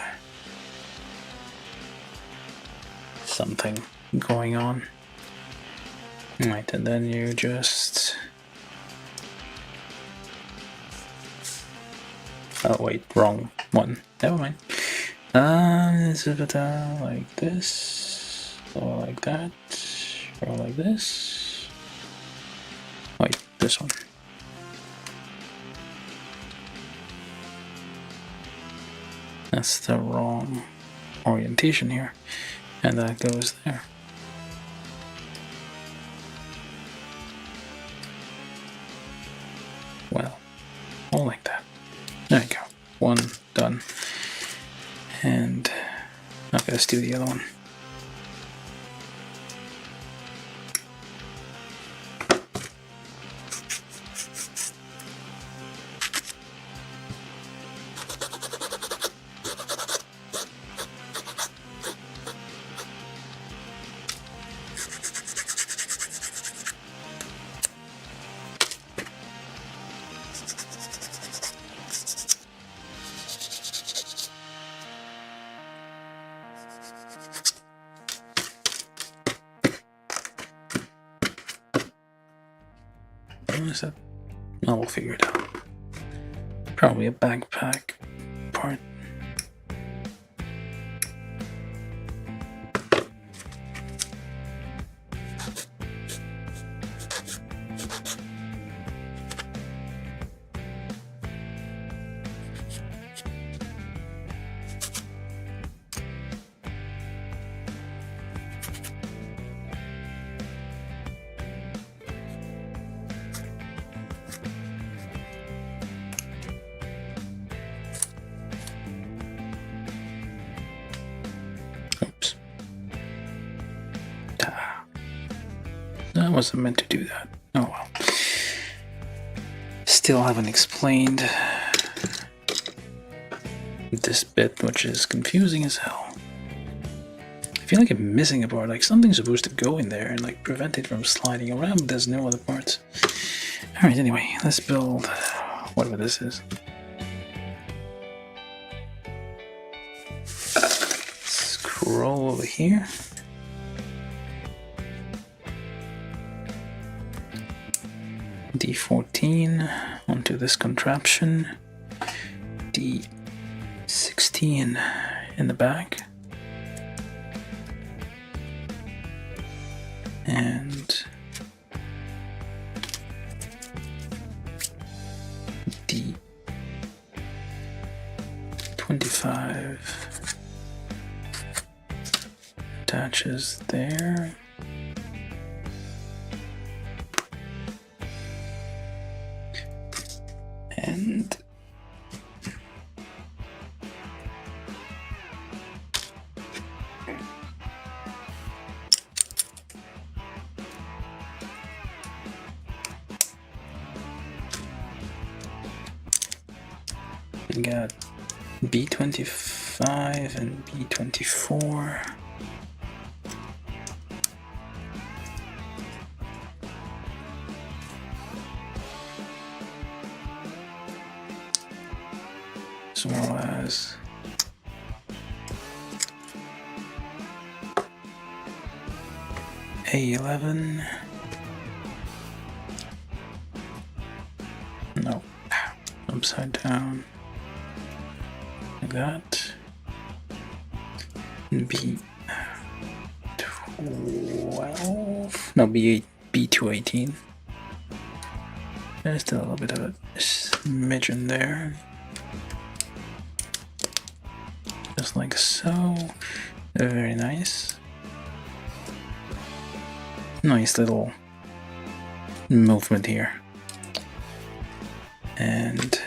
something going on. Right, and then you just... Oh wait, wrong one. Never mind. Like this, or like that, or like this. Wait, this one. That's the wrong orientation here, and that goes there. Well, all like that. There you go. One done. And okay, let's do the other one. What is that? Oh, we'll figure it out. Probably a backpack part. I wasn't meant to do that. Oh well. Still haven't explained this bit, which is confusing as hell. I feel like I'm missing a part, like something's supposed to go in there and like prevent it from sliding around, but there's no other parts. Alright, anyway, let's build whatever this is. Scroll over here. D14 onto this contraption. D16 in the back. And D25 attaches there. And we got B25 and B24. As well as A11. No, upside down. Like that. And B12. No, B218. There's still a little bit of a smidgen there. Just like so. Very nice. Nice little movement here. And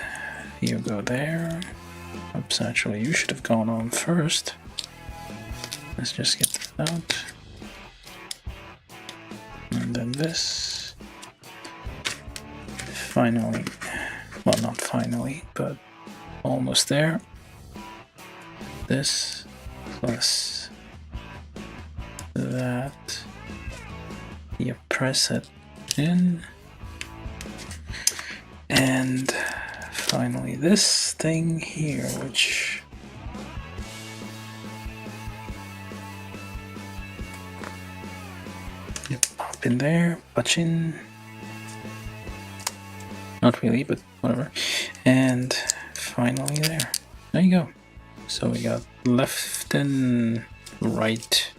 you go there. Oops, actually you should have gone on first. Let's just get that out. And then this. Finally. Well, not finally, but almost there. This plus that. You press it in. And finally this thing here, which you pop in there, butchin. Not really, but whatever. And finally there. There you go. So we got left and right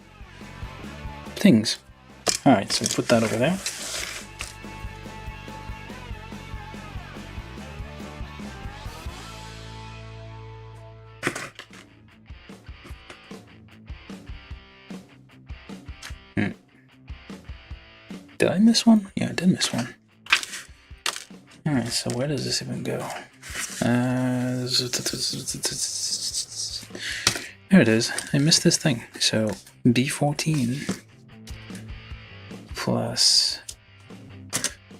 things. Alright, so we put that over there. Did I miss one? Yeah, I did miss one. Alright, so where does this even go? There it is. I missed this thing. So B14 plus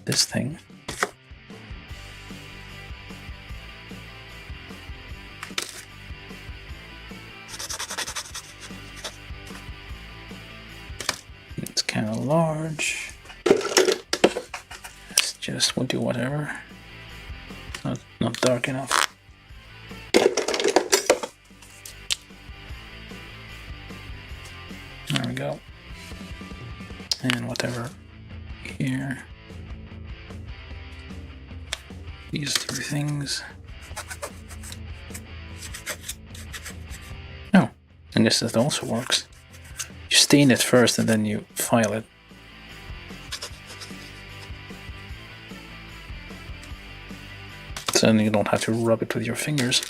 this thing. It's kind of large. Let's just we'll do whatever. Not dark enough. There we go. And whatever here. These three things. Oh, I guess that also works. You stain it first and then you file it. So then you don't have to rub it with your fingers,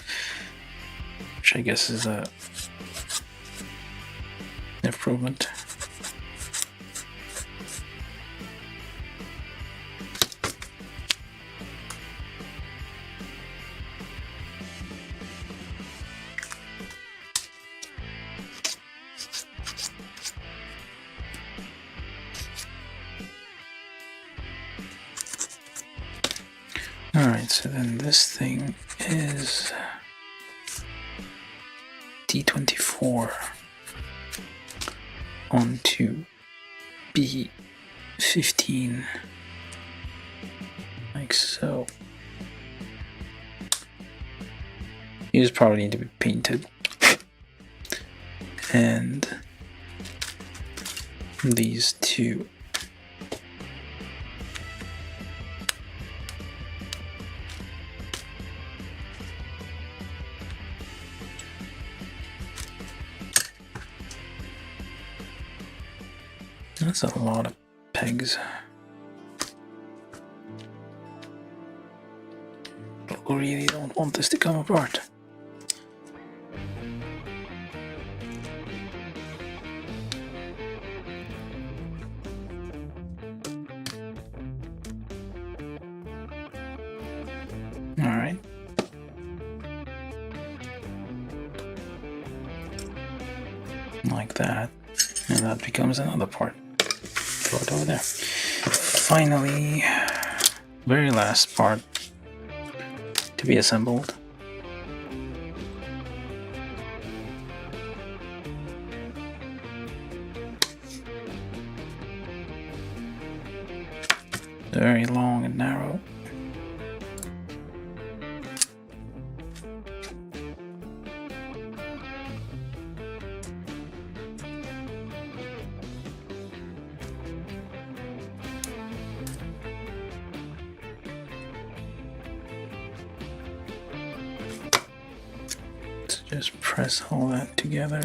which I guess is a improvement. so then this thing is D24 onto B15, like so. These probably need to be painted, and these two that's a lot of pegs. I really don't want this to come apart. Alright. Like that. And that becomes another part. Throw it over there. Finally, very last part to be assembled. Very long and narrow. Just press all that together.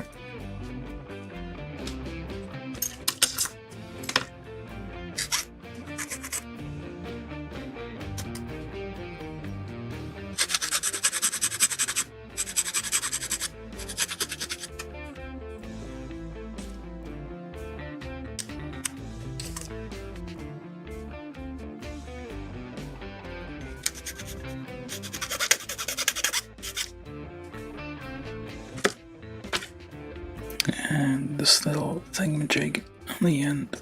And this little thingamajig on the end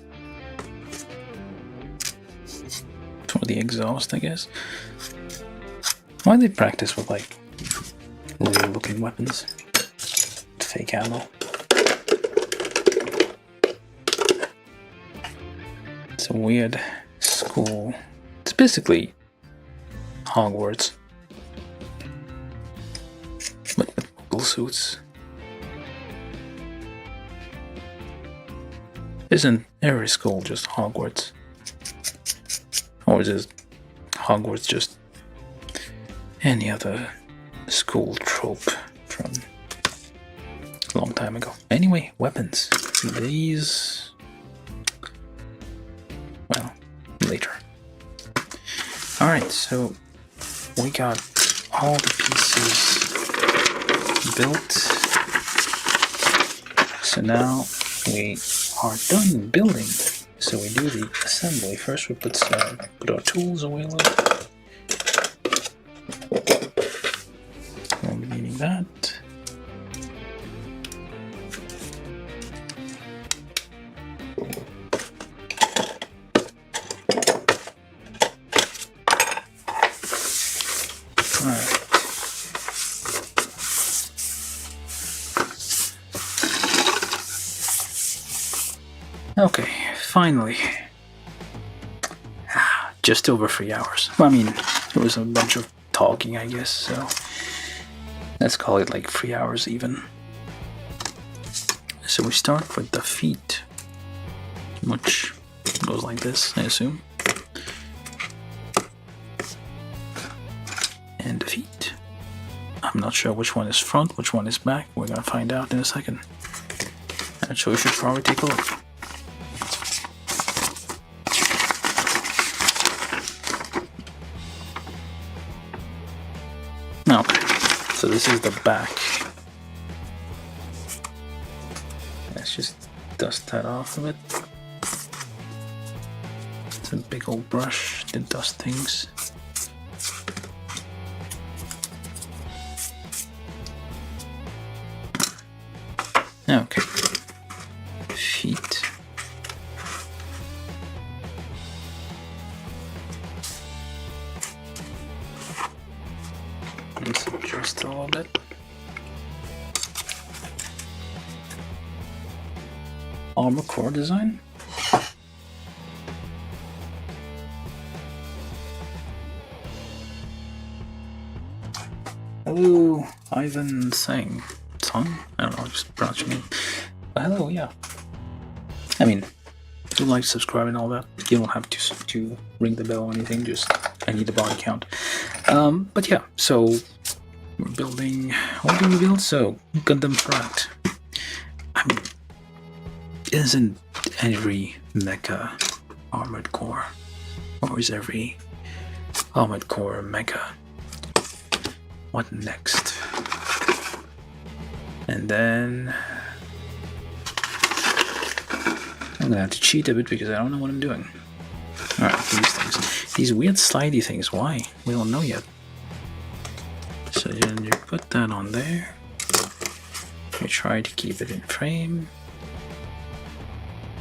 for the exhaust, I guess. Why they practice with like real looking weapons? Fake ammo. It's a weird school. It's basically Hogwarts, but with Google suits. Isn't every school just Hogwarts? Or is Hogwarts just any other school trope from a long time ago? Anyway, weapons. These... well, later. Alright, so we got all the pieces built. So now we are done building, so we do the assembly. First we put our tools away a little. We'll be needing that. Alright. Okay, finally. Just over 3 hours. Well, I mean, it was a bunch of talking, I guess, so let's call it like 3 hours even. So we start with the feet, which goes like this, I assume. And the feet. I'm not sure which one is front, which one is back. We're gonna find out in a second. And so we should probably take a look. Okay, so this is the back. Let's just dust that off a bit. It's a big old brush to dust things. Okay, feet. just a little bit. Armor core design. Hello, Ivan Singh. Song? I don't know, just pronounce your name. But hello, yeah. I mean, do like, subscribe, and all that. You don't have to ring the bell or anything. Just I need a body count. But yeah, so we're building. What do we build? So Gundam Pharact. I mean, isn't every mecha armored core, or is every armored core mecha? What next? And then I'm gonna have to cheat a bit because I don't know what I'm doing. Alright, these things. These weird slidey things, why? We don't know yet. So then you put that on there. You try to keep it in frame.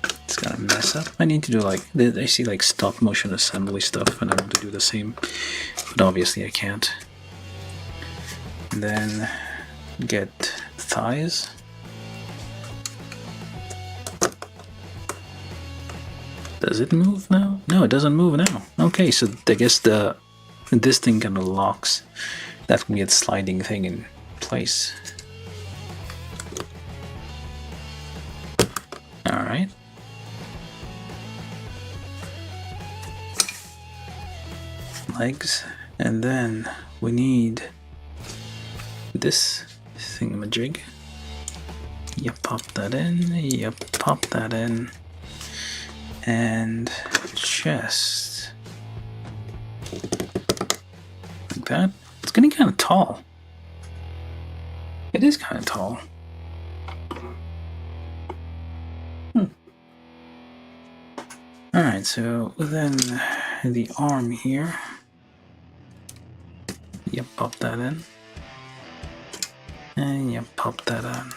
It's gonna mess up. I need to do like, I see like stop motion assembly stuff and I want to do the same. But obviously I can't. And then get thighs. Does it move now? No, it doesn't move now. Okay, so I guess this thing kind of locks that weird sliding thing in place. All right. Legs, and then we need this thingamajig. You pop that in, you pop that in, and chest. Like that. It's getting kind of tall. It is kind of tall. Alright, so then the arm here. You pop that in. And you pop that on.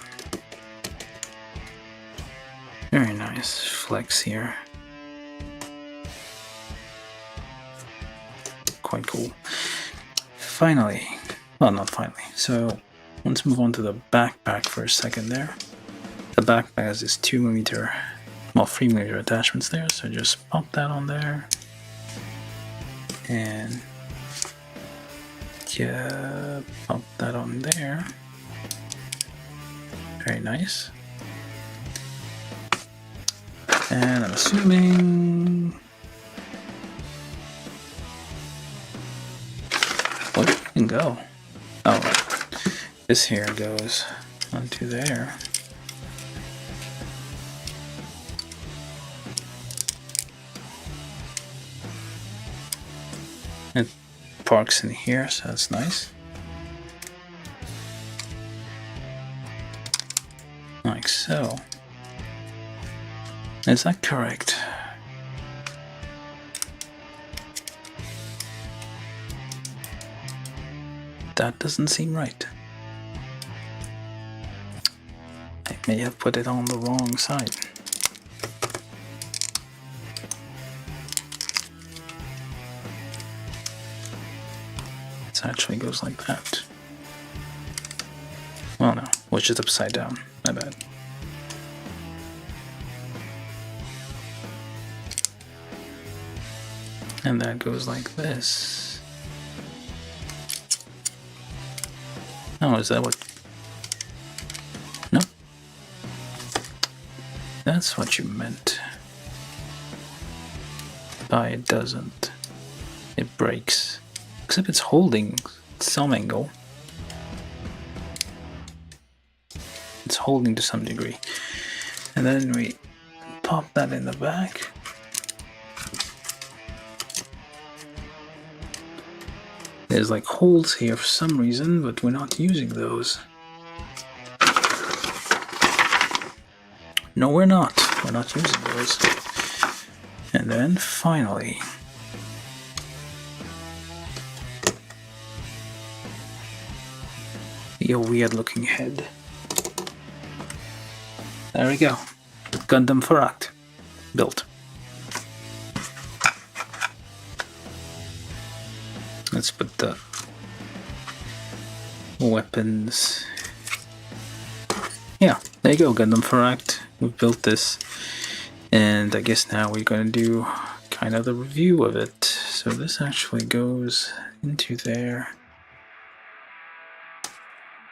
Very nice flex here. Quite cool. Finally, well, not finally. So let's move on to the backpack for a second there. The backpack has this 2mm, well, 3mm attachments there. So just pop that on there. And yeah, pop that on there. Very nice. And I'm assuming... Oh, you can go. Oh, right. This here goes onto there. It parks in here, so that's nice. Like so. Is that correct? That doesn't seem right. I may have put it on the wrong side. It actually goes like that. Well, no, which is upside down. My bad. And that goes like this. Oh, is that what? No. That's what you meant. By it doesn't. It breaks. Except it's holding some angle. It's holding to some degree. And then we pop that in the back. There's like holes here for some reason, but we're not using those. No, we're not. We're not using those. And then finally, your weird looking head. There we go. Gundam Pharact built. Let's put the weapons. Yeah, there you go, Gundam Pharact. We've built this. And I guess now we're going to do kind of the review of it. So this actually goes into there.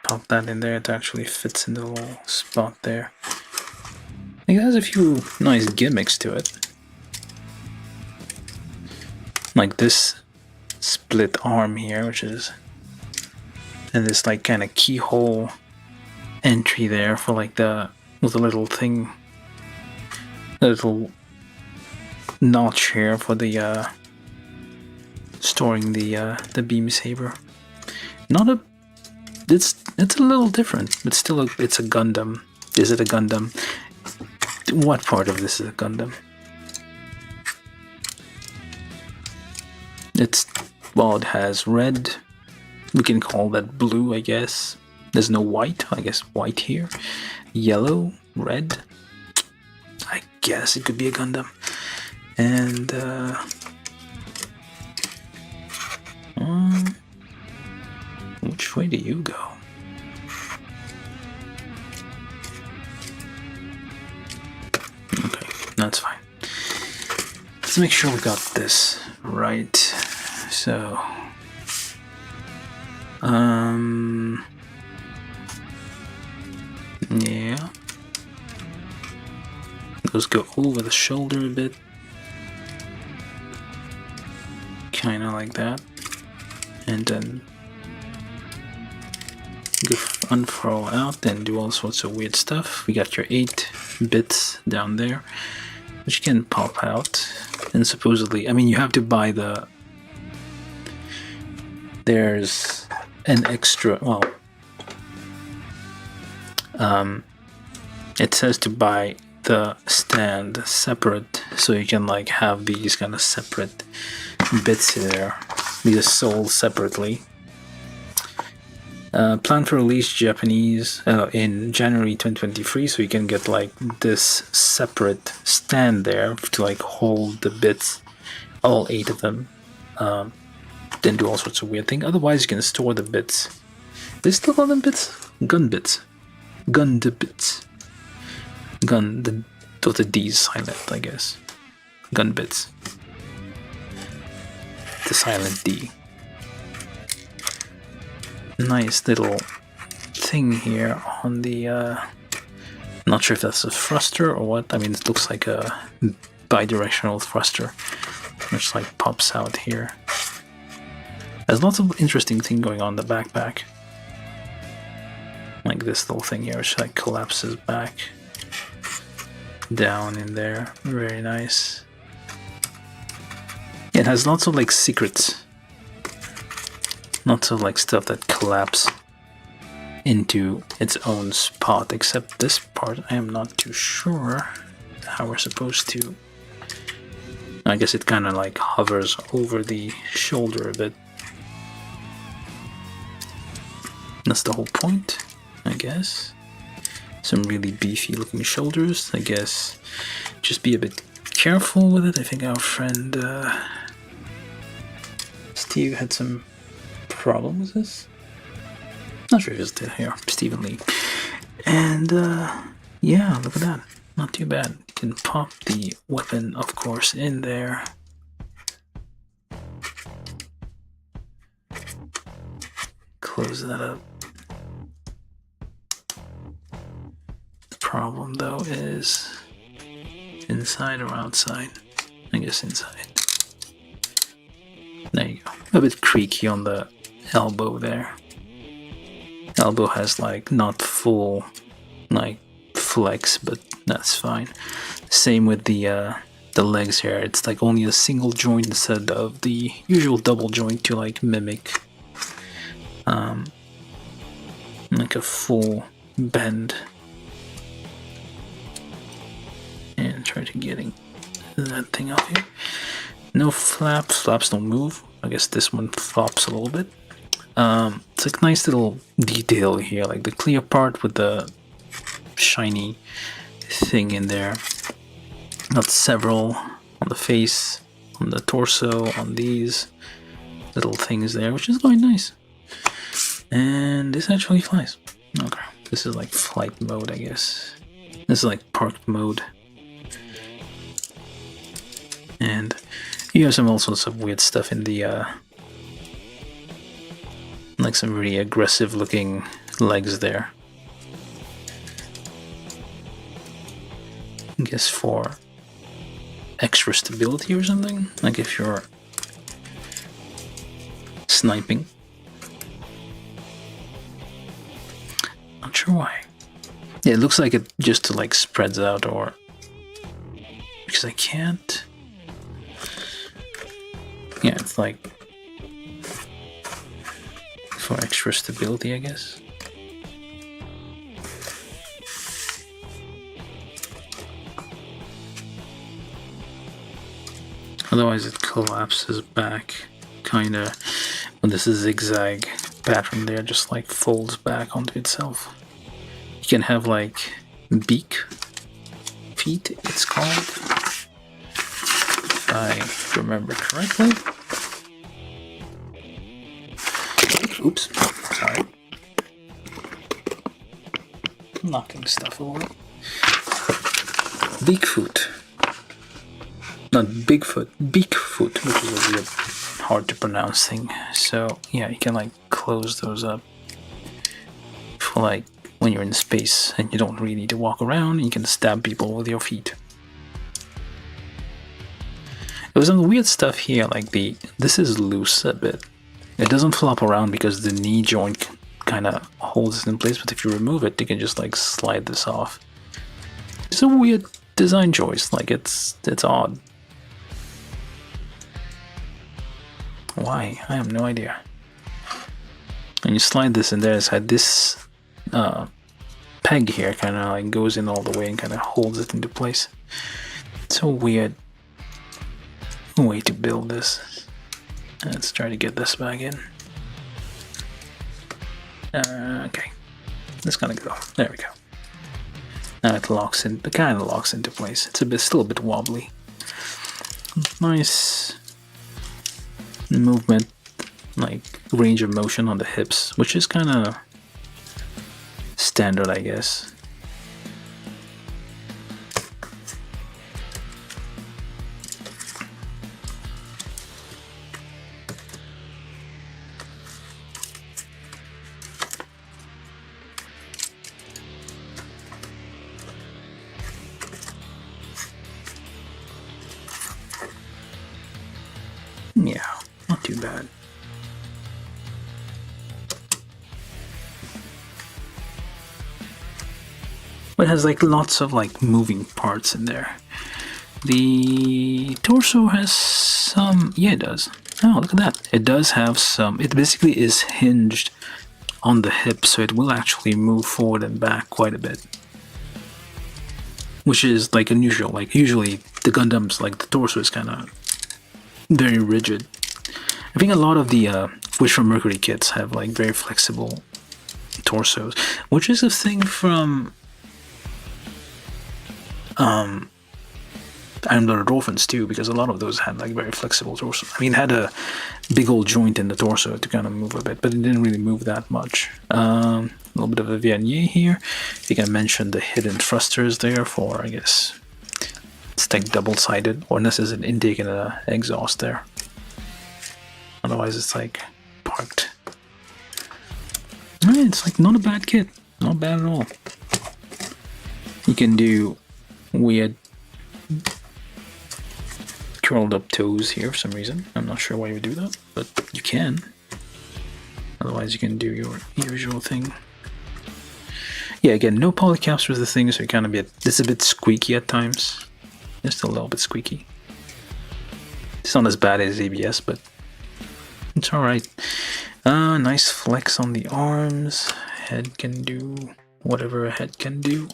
Pop that in there, it actually fits in the little spot there. I think it has a few nice gimmicks to it. Like this split arm here, which is... and this like kind of keyhole entry there for like the... with a little thing... a little notch here for the storing the beam saber. Not a... it's a little different, but still it's a Gundam. Is it a Gundam? What part of this is a Gundam? It's... well, it has red. We can call that blue, I guess. There's no white. I guess white here. Yellow, red. I guess it could be a Gundam. And which way do you go? Okay, that's fine. Let's make sure we got this right. So yeah. Those go over the shoulder a bit. Kinda like that. And then go unfurl out and do all sorts of weird stuff. We got your 8 bits down there, which can pop out. And supposedly, I mean, you have to buy the... there's an extra, well, it says to buy the stand separate, so you can like have these kind of separate bits there. These are sold separately. Planned for release Japanese in January 2023, so you can get like this separate stand there to like hold the bits, all 8 of them. Then do all sorts of weird things. Otherwise, you can store the bits. They still call them bits? Gun bits. Gund bits. Gun, the D's silent, I guess. Gun bits. The silent D. Nice little thing here on the... not sure if that's a thruster or what. I mean, it looks like a bidirectional thruster, which like pops out here. There's lots of interesting things going on in the backpack. Like this little thing here, which like collapses back down in there. Very nice. Yeah, it has lots of like secrets. Lots of like stuff that collapse into its own spot, except this part I am not too sure how we're supposed to... I guess it kind of like hovers over the shoulder a bit. That's the whole point, I guess. Some really beefy looking shoulders. I guess just be a bit careful with it. I think our friend Steve had some problem with this. Not sure if it's here, Stephen Lee. And yeah, look at that. Not too bad. You can pop the weapon, of course, in there. Close that up. The problem, though, is inside or outside? I guess inside. There you go. A bit creaky on the elbow there. Elbow has like not full like flex, but that's fine. Same with the legs here. It's like only a single joint instead of the usual double joint to like mimic like a full bend. And try to getting that thing off here. No flaps. Flaps don't move. I guess this one flops a little bit. It's like a nice little detail here, like the clear part with the shiny thing in there. Got several on the face, on the torso, on these little things there, which is quite nice. And this actually flies. Okay, this is like flight mode, I guess. This is like parked mode. And you have all sorts of weird stuff in the like some really aggressive looking legs there. I guess for extra stability or something, like if you're sniping. Not sure why. Yeah, it looks like it just like spreads out, or because I can't. Yeah, it's like for extra stability, I guess. Otherwise it collapses back, kinda, when this is zigzag pattern there, just like folds back onto itself. You can have like beak feet, it's called, if I remember correctly. Oops, sorry. Knocking stuff away. Beakfoot. Not Bigfoot, Beakfoot, which is a weird, hard to pronounce thing. So yeah, you can like close those up for like when you're in space and you don't really need to walk around. You can stab people with your feet. There was some weird stuff here, like this is loose a bit. It doesn't flop around because the knee joint kind of holds it in place. But if you remove it, you can just like slide this off. It's a weird design choice. Like it's odd. Why? I have no idea. And you slide this in there inside, this peg here kind of like goes in all the way and kind of holds it into place. It's a weird way to build this. Let's try to get this back in. Okay, it's gonna go. There we go. Now it locks in. It kind of locks into place. It's still a bit wobbly. Nice movement, like range of motion on the hips, which is kind of standard, I guess. Yeah, not too bad. But it has like lots of like moving parts in there. The torso has some, yeah, it does. Oh, look at that. It does have some, it basically is hinged on the hip, so it will actually move forward and back quite a bit. Which is like unusual. Like usually the Gundams, like the torso is kind of very rigid. I think a lot of the Wish from Mercury kits have like very flexible torsos, which is a thing from Iron Blooded Orphans too, because a lot of those had like very flexible torso. I mean, it had a big old joint in the torso to kind of move a bit, but it didn't really move that much. A little bit of a Vianney here. You can mention the hidden thrusters there for, I guess, it's like double-sided, or this is an intake and an exhaust there. Otherwise, it's like parked. It's like not a bad kit, not bad at all. You can do weird curled up toes here for some reason. I'm not sure why you would do that, but you can. Otherwise, you can do your usual thing. Yeah, again, no polycaps with the thing, so it kind of it's a bit squeaky at times. Just a little bit squeaky. It's not as bad as ABS, but it's alright. Nice flex on the arms. Head can do whatever a head can do.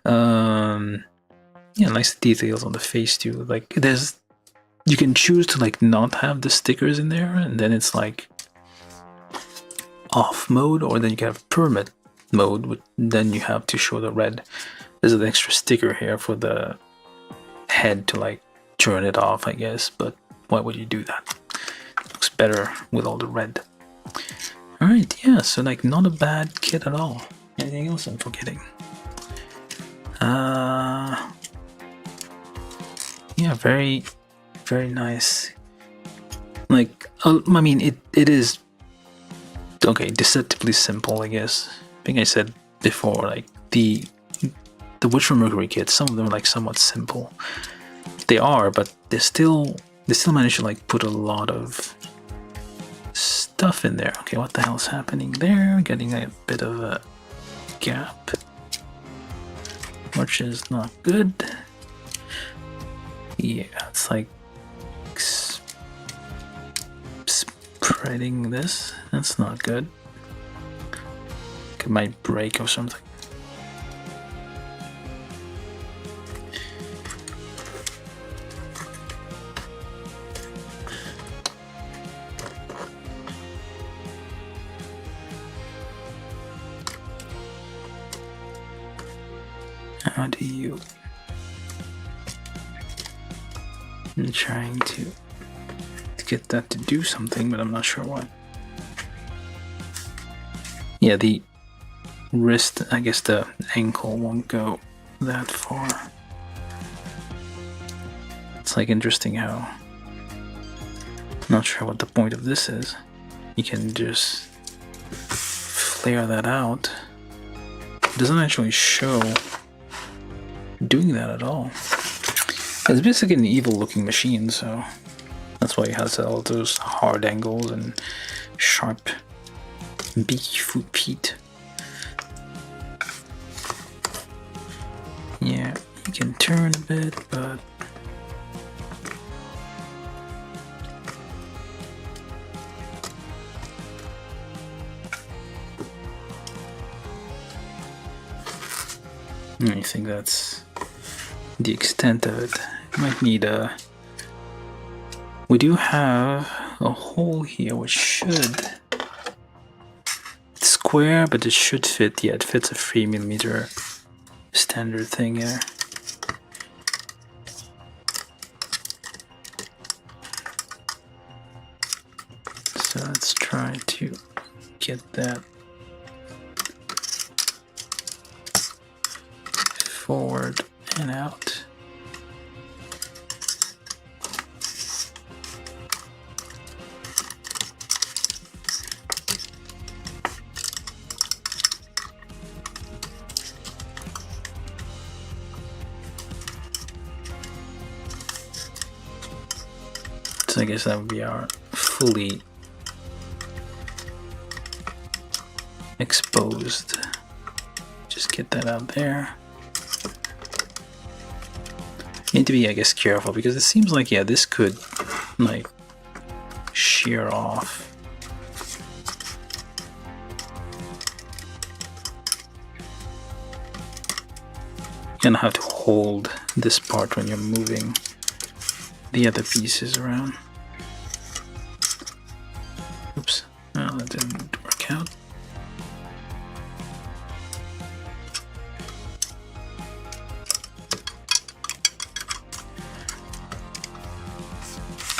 Yeah, nice details on the face too. Like you can choose to like not have the stickers in there, and then it's like off mode, or then you can have permit mode, then you have to show the red. There's an extra sticker here for the head to like turn it off, I guess, but why would you do that? It looks better with all the red. Alright, yeah, so like not a bad kit at all. Anything else I'm forgetting? Yeah, very, very nice. Like, I mean, it is, okay, deceptively simple, I guess. I think I said before, like, the Witcher Mercury kits, some of them are like somewhat simple. They are, but they still manage to like put a lot of stuff in there. Okay, what the hell's happening there? Getting a bit of a gap, which is not good. Yeah, it's like spreading this. That's not good. It might break or something. How do you... I'm trying to get that to do something, but I'm not sure what. Yeah, the wrist, I guess the ankle won't go that far. It's like interesting how... Not sure what the point of this is. You can just flare that out. It doesn't actually show doing that at all. It's basically an evil looking machine, so that's why it has all those hard angles and sharp beaky feet. Yeah, you can turn a bit, but I think that's the extent of it. Might need a... We do have a hole here which should... It's square, but it should fit. Yeah, it fits a 3mm standard thing here. So let's try to get that forward and out. So I guess that would be our fully exposed. Just get that out there. Need to be, I guess, careful because it seems like, yeah, this could like shear off. You're gonna have to hold this part when you're moving the other pieces around. Oops, well, that didn't work out.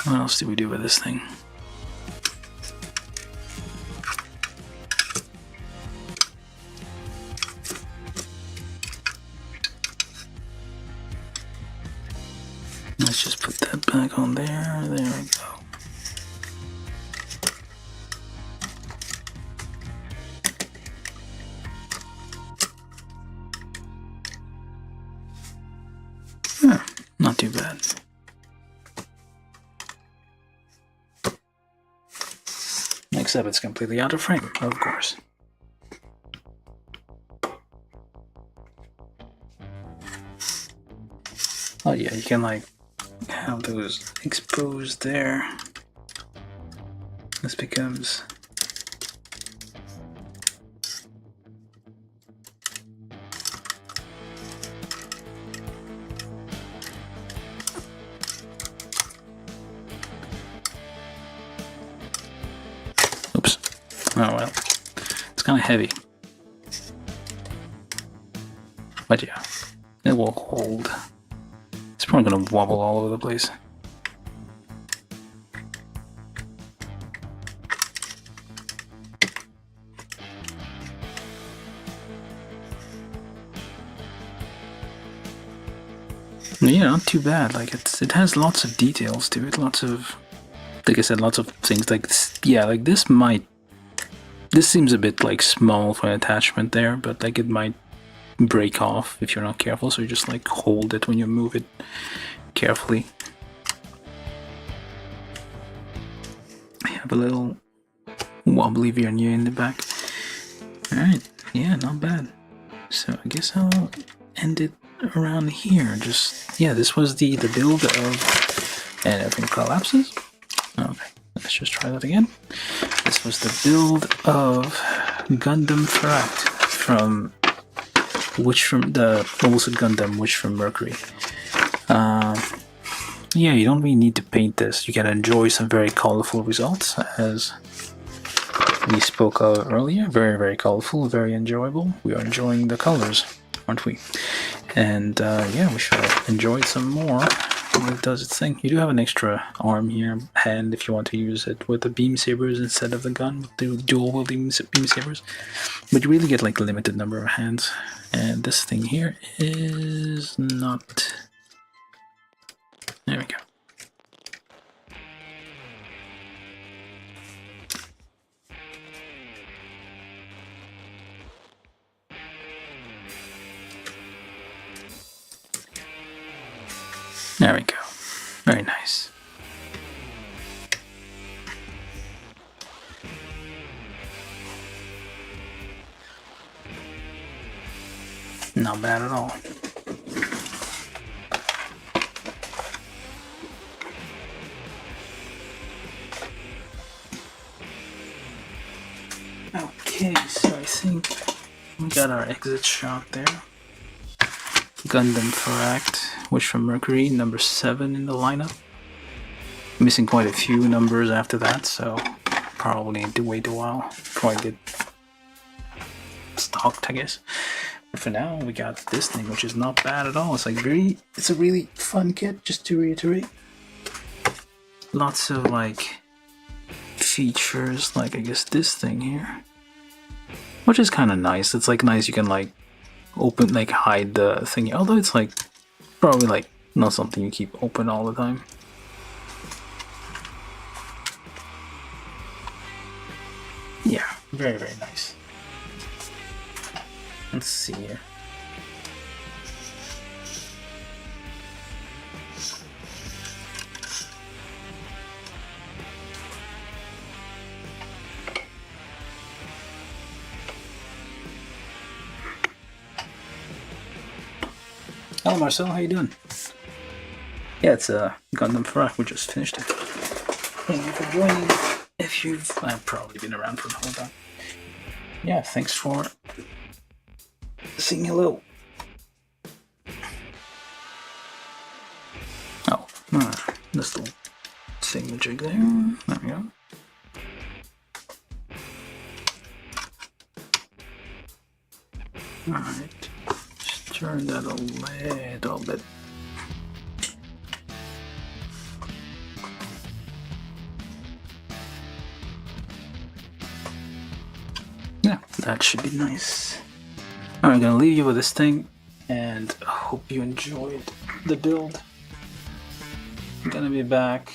What else do we do with this thing? Let's just put that back on there. There we go. Yeah, not too bad. Except it's completely out of frame, of course. Oh yeah, you can like have those exposed there. This becomes oops. Oh well. It's kinda heavy. But yeah, it will hold. It's probably gonna wobble all over the place. Yeah, not too bad. Like it has lots of details to it. Lots of, like I said, lots of things. Like yeah, like this might. This seems a bit like small for an attachment there, but like it might break off if you're not careful. So you just like hold it when you move it carefully. I have a little wobbly vernier in the back. Alright, yeah, not bad. So I guess I'll end it around here. Just, yeah, this was the build of, and everything collapses. Okay, let's just try that again. This was the build of Gundam Pharact from the also Gundam Witch from Mercury. Yeah, you don't really need to paint this. You can enjoy some very colorful results, as we spoke of earlier. Very, very colorful, very enjoyable. We are enjoying the colors, aren't we? And yeah, we should enjoy it some more when it does its thing. You do have an extra arm here, hand, if you want to use it with the beam sabers instead of the gun, with the dual beam sabers. But you really get like a limited number of hands. And this thing here is not... There we go. There we go. Very nice. Not bad at all. Okay, so I think we got our exit shot there. Gundam Pharact, Witch from Mercury, number 7 in the lineup. Missing quite a few numbers after that, so probably need to wait a while before I get stocked, I guess. But for now, we got this thing, which is not bad at all. It's like it's a really fun kit, just to reiterate. Lots of like features, like I guess this thing here, which is kind of nice. It's like nice. You can like open, like hide the thing. Although it's like probably like not something you keep open all the time. Yeah, very, very nice. Let's see here. Hello Marcel, how you doing? Yeah, it's Gundam Pharact, we just finished it. Thank you for joining. If I've probably been around for the whole time. Yeah, thanks for saying hello. Oh, this little thingamajig there. There we go. Alright, just turn that a little bit. Yeah, that should be nice. Alright, I'm gonna leave you with this thing, and I hope you enjoyed the build. I'm gonna be back.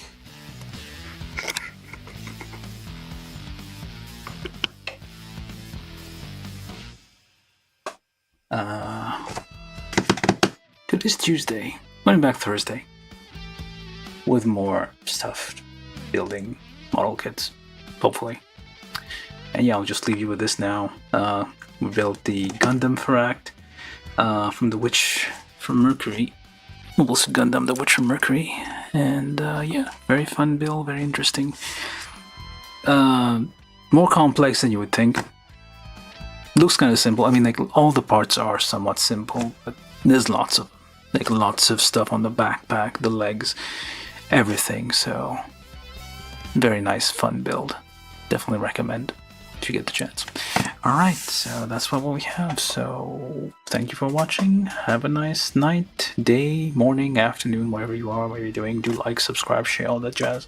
Today's Tuesday. I'll be back Thursday with more stuff, building model kits, hopefully. And yeah, I'll just leave you with this now. We built the Gundam Pharact from the Witch from Mercury. Also Gundam, the Witch from Mercury. And yeah, very fun build, very interesting. More complex than you would think. Looks kind of simple. I mean, like all the parts are somewhat simple, but there's lots of stuff on the backpack, the legs, everything. So very nice, fun build. Definitely recommend if you get the chance. Alright, so that's what we have. So thank you for watching. Have a nice night, day, morning, afternoon, wherever you are, what you're doing. Do like, subscribe, share, all that jazz.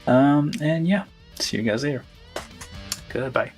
And yeah, see you guys later. Goodbye.